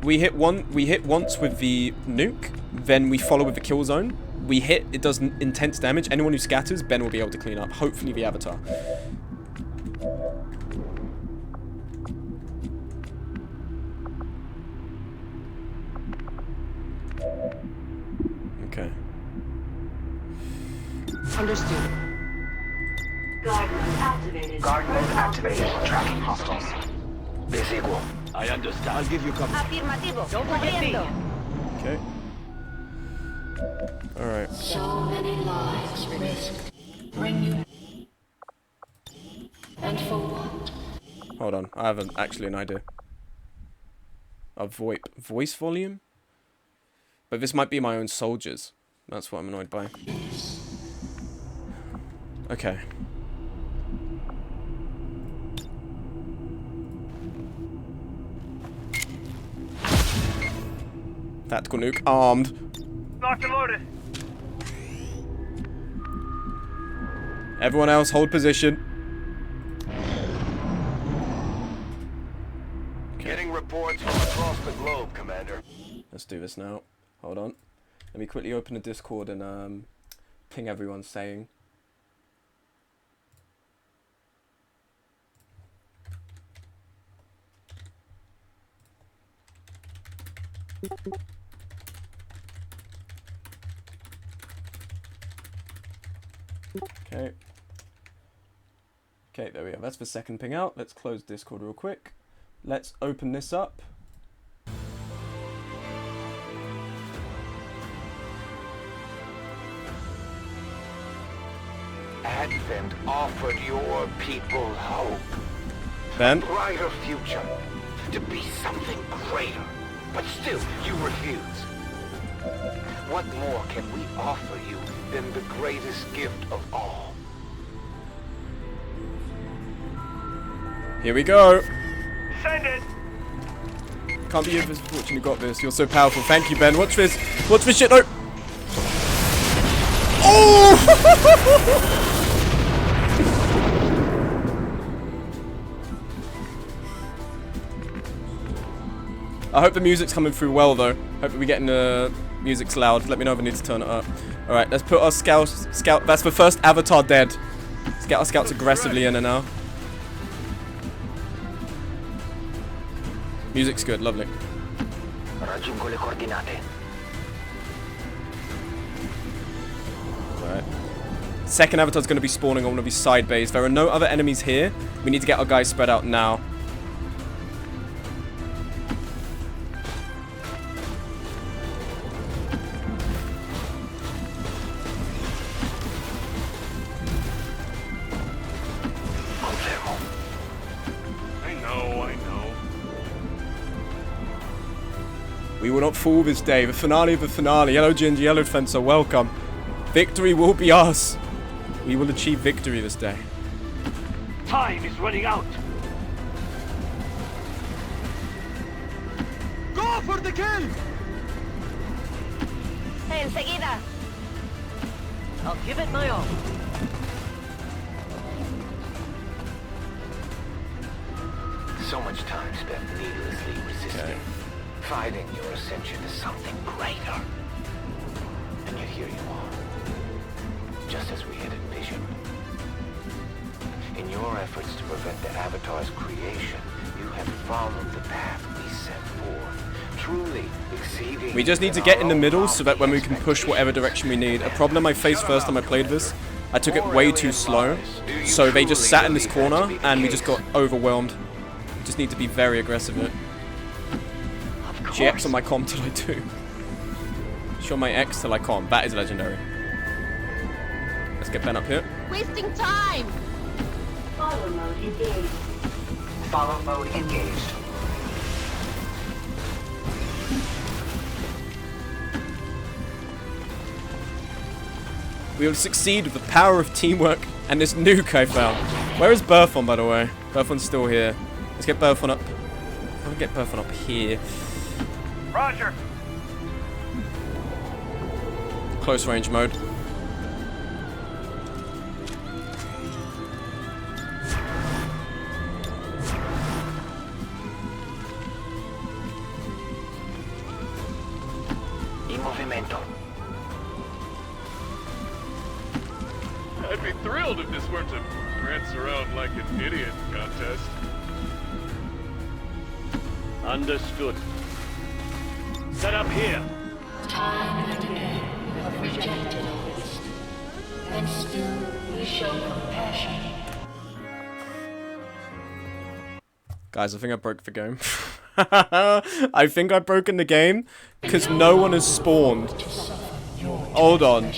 We hit once with the nuke, then we follow with the kill zone. We hit, it does intense damage. Anyone who scatters, Ben will be able to clean up. Hopefully the Avatar. Okay. Understood. Guard mode activated. Guard mode activated. Tracking hostiles. Is equal. I understand. I'll give you cover. Afirmativo. Don't forget me. Okay. Alright. So many lives risked. Bring you. And for what? Hold on, I have actually an idea. A voice volume? But this might be my own soldiers. That's what I'm annoyed by. Okay. Tactical nuke armed. Locked and loaded. Everyone else, hold position. Getting reports from across the globe, Commander. Let's do this now. Hold on. Let me quickly open the Discord and ping everyone saying. Okay. Okay, there we go. That's the second ping out. Let's close Discord real quick. Let's open this up. Advent offered your people hope. Ben? A brighter future. To be something greater. But still, you refuse. What more can we offer you than the greatest gift of all? Here we go. Send it. Can't believe this. Fortune, you got this. You're so powerful. Thank you, Ben. Watch this. Watch this shit. No. Oh! I hope the music's coming through well, though. Hope we're getting the music's loud. Let me know if I need to turn it up. All right, let's put our scout. That's the first avatar dead. Let's get our scouts aggressively in and now. Music's good, lovely. Raggiungo le coordinate. Alright. Second avatar's going to be spawning on one of these side bays. There are no other enemies here. We need to get our guys spread out now. We will not fall this day. The finale of the finale. Yellow Ginger, Yellow Fencer, welcome. Victory will be ours. We will achieve victory this day. Time is running out. Go for the kill! Enseguida. I'll give it my all. So much time spent needlessly resisting. Okay. Fighting your ascension to something greater. And yet here you are. Just as we had envisioned. In your efforts to prevent the Avatar's creation, you have followed the path we set forth. Truly exceeding. We just need to get in the middle so that when we can push whatever direction we need. A problem I faced first time I played this, I took it way too slow. So they just sat in this corner and we just got overwhelmed. We just need to be very aggressive in it. GX on my comm till I do. Show my X till I com. That is legendary. Let's get Ben up here. Wasting time! Follow mode engaged. Follow mode engaged. We will succeed with the power of teamwork and this nuke I found. Where is Burthon, by the way? Burthon's still here. Let's get Burthon up. I want to get Burthon up here. Roger. Close range mode. In movimento. I'd be thrilled if this weren't a prance around like an idiot contest. Understood. Set up here. Time and again you have rejected us. And still we show compassion. Guys, I think I broke the game. I think I've broken the game because no one has spawned. Hold on.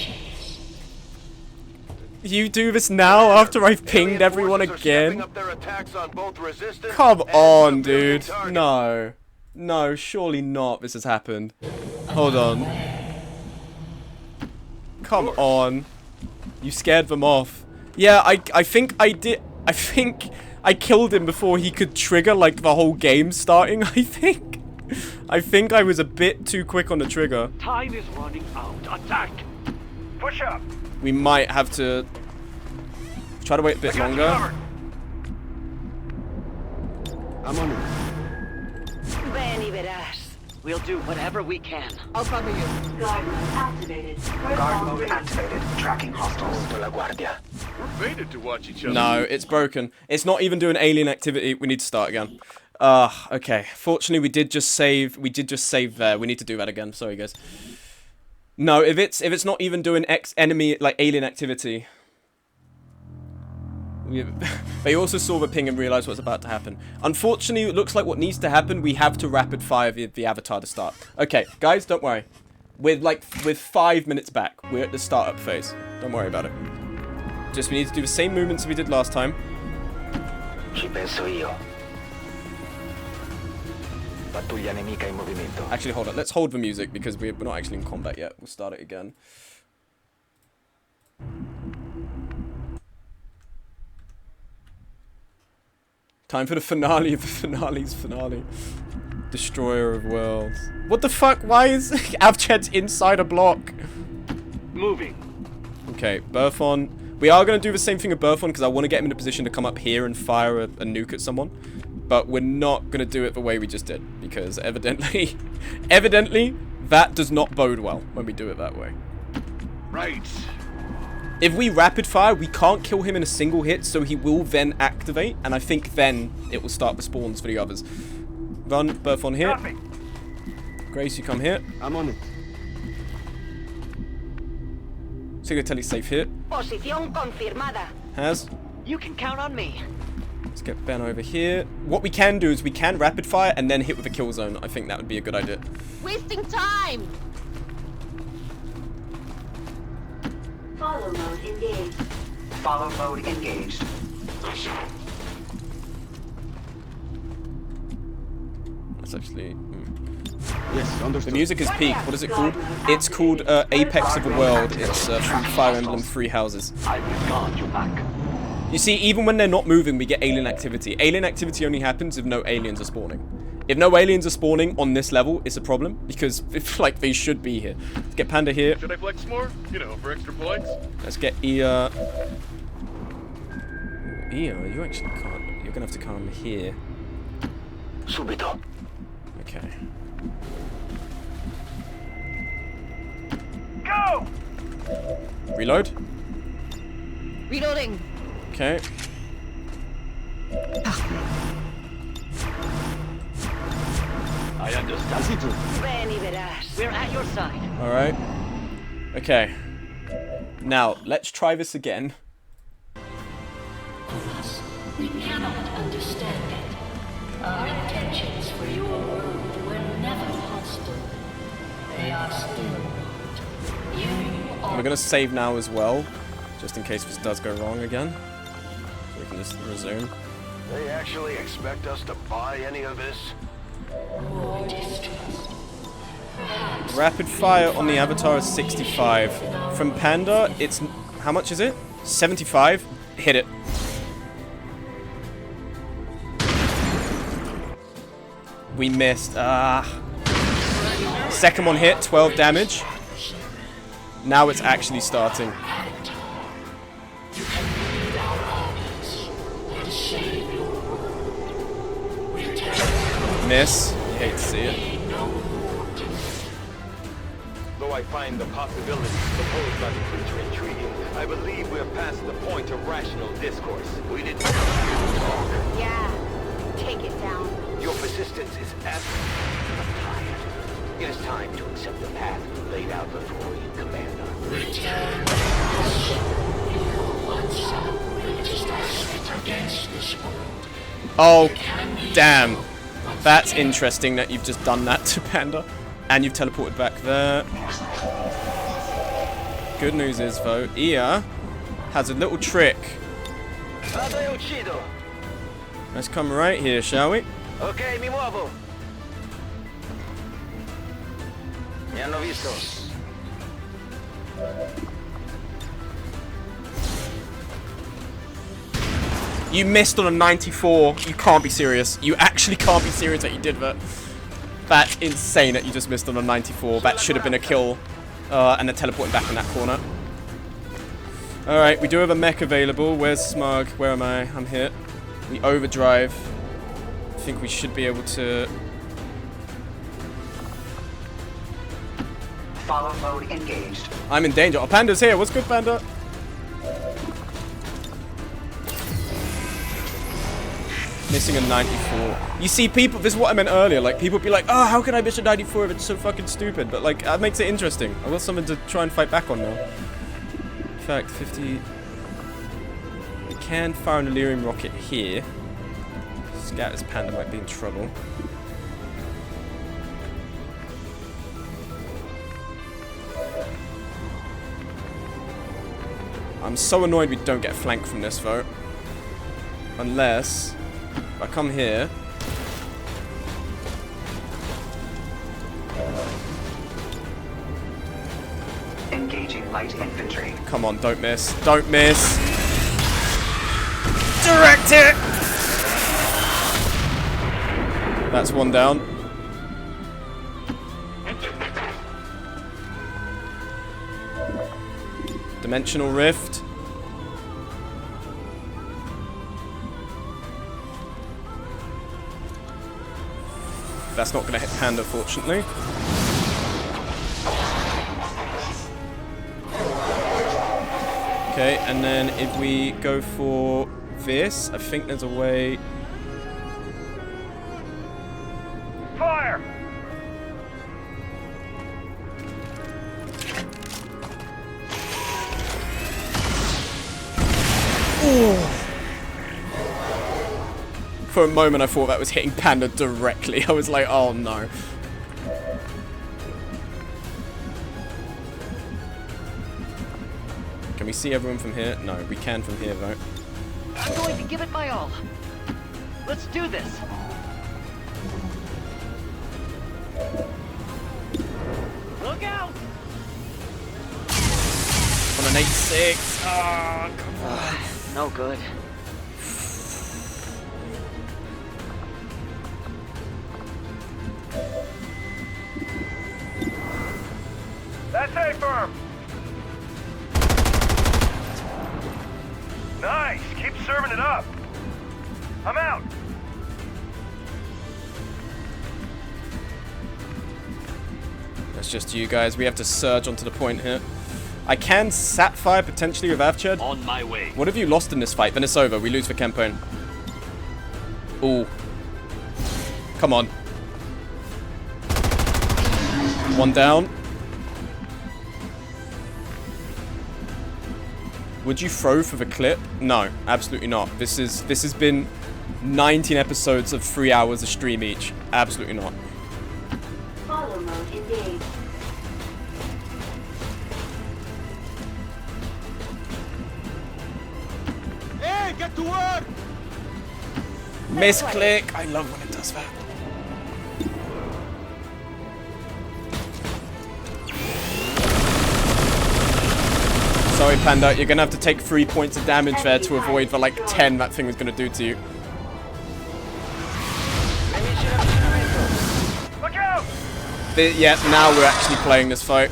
You do this now after I've pinged everyone again? Come on, dude. No. No, surely not this has happened. Hold on. Come on. You scared them off. Yeah, I think I did. I think I killed him before he could trigger, like, the whole game starting, I think. I think I was a bit too quick on the trigger. Time is running out. Attack! Push up! We might have to try to wait a bit longer. I'm on it. Ven y verás. We'll do whatever we can. I'll cover you. Guard mode activated. Guard mode activated. Tracking hostiles. We're fated to watch each other. No, it's broken. It's not even doing alien activity. We need to start again. Okay. Fortunately, we did just save. We did just save there. We need to do that again. Sorry, guys. No, if it's not even doing enemy like alien activity. They also saw the ping and realized what's about to happen. Unfortunately, it looks like what needs to happen. We have to rapid fire the avatar to start. Okay, guys, don't worry. We're 5 minutes back. We're at the startup phase. Don't worry about it. Just we need to do the same movements we did last time. Actually, hold on. Let's hold the music because we're not actually in combat yet. We'll start it again. Time for the finale of the finale's finale. Destroyer of worlds. What the fuck? Why is Avched's inside a block? Moving. Okay, Burthon. We are going to do the same thing with Burthon because I want to get him in a position to come up here and fire a nuke at someone. But we're not going to do it the way we just did. Because evidently, that does not bode well when we do it that way. Right. If we rapid fire, we can't kill him in a single hit, so he will then activate, and I think then it will start the spawns for the others. Run, Burthon here. Grace, you come here. I'm on it. Sigatelli's safe here. Posición confirmada. Has. You can count on me. Let's get Ben over here. What we can do is we can rapid fire and then hit with a kill zone. I think that would be a good idea. Wasting time. Follow mode engaged. Follow mode engaged. That's actually... Yes, understood. The music is peak. What is it called? It's called Apex of the World. It's from Fire Emblem Three Houses. I will guard you back. You see, even when they're not moving, we get alien activity. Alien activity only happens if no aliens are spawning. If no aliens are spawning on this level, it's a problem, because it's like they should be here. Let's get Panda here. Should I flex more? You know, for extra points? Let's get Ia. Ia, you actually can't. You're gonna have to come here. Subito. Okay. Go! Reload. Reloading. Okay. I understand. Ven y verás. We're at your side. Alright. Okay. Now, let's try this again. We cannot understand it. Our intentions for your world were never hostile. They are still. You are... We're gonna save now as well, just in case this does go wrong again. So we can just resume. They actually expect us to buy any of this? More distrust. Perhaps Rapid fire on the avatar is 65. From Panda, it's... how much is it? 75? Hit it. We missed. Second one hit, 12 damage. Now it's actually starting. Miss. You hate to see it. Though I find the possibilities proposed by the creature intriguing, I believe we're past the point of rational discourse. We didn't talk. Yeah. Take it down. Your persistence is absolutely tired. It is time to accept the path we laid out before you, Commander. return. You were once our greatest asset against this world. Oh, damn. That's interesting that you've just done that to Panda. And you've teleported back there. Good news is, though, Ia has a little trick. Let's come right here, shall we? Okay, mi muovo. Mi hanno visto. You missed on a 94. You can't be serious. You actually can't be serious that you did that. That's insane that you just missed on a 94. That should have been a kill. And then teleporting back in that corner. Alright, we do have a mech available. Where's Smug? Where am I? I'm here. We overdrive. I think we should be able to... Follow mode engaged. I'm in danger. Oh, Panda's here. What's good, Panda? Missing a 94. You see, people, this is what I meant earlier, like, people be like, oh, how can I miss a 94 if it's so fucking stupid? But, like, that makes it interesting. I've got something to try and fight back on now. In fact, 50... We can fire an Illyrium rocket here. Scatter's Panda might be in trouble. I'm so annoyed we don't get flanked from this, though. Unless... if I come here... Engaging light infantry. Come on, don't miss. Don't miss! Direct it! That's one down. Dimensional Rift. That's not going to hit Panda, fortunately. Okay, and then if we go for this, I think there's a way... Fire! Ooh. For a moment, I thought that was hitting Panda directly. I was like, oh no. Can we see everyone from here? No, we can from here, though. I'm going to give it my all. Let's do this. Look out! On an 8-6. Oh, come on. No good. That's A firm. Nice. Keep serving it up. I'm out. That's just you guys. We have to surge onto the point here. I can Sapphire potentially with Avchad. On my way. What have you lost in this fight? Then it's over. We lose for Campone. Ooh. Come on. One down. Would you throw for the clip? No, absolutely not. This has been 19 episodes of 3 hours of stream each. Absolutely not. Follow mode engaged. Hey, get to work! Misclick. I love when it does that. Sorry, Panda, you're gonna have to take 3 points of damage there to avoid the, like, 10 that thing was gonna do to you. Look out! Yeah, now we're actually playing this fight.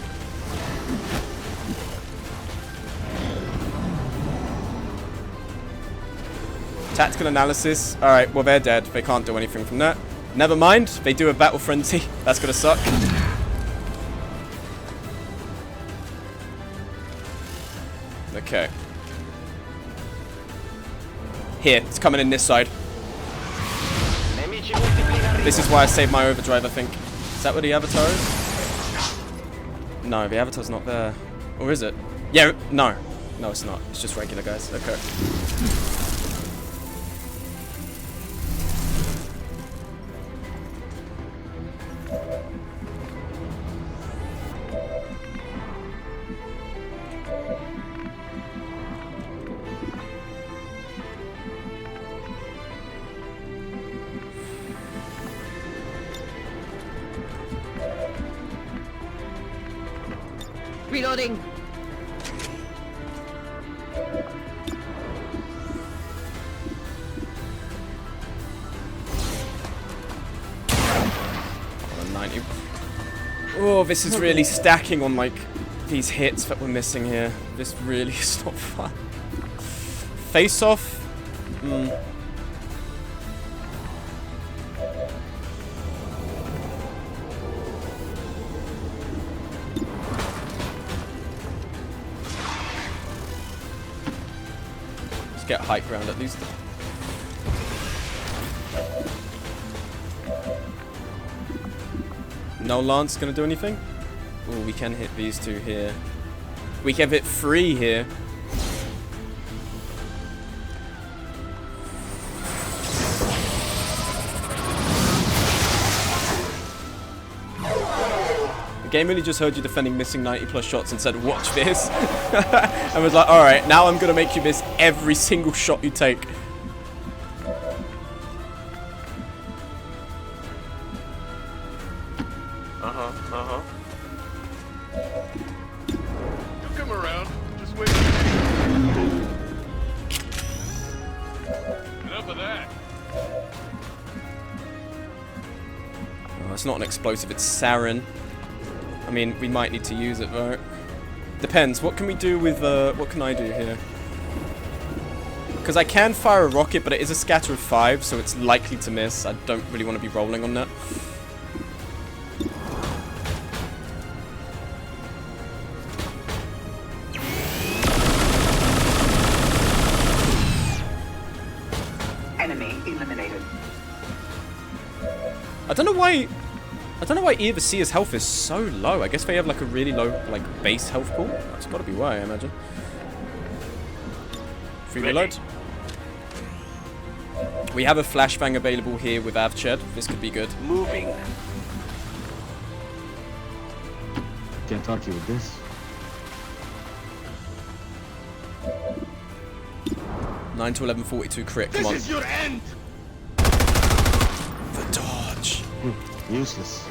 Tactical analysis. Alright, well, they're dead. They can't do anything from that. Never mind. They do a battle frenzy. That's gonna suck. Okay. Here, it's coming in this side. This is why I saved my overdrive, I think. Is that where the avatar is? No, the avatar's not there. Or is it? Yeah, no. No, it's not. It's just regular guys. Okay. Reloading. On 90. Oh, this is really stacking on like these hits that we're missing here. This really is not fun. Face off. Let's get high ground at least. No lance gonna do anything? Oh, we can hit these two here. We can hit 3 here. The game really just heard you defending missing 90+ shots and said, watch this. And was like, alright, now I'm gonna make you miss every single shot you take. You'll come around. Just wait. Enough of that. Oh, it's not an explosive, it's sarin. I mean, we might need to use it though. Depends, what can we do with, what can I do here? Because I can fire a rocket, but it is a scatter of 5, so it's likely to miss. I don't really want to be rolling on that. Enemy eliminated. I don't know why E of the Seer's health is so low. I guess they have like a really low like base health pool. That's got to be why, I imagine. Free reload. We have a flashbang available here with Avched. This could be good. Moving. Can't talk to you with this. 9 to 11, 42 crit. Come on. This is your end. The dodge. Useless.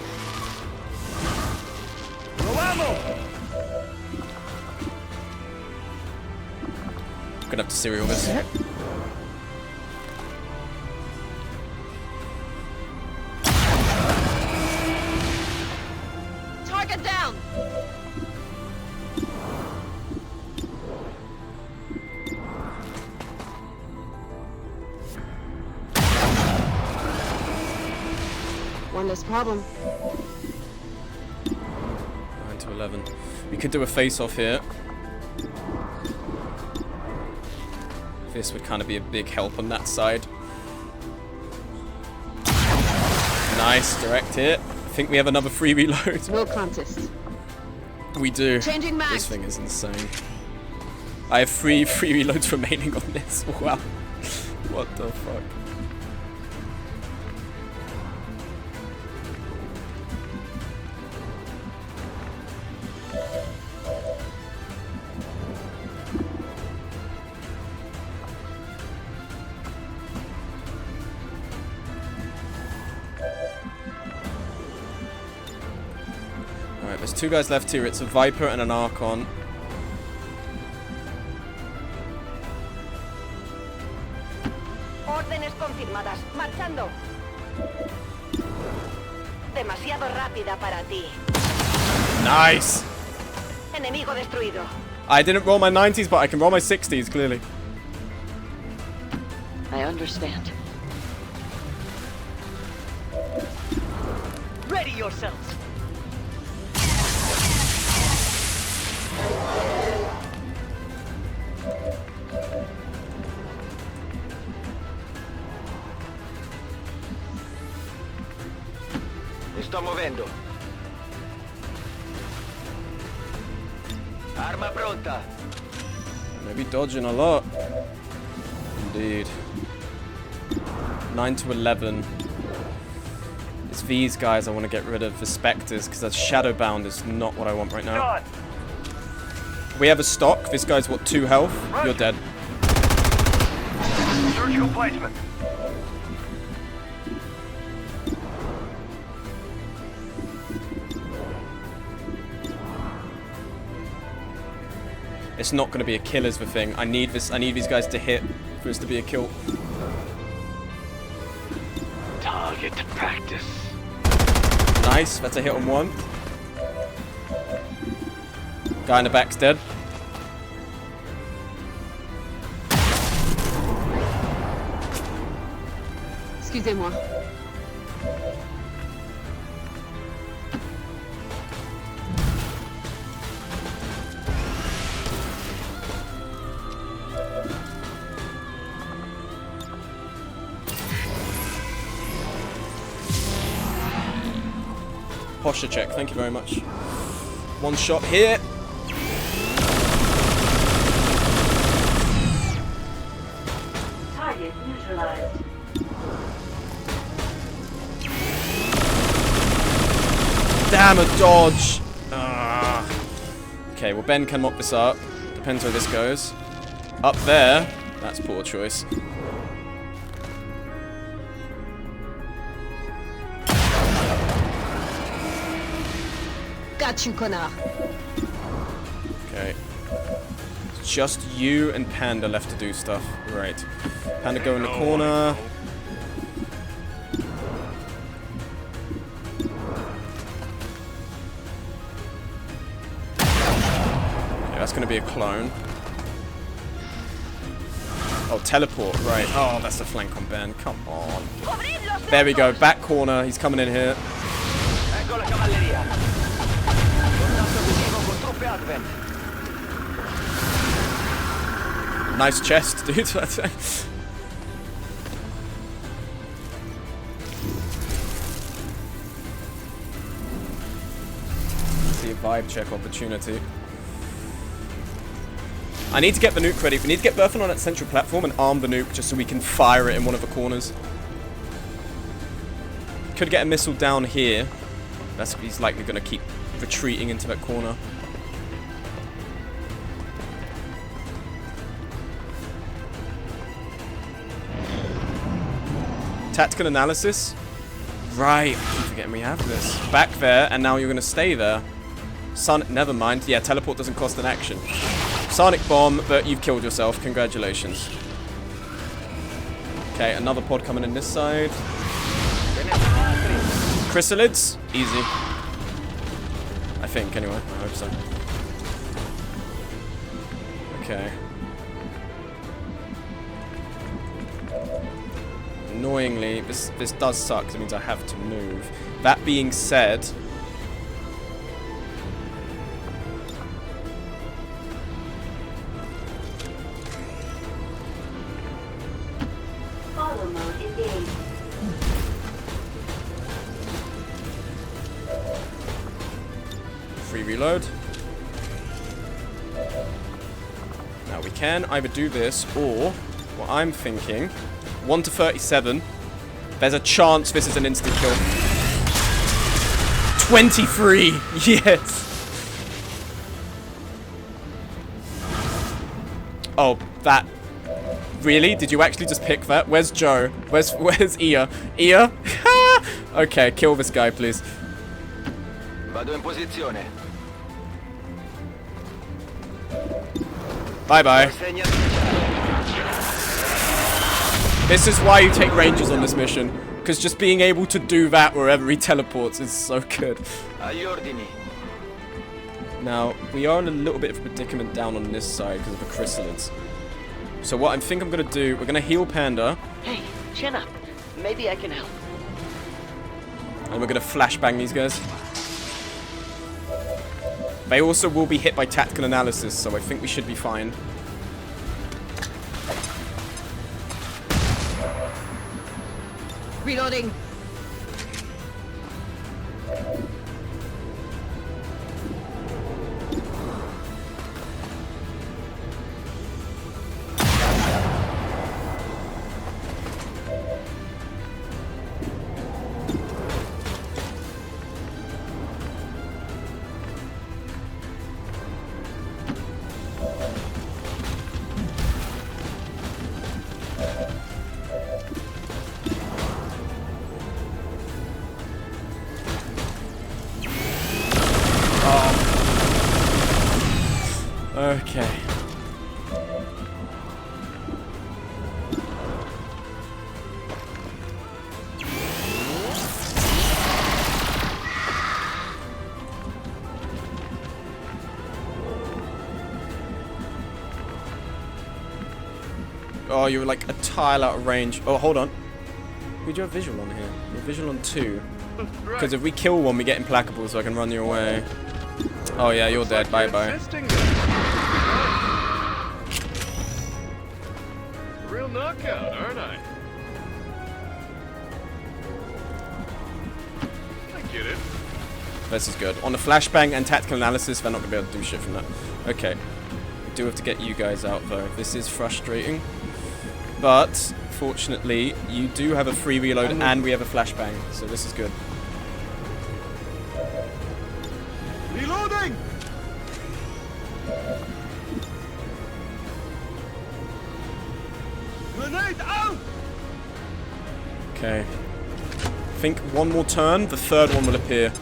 No ammo. Gonna have to serial this. Target down. One less problem. 9 to 11. We could do a face-off here. This would kind of be a big help on that side. Nice, direct hit. I think we have another free reload. No contest. We do. Changing mags. This thing is insane. I have 3 free reloads remaining on this. Wow. What the fuck? Alright, there's 2 guys left here. It's a Viper and an Archon. Órdenes confirmadas. Marchando. Demasiado rápida para ti. Nice! Enemigo destruido. I didn't roll my 90s, but I can roll my 60s, clearly. I understand. Ready yourselves. Mi sto muovendo. Arma pronta. Maybe dodging a lot. Indeed. 9 to 11. It's these guys I want to get rid of, the Spectres, because that Shadowbound is not what I want right now. Done. We have a stock. This guy's, what, 2 health? Right. You're dead. Surgical placement. It's not going to be a kill is the thing. I need these guys to hit for this to be a kill. Target practice. Nice, that's a hit on one. Guy in the back's dead. Excusez-moi. Posture check, thank you very much. One shot here. Target neutralized. Damn, a dodge. Ah. Okay, well, Ben can mop this up. Depends where this goes. Up there. That's poor choice. Got you, connard. Okay. It's just you and Panda left to do stuff. Right. Panda go in the corner. Okay, that's going to be a clone. Oh, teleport. Right. Oh, that's a flank on Ben. Come on. There we go. Back corner. He's coming in here. Nice chest, dude. See a vibe check opportunity. I need to get the nuke ready. We need to get Berthan on that central platform and arm the nuke just so we can fire it in one of the corners. Could get a missile down here. He's likely going to keep retreating into that corner. Tactical analysis. Right, I keep forgetting we have this. Back there, and now you're going to stay there. Never mind. Yeah, teleport doesn't cost an action. Sonic bomb, but you've killed yourself. Congratulations. Okay, another pod coming in this side. Chrysalids? Easy. I think, anyway. I hope so. Okay. Annoyingly, this does suck because it means I have to move. That being said... Follow mode engaged. Free reload. Now we can either do this or what I'm thinking, 1 to 37. There's a chance this is an instant kill. 23! Yes! Oh, that... Really? Did you actually just pick that? Where's Joe? Where's Ia? Ia? Okay, kill this guy, please. Vado in posizione. Bye-bye. This is why you take Rangers on this mission. Because just being able to do that wherever he teleports is so good. Now, we are in a little bit of a predicament down on this side because of the chrysalids. So what I think I'm going to do, we're going to heal Panda. Hey, chin up. Maybe I can help. And we're going to flashbang these guys. They also will be hit by tactical analysis, so I think we should be fine. Reloading. Okay. Oh, you're like a tile out of range. Oh, hold on. We do have visual on here. We're visual on 2. Because if we kill one, we get implacable, so I can run you away. Oh yeah, you're dead. Bye bye. Real knockout, aren't I? I get it. This is good. On the flashbang and tactical analysis, they're not going to be able to do shit from that. Okay. We do have to get you guys out, though. This is frustrating. But, fortunately, you do have a free reload and we have a flashbang, so this is good. Reloading! Grenade out! Okay. I think one more turn, the third one will appear.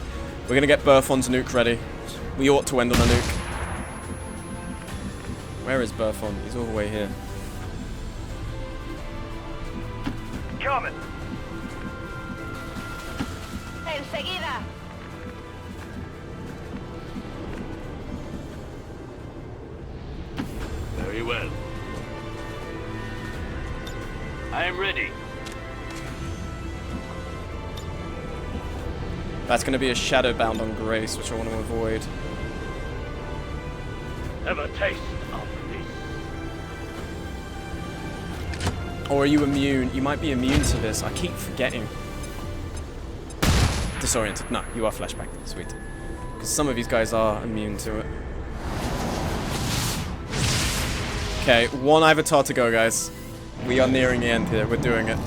We're going to get Burthon's nuke ready. We ought to end on a nuke. Where is Burthon? He's all the way here. Coming. Enseguida. Very well. I am ready. That's going to be a shadow bound on Grace, which I want to avoid. Have a taste of this. Or are you immune? You might be immune to this. I keep forgetting. Disoriented. No, you are flashback. Sweet. Because some of these guys are immune to it. Okay, one avatar to go, guys. We are nearing the end here. We're doing it.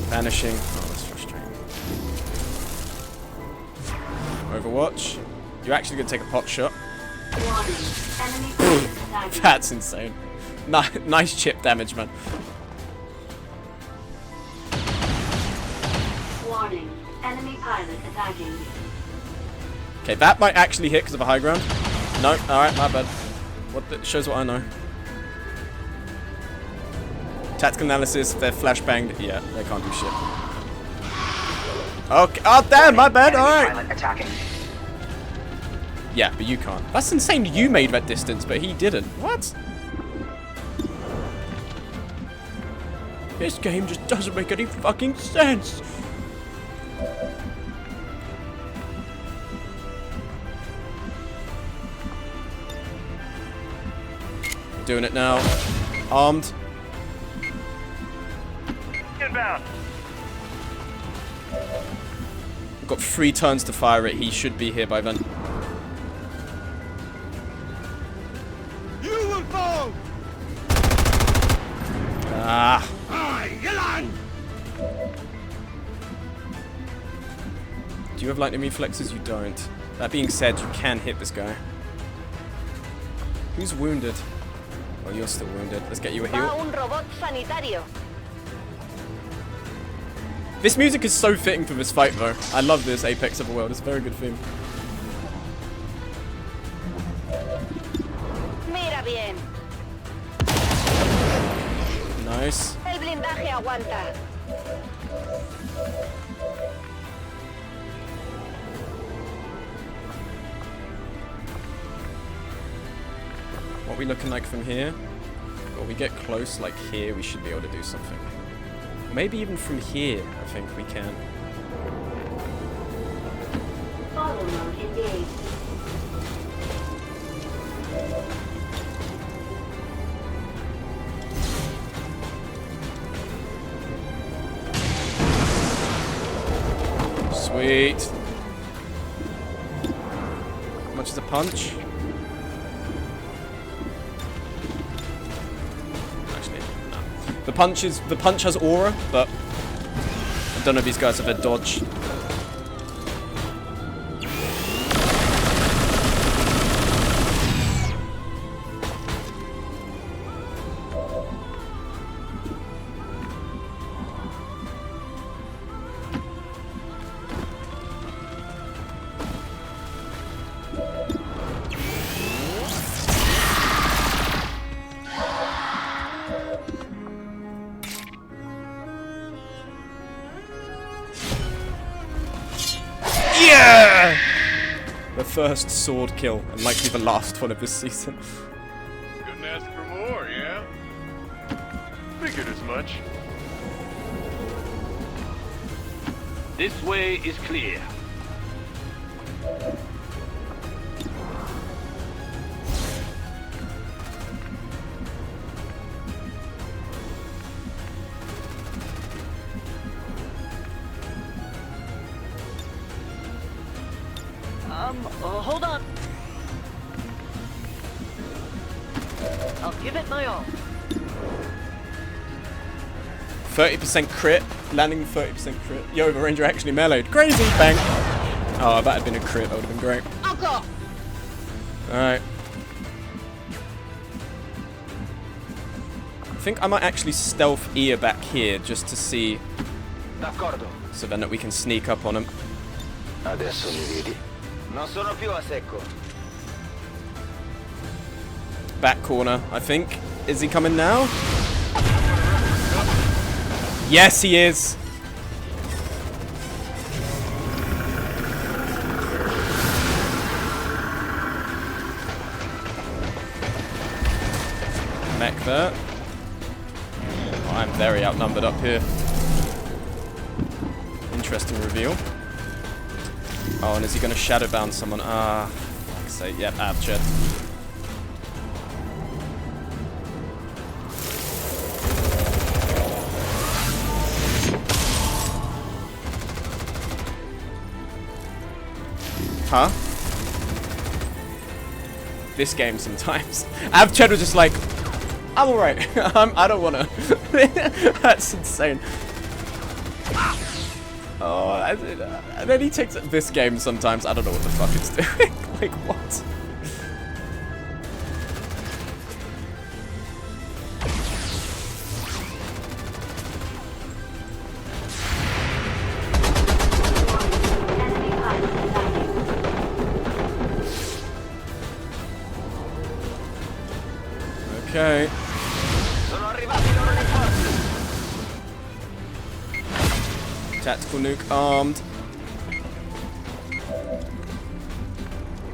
Vanishing. Oh, that's frustrating. Overwatch. You're actually going to take a pot shot. That's insane. Nice chip damage, man. Warning. Enemy pilot attacking. Okay, that might actually hit because of a high ground. No, alright, my bad. Shows what I know. Tactical analysis, they're flashbanged. Yeah, they can't do shit. Okay, oh damn, my bad, alright. Yeah, but you can't. That's insane you made that distance, but he didn't. What? This game just doesn't make any fucking sense. Doing it now. Armed. Inbound. We've got 3 turns to fire it. He should be here by then. You will fall! Ah. Do you have lightning reflexes? You don't. That being said, you can hit this guy. Who's wounded? Oh, you're still wounded. Let's get you a heal. Un robot sanitario. This music is so fitting for this fight, though. I love this Apex of the World. It's a very good theme. Mira bien. Nice. El blindaje aguanta. What are we looking like from here? Well, we get close, like here, we should be able to do something. Maybe even from here, I think we can. Follow mode engaged. Sweet. How much is a punch? Actually, no. The punch has aura, but I don't know if these guys have a dodge. first sword kill, and likely the last one of this season. Couldn't ask for more, yeah? Figured as much. This way is clear. Hold on. I'll give it my all. 30% crit, landing 30% crit. Yo, the ranger actually meleeed. Crazy, bang. Oh, if that had been a crit, that would have been great. I'll go. Alright. I think I might actually stealth ear back here just to see. D'accordo. So then that we can sneak up on him. Adesso mi vedi? Non sono più a secco. Back corner, I think. Is he coming now? Yes, he is. Mech there. Oh, I'm very outnumbered up here. Interesting reveal. Oh, and is he going to shadow bound someone? Ah, fuck's sake. Yep, Abchet. Huh? This game sometimes. Avched was just like, I'm alright. I don't wanna. That's insane. Oh, and then he takes this game sometimes. I don't know what the fuck it's doing. Like, what? Okay. Tactical nuke armed.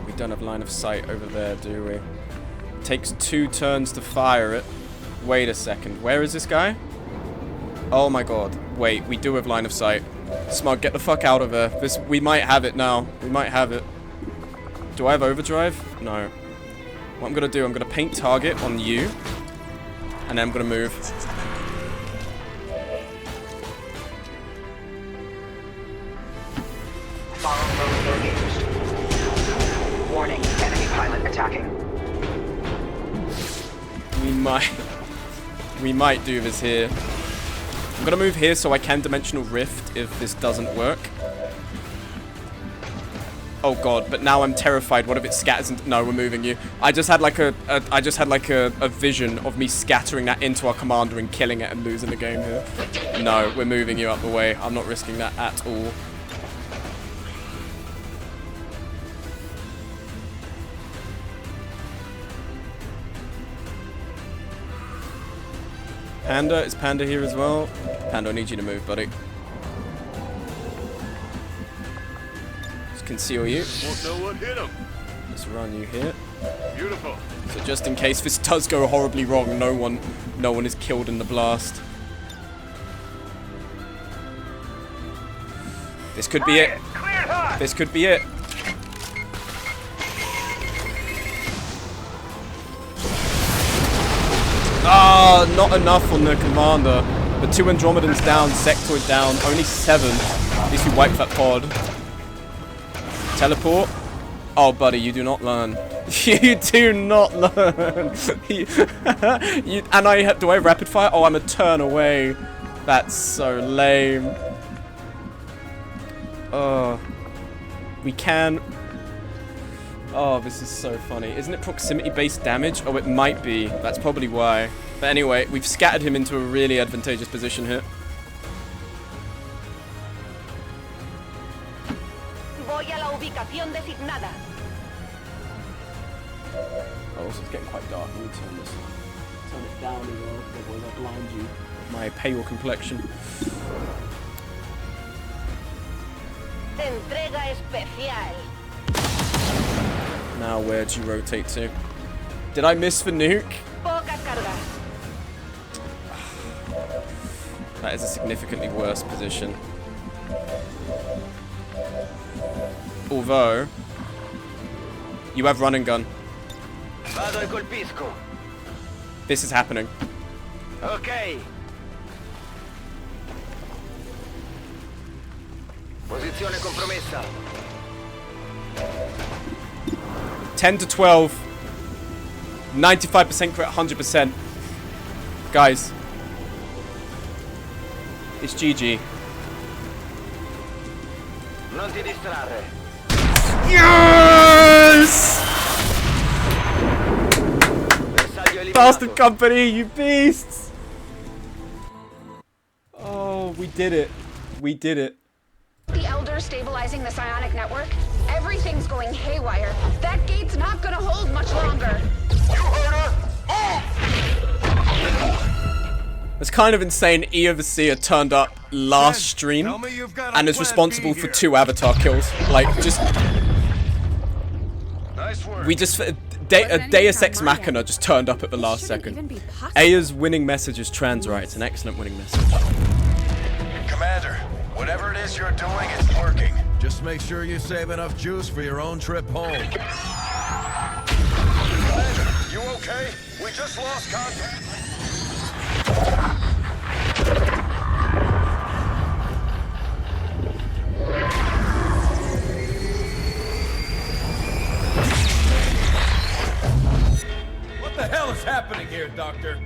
We don't have line of sight over there, do we? Takes 2 turns to fire it. Wait a second. Where is this guy? Oh my god. Wait, we do have line of sight. Smug, get the fuck out of there. We might have it now. We might have it. Do I have overdrive? No. What I'm gonna do, I'm gonna paint target on you. And then I'm gonna move. Borrow mode engaged. Warning, enemy pilot attacking. We might do this here. I'm gonna move here so I can dimensional rift if this doesn't work. Oh god, but now I'm terrified. What if it scatters into— no, we're moving you. I just had like a vision of me scattering that into our commander and killing it and losing the game here. No, we're moving you up the way. I'm not risking that at all. Panda, is Panda here as well? Panda, I need you to move, buddy. Just conceal you. Won't know what hit him. Let's run you here. Beautiful. So just in case this does go horribly wrong, no one is killed in the blast. This could be it. This could be it. Ah, not enough on the commander. But 2 Andromedans down, Sectoid down, only 7. At least we wiped that pod. Teleport. Oh, buddy, you do not learn. You do not learn. Do I rapid fire? Oh, I'm a turn away. That's so lame. Oh, we can. Oh, this is so funny. Isn't it proximity-based damage? Oh, it might be. That's probably why. But anyway, we've scattered him into a really advantageous position here. Voy a la ubicación designada. Oh, this is getting quite dark. Let me turn it down as well, otherwise I'll blind you. My pale complexion. Entrega especial. Now where'd you rotate to? Did I miss the nuke? That is a significantly worse position. Although, you have run and gun. Vado e colpisco. This is happening. Okay. Posizione compromessa. 10 to 12. 95% crit, 100%. Guys. It's GG. Non ti distrarre. Yes! Bastard Company, you beasts! Oh, we did it. We did it. The Elder stabilizing the psionic network? Everything's going haywire. That gate's not gonna hold much longer. You heard her? It's kind of insane E of the Seer turned up last stream and is responsible for 2 avatar kills. Like, just... We just... Deus Ex Machina just turned up at the last second. Aya's winning message is trans right. It's an excellent winning message. Commander, whatever it is you're doing, it's working. Just make sure you save enough juice for your own trip home. Commander, you okay? We just lost contact. What the hell is happening here, Doctor?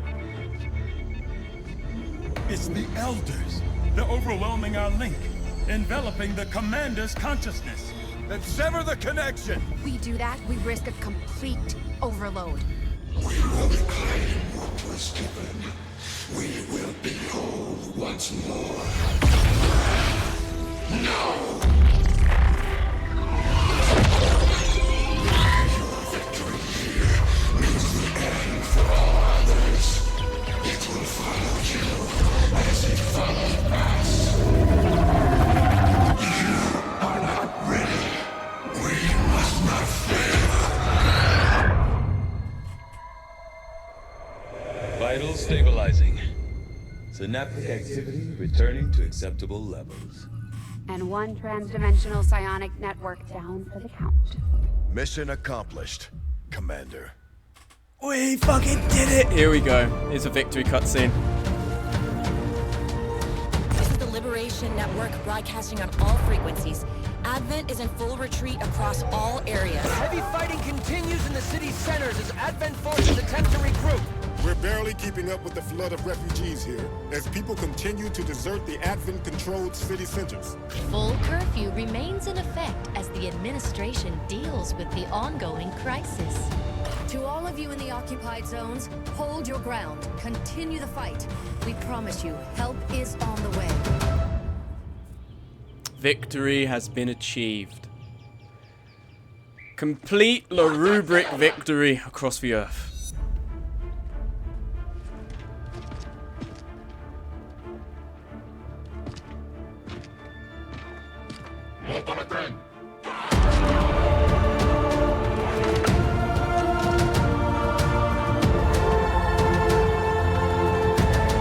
It's the Elders. They're overwhelming our link, enveloping the Commander's consciousness. Then sever the connection! We do that, we risk a complete overload. We will reclaim what was given. We will be whole once more. No! Your victory here means the end for all others. It will follow you as it followed us. You are not ready. We must not fail. Vital stabilizing. Synaptic activity returning to acceptable levels. And 1 transdimensional psionic network down for the count. Mission accomplished, Commander. We fucking did it! Here we go. Here's a victory cutscene. This is the Liberation Network broadcasting on all frequencies. Advent is in full retreat across all areas. Heavy fighting continues in the city's centers as Advent forces attempt to regroup. We're barely keeping up with the flood of refugees here, as people continue to desert the Advent-controlled city centers. Full curfew remains in effect as the administration deals with the ongoing crisis. To all of you in the occupied zones, hold your ground. Continue the fight. We promise you, help is on the way. Victory has been achieved. Complete La Rubric victory across the earth.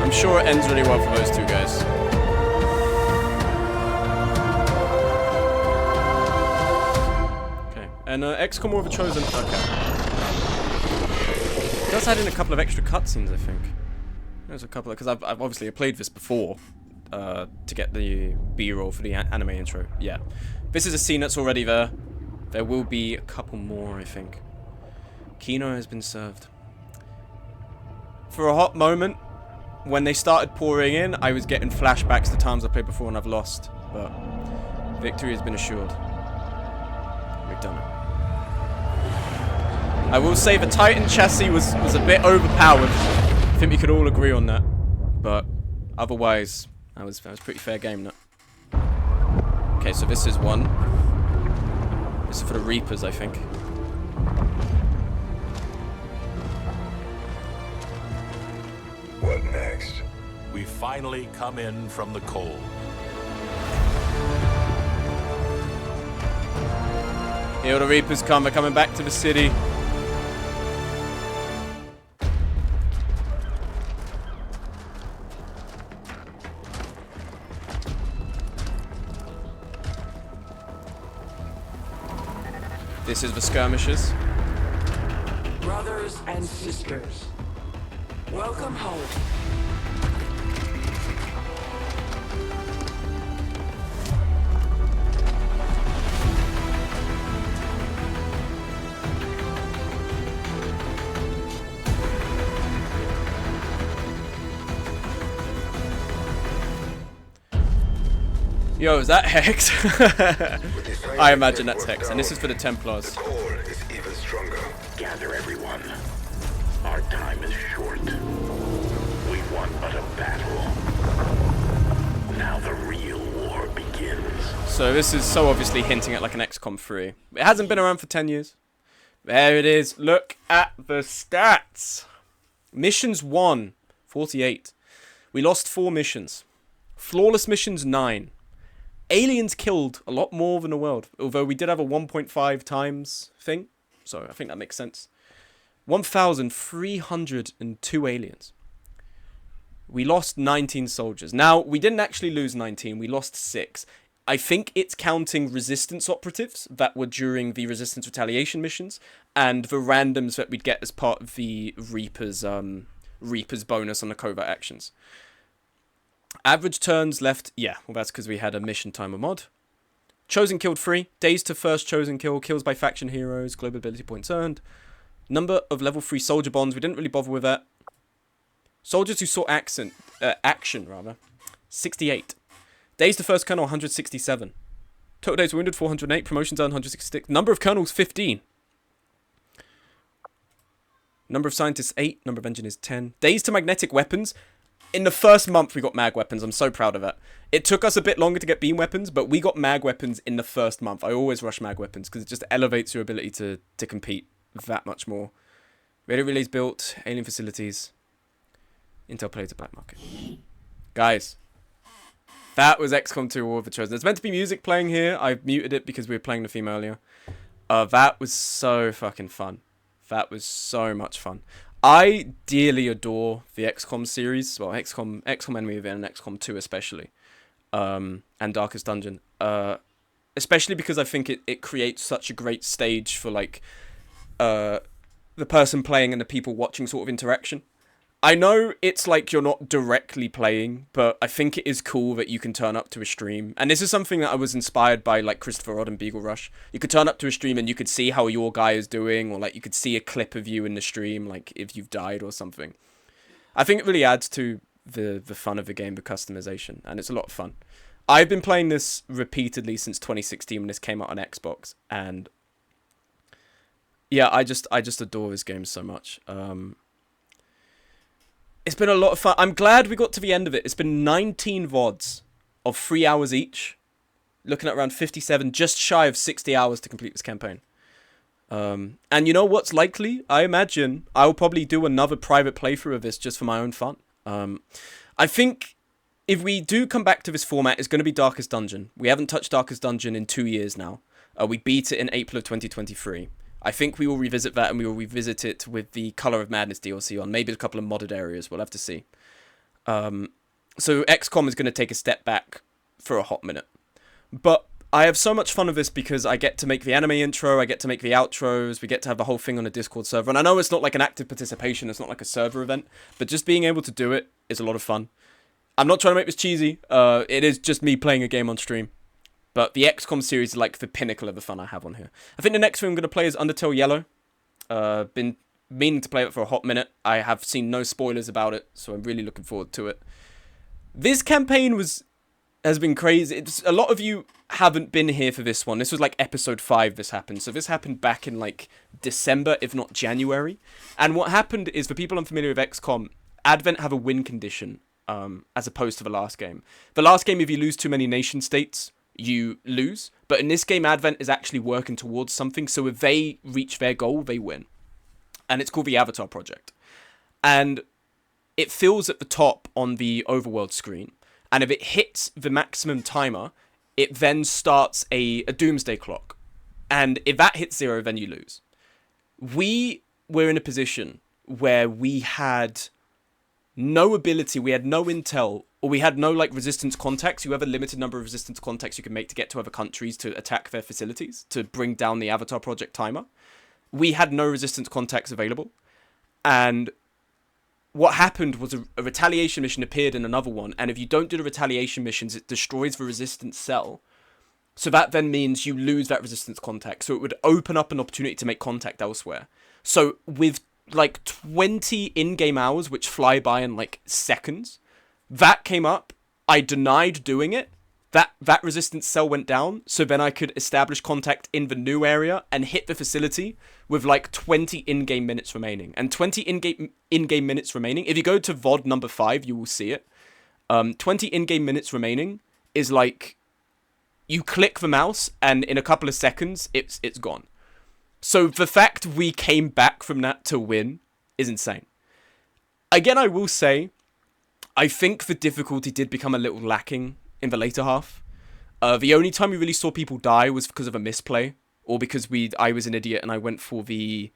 I'm sure it ends really well for those 2 guys. Okay, and XCOM War of the Chosen. Okay. It does add in a couple of extra cutscenes, I think. There's a couple, because I've obviously played this before to get the B-roll for the anime intro. Yeah, this is a scene that's already there. There will be a couple more, I think. Kino has been served. For a hot moment, when they started pouring in, I was getting flashbacks to times I played before and I've lost. But victory has been assured. We've done it. I will say the Titan chassis was a bit overpowered. I think we could all agree on that. But otherwise, that was pretty fair game, that. Okay, so this is one. This is for the Reapers, I think. What next? We finally come in from the cold. Here the Reapers come. They're coming back to the city. This is the skirmishers. Brothers and sisters, welcome home. Yo, is that Hex? I imagine that's Hex, and this is for the Templars. The core is even stronger. Gather everyone. Our time is short. We won but a battle. Now the real war begins. So this is so obviously hinting at like an XCOM 3. It hasn't been around for 10 years. There it is. Look at the stats. Missions 1, 48. We lost 4 missions. Flawless missions 9. Aliens killed a lot more than the world, although we did have a 1.5 times thing, so I think that makes sense. 1,302 aliens. We lost 19 soldiers. Now, we didn't actually lose 19, we lost 6. I think it's counting resistance operatives that were during the resistance retaliation missions, and the randoms that we'd get as part of the Reapers bonus on the covert actions. Average turns left, yeah, well that's because we had a mission timer mod. Chosen killed 3, days to first chosen kill, kills by faction heroes, global ability points earned. Number of level 3 soldier bonds, we didn't really bother with that. Soldiers who saw action, 68. Days to first colonel, 167. Total days wounded, 408, promotions earned, 166. Number of colonels, 15. Number of scientists, 8, number of engineers, 10. Days to magnetic weapons. In the first month, we got mag weapons. I'm so proud of that. It took us a bit longer to get beam weapons, but we got mag weapons in the first month. I always rush mag weapons because it just elevates your ability to compete that much more. Radio relays built, alien facilities, Intel plays a black market. Guys, that was XCOM 2 War of the Chosen. There's meant to be music playing here. I muted it because we were playing the theme earlier. That was so fucking fun. That was so much fun. I dearly adore the XCOM series. Well, XCOM Enemy Within and XCOM 2 especially. And Darkest Dungeon. Especially because I think it creates such a great stage for like the person playing and the people watching sort of interaction. I know it's like you're not directly playing, but I think it is cool that you can turn up to a stream. And this is something that I was inspired by, like Christopher Rod and Beagle Rush. You could turn up to a stream and you could see how your guy is doing, or like you could see a clip of you in the stream, like if you've died or something. I think it really adds to the fun of the game, the customization, and it's a lot of fun. I've been playing this repeatedly since 2016 when this came out on Xbox, and yeah, I just adore this game so much. It's been a lot of fun. I'm glad we got to the end of it. It's been 19 VODs of 3 hours each. Looking at around 57, just shy of 60 hours to complete this campaign. And you know what's likely? I imagine I'll probably do another private playthrough of this just for my own fun. I think if we do come back to this format, it's going to be Darkest Dungeon. We haven't touched Darkest Dungeon in 2 years now. We beat it in April of 2023. I think we will revisit that, and we will revisit it with the Color of Madness DLC on. Maybe a couple of modded areas. We'll have to see. So XCOM is going to take a step back for a hot minute. But I have so much fun with this because I get to make the anime intro, I get to make the outros, we get to have the whole thing on a Discord server. And I know it's not like an active participation, it's not like a server event, but just being able to do it is a lot of fun. I'm not trying to make this cheesy. It is just me playing a game on stream. But the XCOM series is like the pinnacle of the fun I have on here. I think the next thing I'm going to play is Undertale Yellow. Been meaning to play it for a hot minute. I have seen no spoilers about it, so I'm really looking forward to it. This campaign has been crazy. A lot of you haven't been here for this one. This was like episode 5 this happened. So this happened back in like December, if not January. And what happened is, for people unfamiliar with XCOM, Advent have a win condition as opposed to the last game. The last game, if you lose too many nation states, you lose. But in this game, Advent is actually working towards something. So if they reach their goal, they win. And it's called the Avatar Project. And it fills at the top on the overworld screen. And if it hits the maximum timer, it then starts a doomsday clock. And if that hits 0, then you lose. We were in a position where we had no ability, we had no intel, or we had no like resistance contacts. You have a limited number of resistance contacts you can make to get to other countries to attack their facilities, to bring down the Avatar Project timer. We had no resistance contacts available. And what happened was a retaliation mission appeared in another one, and if you don't do the retaliation missions, it destroys the resistance cell. So that then means you lose that resistance contact. So it would open up an opportunity to make contact elsewhere. So with like 20 in-game hours, which fly by in like seconds, that came up. I denied doing it. That resistance cell went down. So then I could establish contact in the new area and hit the facility with like 20 in-game minutes remaining. And 20 in-game minutes remaining, if you go to VOD number 5, you will see it. 20 in-game minutes remaining is like, you click the mouse and in a couple of seconds, it's gone. So the fact we came back from that to win is insane. Again, I will say, I think the difficulty did become a little lacking in the later half. The only time we really saw people die was because of a misplay, or because I was an idiot and I went for the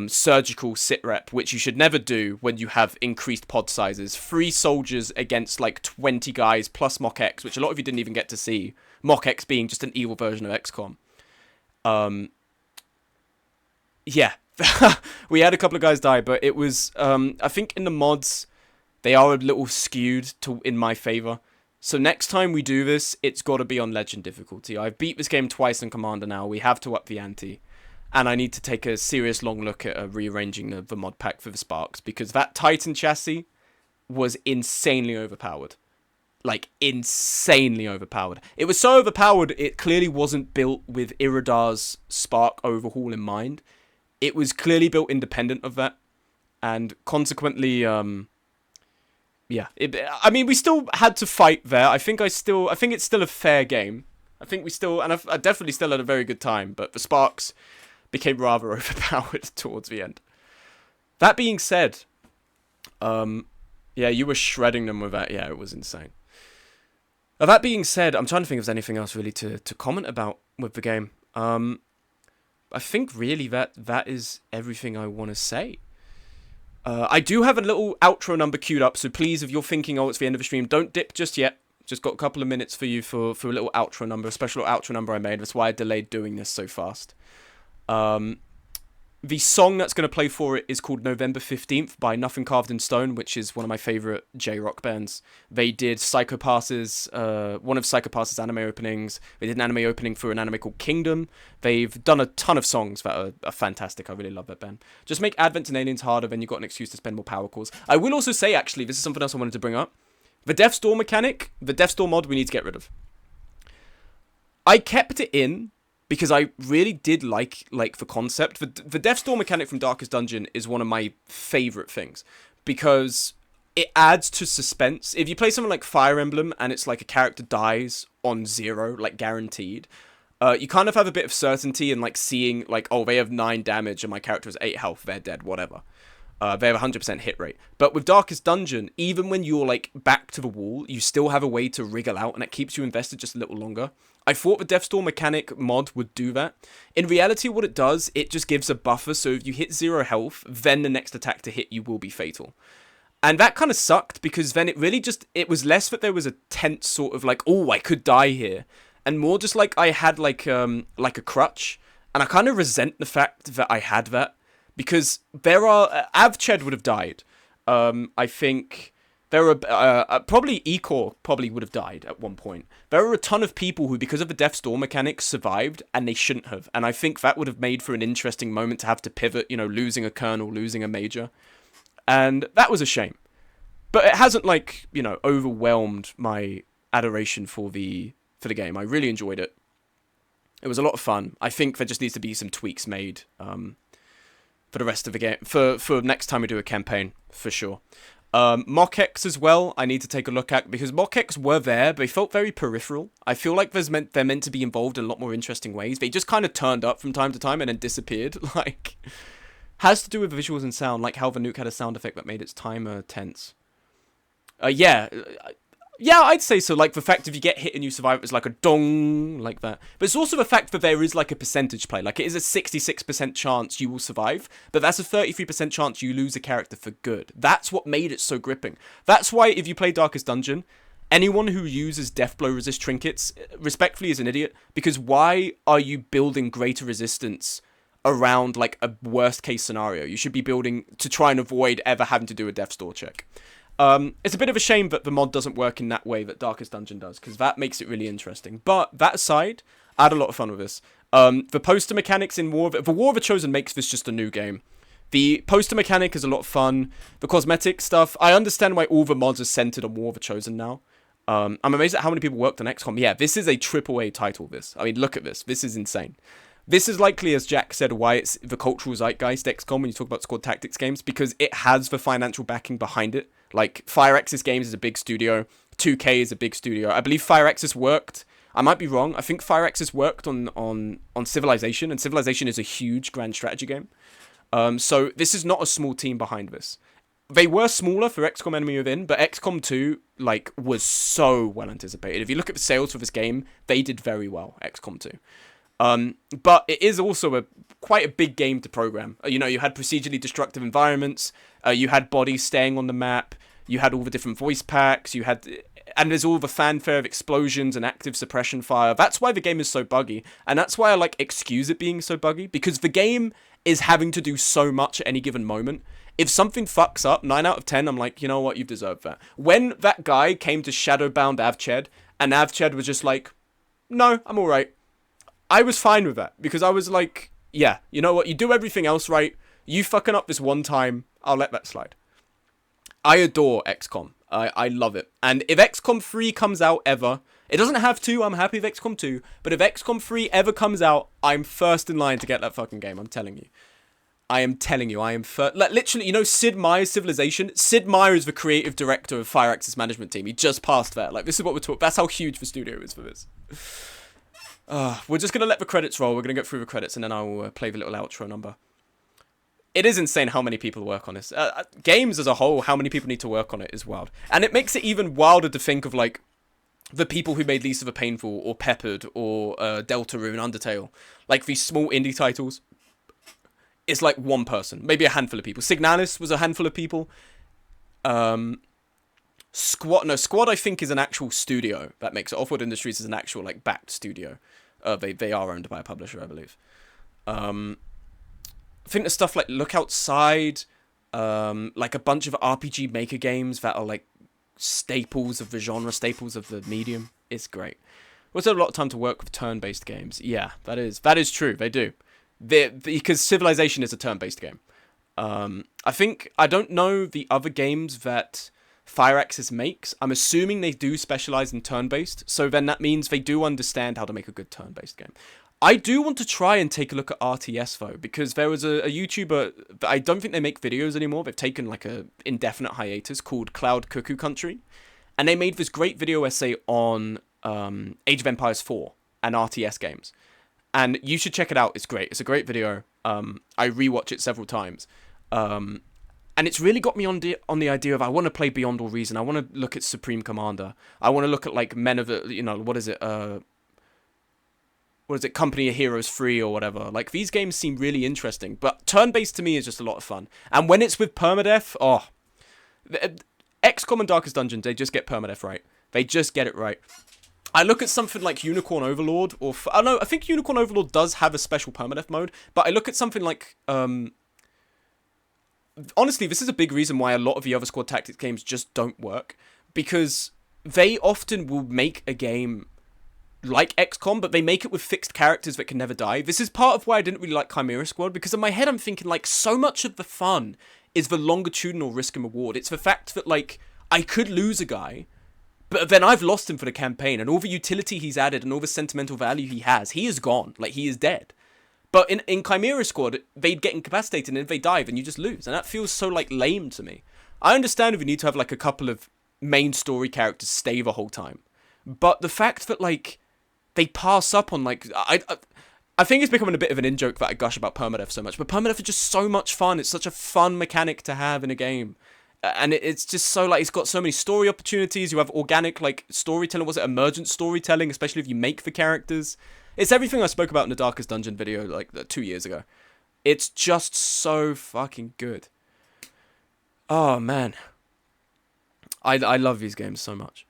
surgical sit rep, which you should never do when you have increased pod sizes. 3 soldiers against like 20 guys plus Mach X, which a lot of you didn't even get to see. Mach X being just an evil version of XCOM. Yeah, we had a couple of guys die, but it was, I think in the mods, they are a little skewed in my favor. So next time we do this, it's got to be on Legend difficulty. I've beat this game twice on Commander now. We have to up the ante. And I need to take a serious long look at rearranging the mod pack for the Sparks, because that Titan chassis was insanely overpowered. Like, insanely overpowered. It was so overpowered, it clearly wasn't built with Iridar's Spark overhaul in mind. It was clearly built independent of that. And consequently, yeah. I mean, we still had to fight there. I think it's still a fair game. I think we still, and I definitely still had a very good time, but the Sparks became rather overpowered towards the end. That being said, yeah, you were shredding them with that. Yeah, it was insane. Now, that being said, I'm trying to think if there's anything else really to comment about with the game. I think really that is everything I want to say. I do have a little outro number queued up, so please, if you're thinking, oh, it's the end of the stream, don't dip just yet. Just got a couple of minutes for you for a little outro number, a special outro number I made. That's why I delayed doing this so fast. The song that's going to play for it is called November 15th by Nothing Carved in Stone, which is one of my favourite J-rock bands. They did Psycho Pass's, one of Psycho Pass's anime openings. They did an anime opening for an anime called Kingdom. They've done a ton of songs that are fantastic. I really love that band. Just make Advent and Aliens harder, then you've got an excuse to spend more power cores. I will also say, actually, this is something else I wanted to bring up. The Death's Door mechanic, the Death's Door mod, we need to get rid of. I kept it in because I really did like the concept. The Death's Door mechanic from Darkest Dungeon is one of my favourite things, because it adds to suspense. If you play something like Fire Emblem and it's like a character dies on 0, like guaranteed, you kind of have a bit of certainty in like seeing like, oh, they have 9 damage and my character has 8 health, they're dead, whatever. They have a 100% hit rate. But with Darkest Dungeon, even when you're like back to the wall, you still have a way to wriggle out, and it keeps you invested just a little longer. I thought the Death's Door mechanic mod would do that. In reality, what it does, it just gives a buffer, so if you hit 0 health, then the next attack to hit you will be fatal. And that kind of sucked, because then it really just, it was less that there was a tense sort of like, oh, I could die here, and more just like I had like a crutch, and I kind of resent the fact that I had that. Because there are... Avched would have died. I think there are... probably Ecor probably would have died at one point. There are a ton of people who, because of the Death's Door mechanics, survived, and they shouldn't have. And I think that would have made for an interesting moment to have to pivot, you know, losing a colonel, losing a major. And that was a shame. But it hasn't, like, you know, overwhelmed my adoration for the game. I really enjoyed it. It was a lot of fun. I think there just needs to be some tweaks made, for the rest of the game, for next time we do a campaign, for sure. Mach X as well, I need to take a look at, because Mach X were there, but they felt very peripheral. I feel like they're meant to be involved in a lot more interesting ways. They just kind of turned up from time to time and then disappeared. Like, has to do with visuals and sound, like how the nuke had a sound effect that made its timer tense. Yeah, Yeah, I'd say so. Like, the fact if you get hit and you survive, it's like a dong, like that. But it's also the fact that there is, like, a percentage play. Like, it is a 66% chance you will survive, but that's a 33% chance you lose a character for good. That's what made it so gripping. That's why, if you play Darkest Dungeon, anyone who uses Deathblow resist trinkets, respectfully, is an idiot. Because why are you building greater resistance around, like, a worst-case scenario? You should be building to try and avoid ever having to do a Death Store check. It's a bit of a shame that the mod doesn't work in that way that Darkest Dungeon does, because that makes it really interesting. But that aside, I had a lot of fun with this. The poster mechanics in War of the Chosen makes this just a new game. The poster mechanic is a lot of fun. The cosmetic stuff, I understand why all the mods are centered on War of the Chosen now. I'm amazed at how many people worked on XCOM. Yeah, this is a AAA title, this. I mean, look at this. This is insane. This is likely, as Jack said, why it's the cultural zeitgeist XCOM when you talk about squad tactics games, because it has the financial backing behind it. Like, Firaxis Games is a big studio, 2K is a big studio. I believe Firaxis worked, I might be wrong, I think Firaxis worked on Civilization, and Civilization is a huge grand strategy game. So this is not a small team behind this. They were smaller for XCOM Enemy Within, but XCOM 2, like, was so well anticipated. If you look at the sales for this game, they did very well, XCOM 2. But it is also quite a big game to program. You know, you had procedurally destructive environments, you had bodies staying on the map, you had all the different voice packs, and there's all the fanfare of explosions and active suppression fire. That's why the game is so buggy, and that's why I, like, excuse it being so buggy, because the game is having to do so much at any given moment. If something fucks up, 9 out of 10, I'm like, you know what, you've deserved that. When that guy came to Shadowbound Avched, and Avched was just like, no, I'm alright. I was fine with that, because I was like, yeah, you know what, you do everything else right, you fucking up this one time, I'll let that slide. I adore XCOM. I love it. And if XCOM 3 comes out ever, it doesn't have to, I'm happy with XCOM 2, but if XCOM 3 ever comes out, I'm first in line to get that fucking game, I'm telling you. I am telling you, I am first. Like, literally, you know Sid Meier's Civilization? Sid Meier is the creative director of Firaxis management team. He just passed that. Like, this is what we're talking. That's how huge the studio is for this. We're just going to let the credits roll. We're going to get through the credits, and then I will play the little outro number. It is insane how many people work on this. Games as a whole, how many people need to work on it is wild. And it makes it even wilder to think of, like, the people who made Least of a Painful, or Peppered, or Deltarune, Undertale. Like, these small indie titles. It's like one person. Maybe a handful of people. Signalis was a handful of people. Squad, I think, is an actual studio that makes it. Offworld Industries is an actual, like, backed studio. They are owned by a publisher, I believe. I think there's stuff like Look Outside, like a bunch of RPG Maker games that are, like, staples of the genre, staples of the medium. It's great. We also have a lot of time to work with turn-based games. Yeah, that is true. They do. Because Civilization is a turn-based game. I don't know the other games that Firaxis makes. I'm assuming they do specialize in turn-based, so then that means they do understand how to make a good turn-based game. I do want to try and take a look at RTS, though, because there was a YouTuber, I don't think they make videos anymore, they've taken, like, a indefinite hiatus, called Cloud Cuckoo Country, and they made this great video essay on Age of Empires 4 and RTS games. And you should check it out. It's great. It's a great video. I rewatch it several times. And it's really got me on the idea of I want to play Beyond All Reason. I want to look at Supreme Commander. I want to look at, like, Men of the, you know, what is it, Company of Heroes 3 or whatever. Like, these games seem really interesting. But turn-based to me is just a lot of fun. And when it's with permadeath, XCOM and Darkest Dungeon, they just get permadeath right. They just get it right. I look at something like Unicorn Overlord, or I think Unicorn Overlord does have a special permadeath mode, but I look at something like, honestly, this is a big reason why a lot of the other squad tactics games just don't work, because they often will make a game like XCOM, but they make it with fixed characters that can never die. This is part of why I didn't really like Chimera Squad, because in my head I'm thinking, like, so much of the fun is the longitudinal risk and reward. It's the fact that, like, I could lose a guy, but then I've lost him for the campaign, and all the utility he's added and all the sentimental value he is gone. Like, he is dead. But in Chimera Squad, they'd get incapacitated, and if they die, then you just lose. And that feels so, like, lame to me. I understand if you need to have, like, a couple of main story characters stay the whole time. But the fact that, like, they pass up on, like... I think it's becoming a bit of an in-joke that I gush about permadeath so much, but permadeath is just so much fun. It's such a fun mechanic to have in a game. And it's just so, like, it's got so many story opportunities. You have organic, like, storytelling. Was it emergent storytelling, especially if you make the characters? It's everything I spoke about in the Darkest Dungeon video, like, 2 years ago. It's just so fucking good. Oh, man. I love these games so much.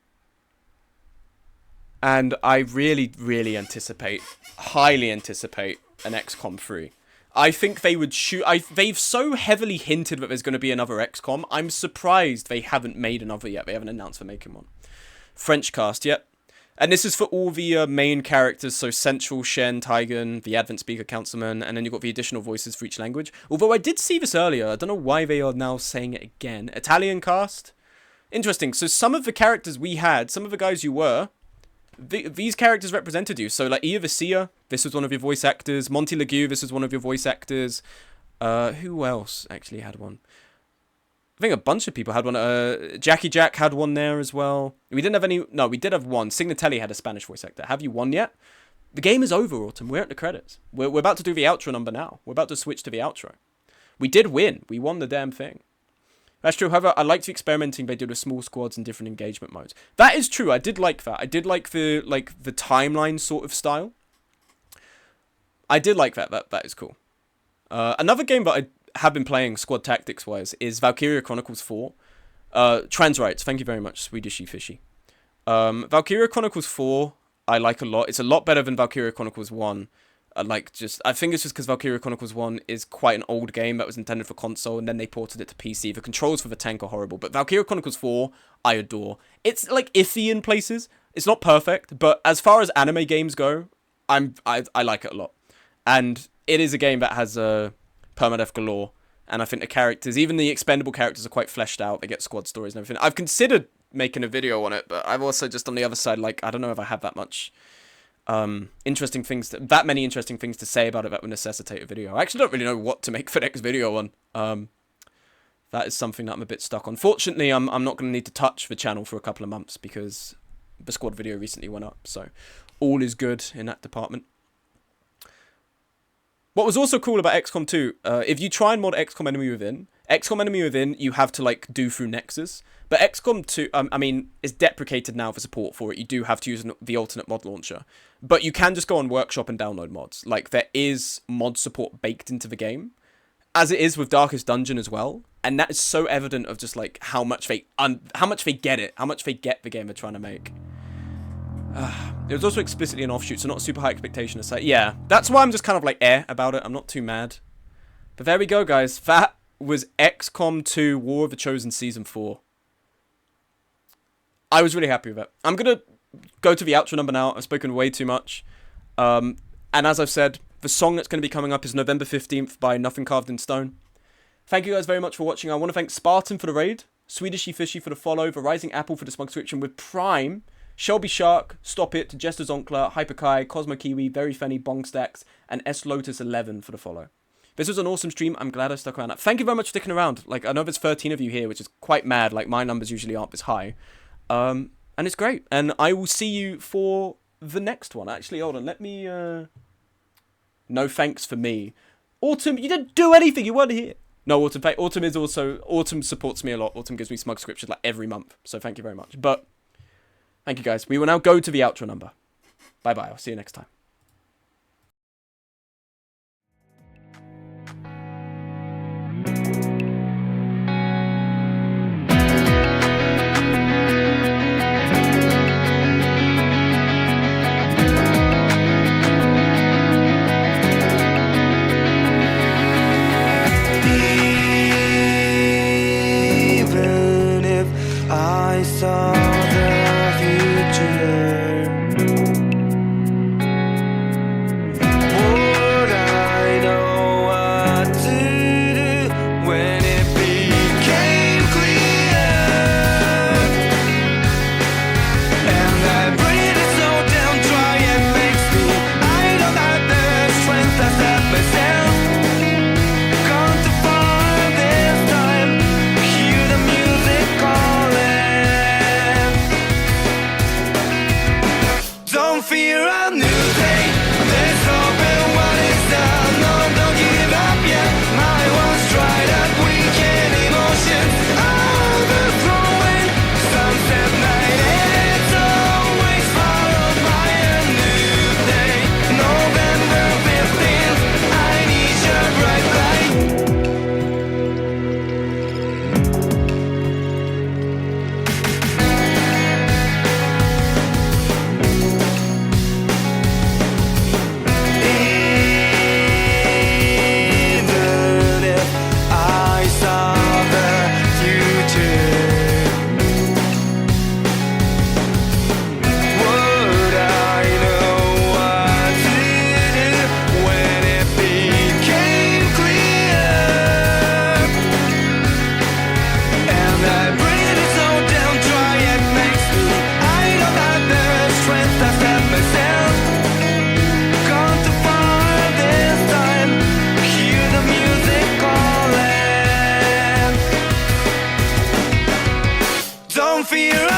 And I really, really highly anticipate an XCOM 3. I think they would shoot... They've so heavily hinted that there's going to be another XCOM. I'm surprised they haven't made another yet. They haven't announced they're making one. French cast, yep. And this is for all the main characters, so Central, Shen, Taigen, the Advent Speaker, Councilman, and then you've got the additional voices for each language. Although I did see this earlier. I don't know why they are now saying it again. Italian cast. Interesting. So some of the characters we had, some of the guys you were... These characters represented you. So, like, Ia Vicia, this was one of your voice actors. Monty Legue, this was one of your voice actors. Who else actually had one? I think a bunch of people had one. Jackie Jack had one there as well. We didn't have any... No, we did have one. Signatelli had a Spanish voice actor. Have you won yet? The game is over, Autumn. We're at the credits. We're about to do the outro number now. We're about to switch to the outro. We did win. We won the damn thing. That's true. However, I liked the experimenting they did with small squads and different engagement modes. That is true. I did like that. I did like the timeline sort of style. I did like that. That is cool. Another game that I have been playing squad tactics wise is Valkyria Chronicles 4. Trans rights. Thank you very much, Swedishy Fishy. Valkyria Chronicles 4 I like a lot. It's a lot better than Valkyria Chronicles 1. I think it's just because Valkyria Chronicles 1 is quite an old game that was intended for console, and then they ported it to PC. The controls for the tank are horrible, but Valkyria Chronicles 4, I adore. It's, like, iffy in places. It's not perfect, but as far as anime games go, I like it a lot. And it is a game that has permadeath galore, and I think the characters, even the expendable characters, are quite fleshed out. They get squad stories and everything. I've considered making a video on it, but I've also just on the other side, like, I don't know if I have that much... that many interesting things to say about it that would necessitate a video. I actually don't really know what to make for the next video on. That is something that I'm a bit stuck on. Fortunately, I'm not going to need to touch the channel for a couple of months because the squad video recently went up, so all is good in that department. What was also cool about XCOM 2, if you try and mod XCOM Enemy Within, you have to, like, do through Nexus. But XCOM 2, I mean, is deprecated now for support for it. You do have to use the alternate mod launcher. But you can just go on Workshop and download mods. Like, there is mod support baked into the game. As it is with Darkest Dungeon as well. And that is so evident of just, like, how much they get it. How much they get the game they're trying to make. It was also explicitly an offshoot, so not a super high expectation to say. Yeah, that's why I'm just kind of, like, about it. I'm not too mad. But there we go, guys. That was XCOM 2 War of the Chosen Season 4. I was really happy with it. I'm going to go to the outro number now. I've spoken way too much. And as I've said, the song that's going to be coming up is November 15th by Nothing Carved in Stone. Thank you guys very much for watching. I want to thank Spartan for the raid, Swedishy Fishy for the follow, the Rising Apple for the smug subscription with Prime, Shelby Shark, Stop It, Jester Zonkler, Hyperkai, Cosmo Kiwi, Very Fenny, Bongstacks, and S Lotus 11 for the follow. This was an awesome stream. I'm glad I stuck around. Thank you very much for sticking around. Like, I know there's 13 of you here, which is quite mad. Like, my numbers usually aren't this high. And it's great. And I will see you for the next one. Actually, hold on. Let me... No thanks for me. Autumn, you didn't do anything. You weren't here. No, Autumn. Autumn is also... Autumn supports me a lot. Autumn gives me smug scriptures like every month. So thank you very much. But thank you, guys. We will now go to the outro number. Bye-bye. I'll see you next time. I saw the future. for you.